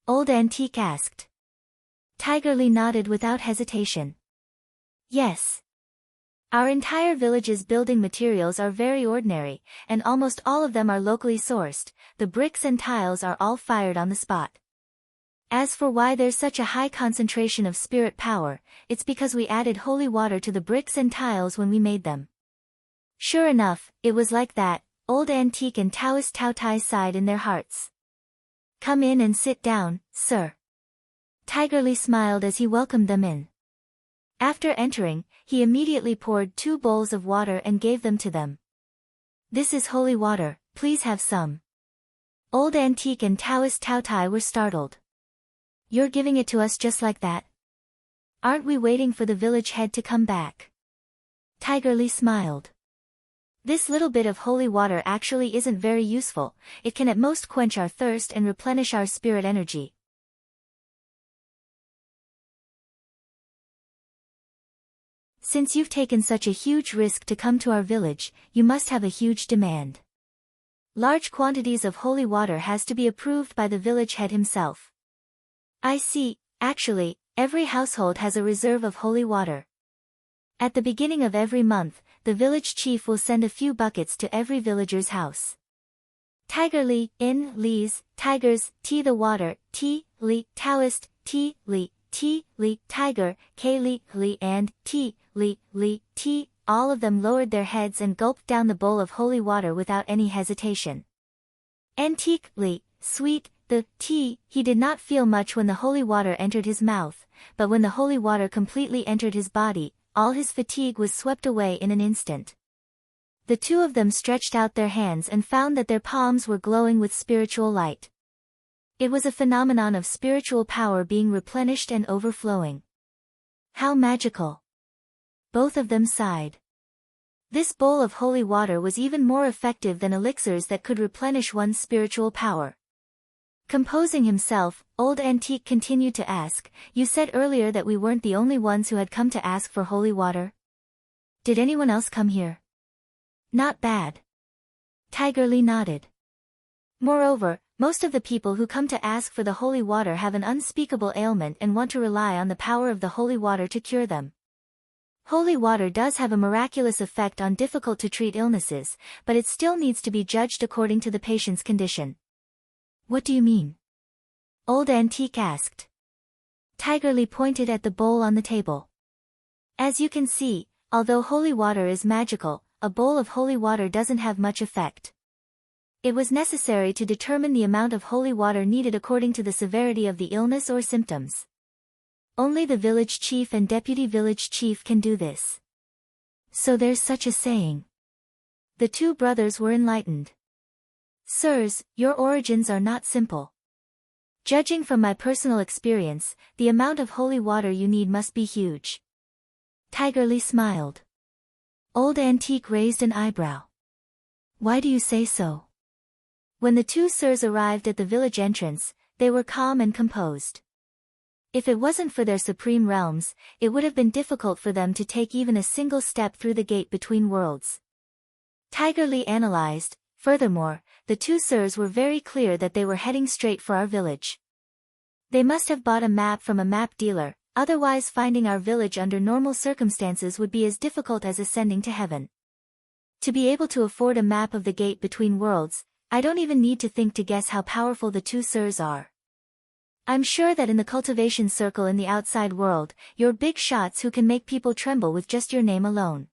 Old Antique asked. Tiger Lee nodded without hesitation. Yes. Our entire village's building materials are very ordinary, and almost all of them are locally sourced. The bricks and tiles are all fired on the spot. As for why there's such a high concentration of spirit power, it's because we added holy water to the bricks and tiles when we made them. Sure enough, it was like that, old antique and Taoist Tao Tai sighed in their hearts. Come in and sit down, sir. Tigerly smiled as he welcomed them in. After entering, he immediately poured 2 bowls of water and gave them to them. This is holy water, please have some. Old antique and Taoist Tao Tai were startled. You're giving it to us just like that? Aren't we waiting for the village head to come back? Tigerly smiled. This little bit of holy water actually isn't very useful, it can at most quench our thirst and replenish our spirit energy. Since you've taken such a huge risk to come to our village, you must have a huge demand. Large quantities of holy water has to be approved by the village head himself. I see, actually, every household has a reserve of holy water. At the beginning of every month, the village chief will send a few buckets to every villager's house. Tigerly, in, Lees, Tigers, T the water, T, Li, Taoist, T, Li, Tiger, K Li, and T, Li, T, all of them lowered their heads and gulped down the bowl of holy water without any hesitation. Antique, Li, sweet, the tea, he did not feel much when the holy water entered his mouth, but when the holy water completely entered his body, all his fatigue was swept away in an instant. The 2 of them stretched out their hands and found that their palms were glowing with spiritual light. It was a phenomenon of spiritual power being replenished and overflowing. How magical! Both of them sighed. This bowl of holy water was even more effective than elixirs that could replenish one's spiritual power. Composing himself, old antique continued to ask, you said earlier that we weren't the only ones who had come to ask for holy water? Did anyone else come here? Not bad. Tigerly nodded. Moreover, most of the people who come to ask for the holy water have an unspeakable ailment and want to rely on the power of the holy water to cure them. Holy water does have a miraculous effect on difficult-to-treat illnesses, but it still needs to be judged according to the patient's condition. What do you mean? Old antique asked. Tigerly pointed at the bowl on the table. As you can see, although holy water is magical, a bowl of holy water doesn't have much effect. It was necessary to determine the amount of holy water needed according to the severity of the illness or symptoms. Only the village chief and deputy village chief can do this. So there's such a saying. The 2 brothers were enlightened. Sirs, your origins are not simple. Judging from my personal experience, the amount of holy water you need must be huge. Tigerly smiled. Old antique raised an eyebrow. Why do you say so? When the 2 sirs arrived at the village entrance, they were calm and composed. If it wasn't for their supreme realms, it would have been difficult for them to take even a single step through the gate between worlds. Tigerly analyzed. Furthermore, the 2 sirs were very clear that they were heading straight for our village. They must have bought a map from a map dealer, otherwise finding our village under normal circumstances would be as difficult as ascending to heaven. To be able to afford a map of the gate between worlds, I don't even need to think to guess how powerful the 2 sirs are. I'm sure that in the cultivation circle in the outside world, you're big shots who can make people tremble with just your name alone.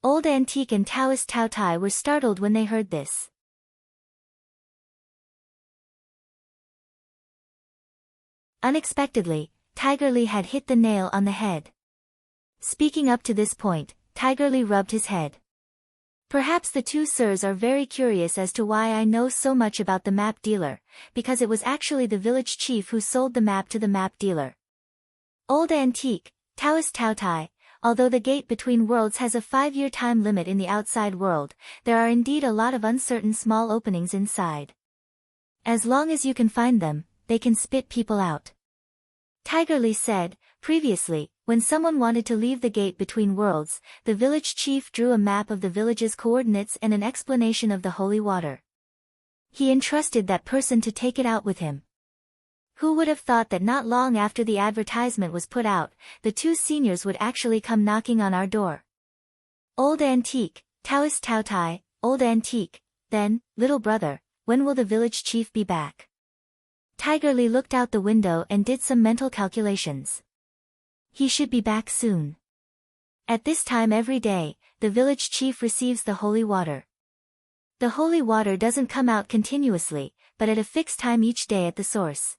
Old antique and Taoist Tao Tai were startled when they heard this. Unexpectedly, Tigerly had hit the nail on the head. Speaking up to this point, Tigerly rubbed his head. Perhaps the 2 sirs are very curious as to why I know so much about the map dealer, because it was actually the village chief who sold the map to the map dealer. Old antique, Taoist Tao Tai, although the gate between worlds has a 5-year time limit in the outside world, there are indeed a lot of uncertain small openings inside. As long as you can find them, they can spit people out. Tigerly said, previously, when someone wanted to leave the gate between worlds, the village chief drew a map of the village's coordinates and an explanation of the holy water. He entrusted that person to take it out with him. Who would have thought that not long after the advertisement was put out, the 2 seniors would actually come knocking on our door? Old antique, Taoist Tao Tai, old antique, then, little brother, when will the village chief be back? Tiger Li looked out the window and did some mental calculations. He should be back soon. At this time every day, the village chief receives the holy water. The holy water doesn't come out continuously, but at a fixed time each day at the source.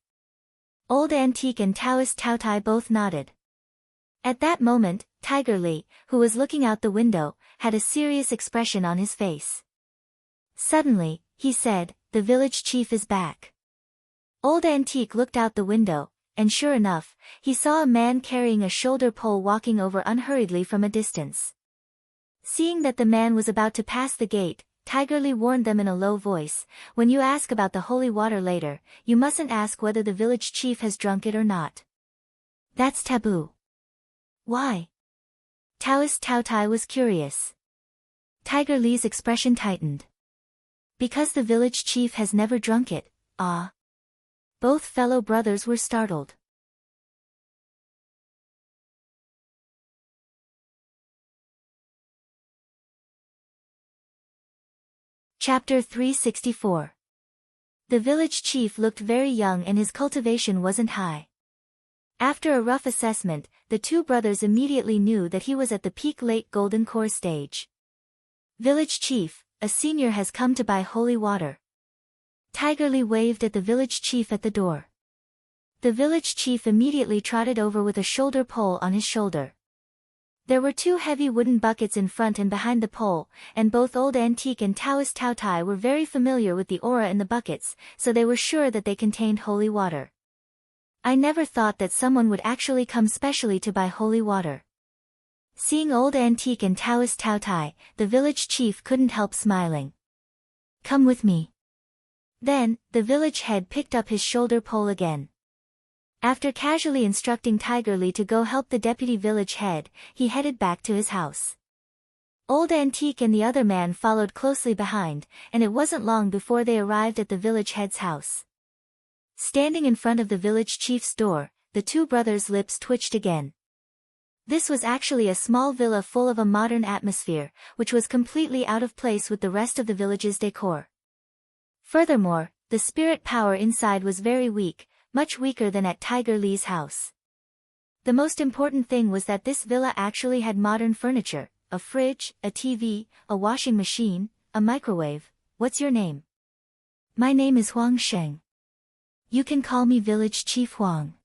Old Antique and Taoist Tao Tai both nodded. At that moment, Tiger Li, who was looking out the window, had a serious expression on his face. Suddenly, he said, "The village chief is back." Old Antique looked out the window, and sure enough, he saw a man carrying a shoulder pole walking over unhurriedly from a distance. Seeing that the man was about to pass the gate, Tiger Li warned them in a low voice, "When you ask about the holy water later, you mustn't ask whether the village chief has drunk it or not. That's taboo." "Why?" Taoist Tao Tai was curious. Tiger Li's expression tightened. "Because the village chief has never drunk it." Ah. Both fellow brothers were startled. Chapter 364. The village chief looked very young and his cultivation wasn't high. After a rough assessment, the two brothers immediately knew that he was at the peak late golden core stage. "Village chief, a senior has come to buy holy water." Tiger Li waved at the village chief at the door. The village chief immediately trotted over with a shoulder pole on his shoulder. There were two heavy wooden buckets in front and behind the pole, and both Old Antique and Taoist Tao Tai were very familiar with the aura in the buckets, so they were sure that they contained holy water. "I never thought that someone would actually come specially to buy holy water." Seeing Old Antique and Taoist Tao Tai, the village chief couldn't help smiling. "Come with me." Then, the village head picked up his shoulder pole again. After casually instructing Tiger Li to go help the deputy village head, he headed back to his house. Old Antique and the other man followed closely behind, and it wasn't long before they arrived at the village head's house. Standing in front of the village chief's door, the two brothers' lips twitched again. This was actually a small villa full of a modern atmosphere, which was completely out of place with the rest of the village's decor. Furthermore, the spirit power inside was very weak, much weaker than at Tiger Li's house. The most important thing was that this villa actually had modern furniture, a fridge, a TV, a washing machine, a microwave. "What's your name?" "My name is Huang Sheng. You can call me Village Chief Huang."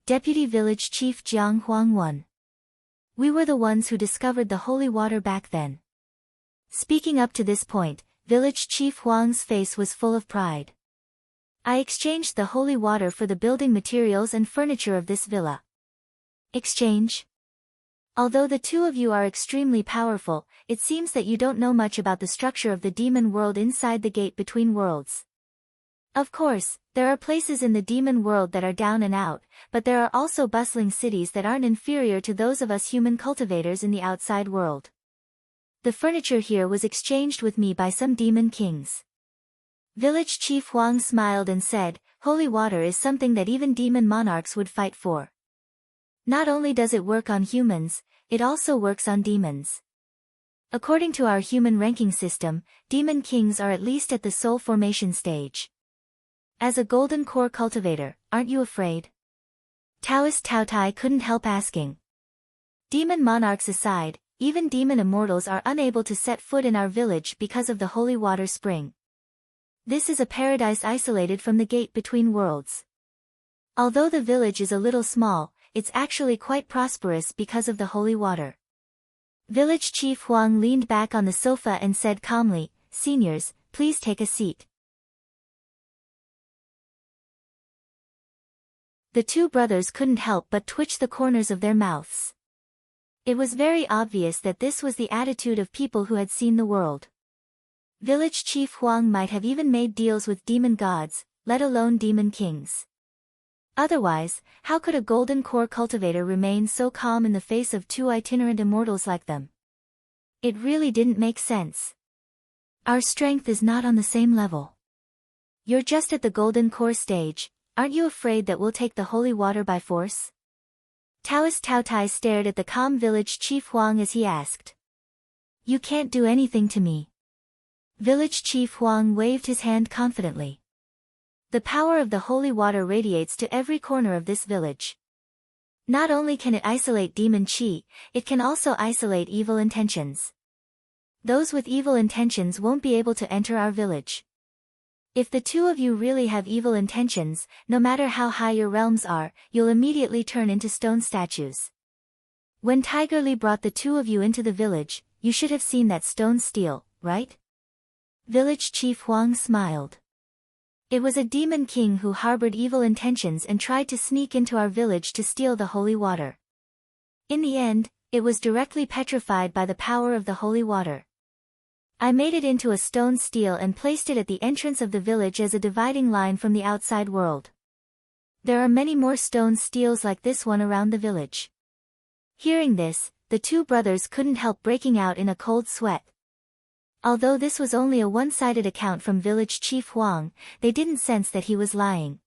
Deputy Village Chief Jiang Huang won. "We were the ones who discovered the holy water back then." Speaking up to this point, Village Chief Huang's face was full of pride. "I exchanged the holy water for the building materials and furniture of this villa." "Exchange?" "Although the two of you are extremely powerful, it seems that you don't know much about the structure of the demon world inside the gate between worlds. Of course, there are places in the demon world that are down and out, but there are also bustling cities that aren't inferior to those of us human cultivators in the outside world. The furniture here was exchanged with me by some demon kings." Village Chief Huang smiled and said, "Holy water is something that even demon monarchs would fight for. Not only does it work on humans, it also works on demons. According to our human ranking system, demon kings are at least at the soul formation stage. As a golden core cultivator, aren't you afraid?" Taoist Tao Tai couldn't help asking. "Demon monarchs aside, even demon immortals are unable to set foot in our village because of the holy water spring. This is a paradise isolated from the gate between worlds. Although the village is a little small, it's actually quite prosperous because of the holy water." Village Chief Huang leaned back on the sofa and said calmly, "Seniors, please take a seat." The two brothers couldn't help but twitch the corners of their mouths. It was very obvious that this was the attitude of people who had seen the world. Village Chief Huang might have even made deals with demon gods, let alone demon kings. Otherwise, how could a golden core cultivator remain so calm in the face of two itinerant immortals like them? It really didn't make sense. "Our strength is not on the same level. You're just at the golden core stage, aren't you afraid that we'll take the holy water by force?" Taoist Tao Tai stared at the calm village Chief Huang as he asked. "You can't do anything to me." Village Chief Huang waved his hand confidently. The power of the holy water radiates to every corner of this village. Not only can it isolate demon chi, it can also isolate evil intentions. Those with evil intentions won't be able to enter our village. If the two of you really have evil intentions, no matter how high your realms are, you'll immediately turn into stone statues. When Tiger Li brought the two of you into the village, you should have seen that stone steel, right? Village Chief Huang smiled. It was a demon king who harbored evil intentions and tried to sneak into our village to steal the holy water. In the end, it was directly petrified by the power of the holy water. I made it into a stone steel and placed it at the entrance of the village as a dividing line from the outside world. There are many more stone steels like this one around the village. Hearing this, the two brothers couldn't help breaking out in a cold sweat. Although this was only a one-sided account from village Chief Huang, they didn't sense that he was lying.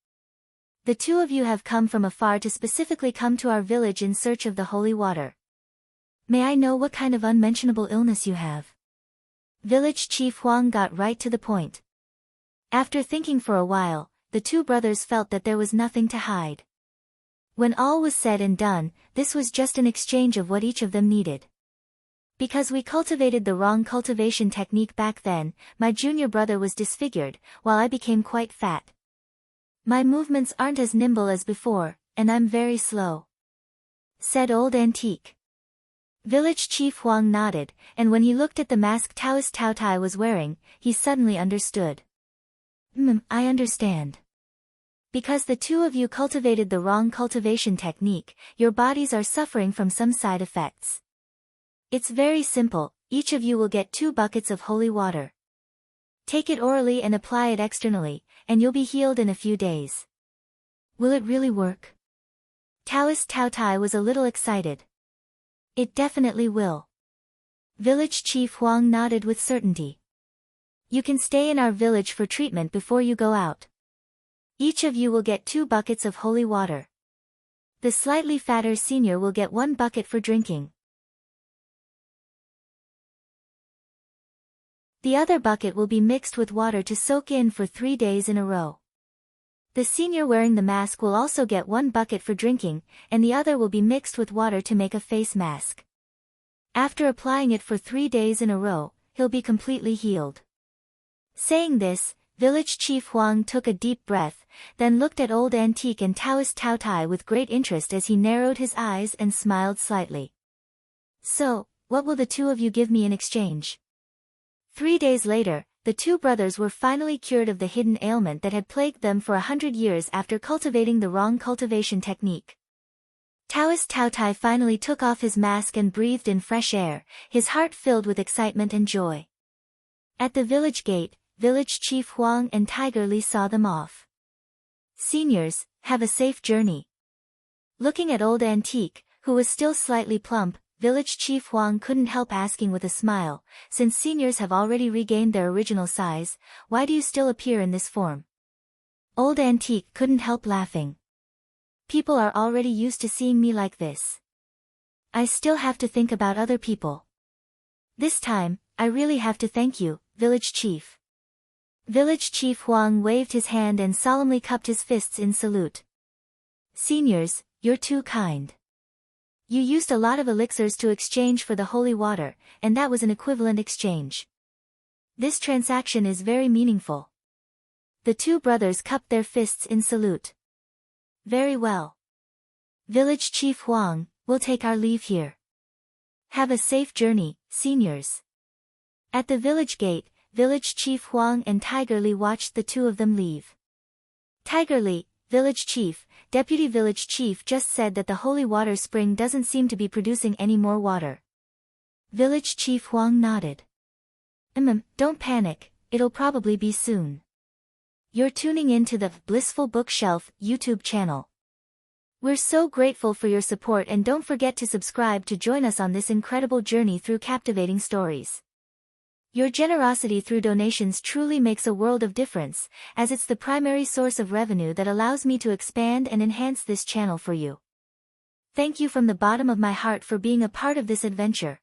The two of you have come from afar to specifically come to our village in search of the holy water. May I know what kind of unmentionable illness you have? Village Chief Huang got right to the point. After thinking for a while, the two brothers felt that there was nothing to hide. When all was said and done, this was just an exchange of what each of them needed. Because we cultivated the wrong cultivation technique back then, my junior brother was disfigured, while I became quite fat. My movements aren't as nimble as before, and I'm very slow," said Old Antique. Village Chief Huang nodded, and when he looked at the mask Taoist Tao Tai was wearing, he suddenly understood. I understand. Because the two of you cultivated the wrong cultivation technique, your bodies are suffering from some side effects. It's very simple, each of you will get 2 buckets of holy water. Take it orally and apply it externally, and you'll be healed in a few days. Will it really work? Taoist Tao Tai was a little excited. It definitely will. Village Chief Huang nodded with certainty. You can stay in our village for treatment before you go out. Each of you will get 2 buckets of holy water. The slightly fatter senior will get 1 bucket for drinking. The other bucket will be mixed with water to soak in for 3 days in a row. The senior wearing the mask will also get 1 bucket for drinking, and the other will be mixed with water to make a face mask. After applying it for 3 days in a row, he'll be completely healed. Saying this, Village Chief Huang took a deep breath, then looked at Old Antique and Taoist Tao Tai with great interest as he narrowed his eyes and smiled slightly. So, what will the two of you give me in exchange? 3 days later, the two brothers were finally cured of the hidden ailment that had plagued them for 100 years after cultivating the wrong cultivation technique. Taoist Tao Tai finally took off his mask and breathed in fresh air, his heart filled with excitement and joy. At the village gate, Village Chief Huang and Tiger Li saw them off. Seniors, have a safe journey. Looking at Old Antique, who was still slightly plump, Village Chief Huang couldn't help asking with a smile, since seniors have already regained their original size, why do you still appear in this form? Old Antique couldn't help laughing. People are already used to seeing me like this. I still have to think about other people. This time, I really have to thank you, Village Chief. Village Chief Huang waved his hand and solemnly cupped his fists in salute. Seniors, you're too kind. You used a lot of elixirs to exchange for the holy water, and that was an equivalent exchange. This transaction is very meaningful. The two brothers cupped their fists in salute. Very well. Village Chief Huang, we'll take our leave here. Have a safe journey, seniors. At the village gate, Village Chief Huang and Tiger Li watched the two of them leave. Tiger Li, Village Chief, Deputy Village Chief just said that the holy water spring doesn't seem to be producing any more water. Village Chief Huang nodded. Don't panic, it'll probably be soon. You're tuning in to the Blissful Bookshelf YouTube channel. We're so grateful for your support, and don't forget to subscribe to join us on this incredible journey through captivating stories. Your generosity through donations truly makes a world of difference, as it's the primary source of revenue that allows me to expand and enhance this channel for you. Thank you from the bottom of my heart for being a part of this adventure.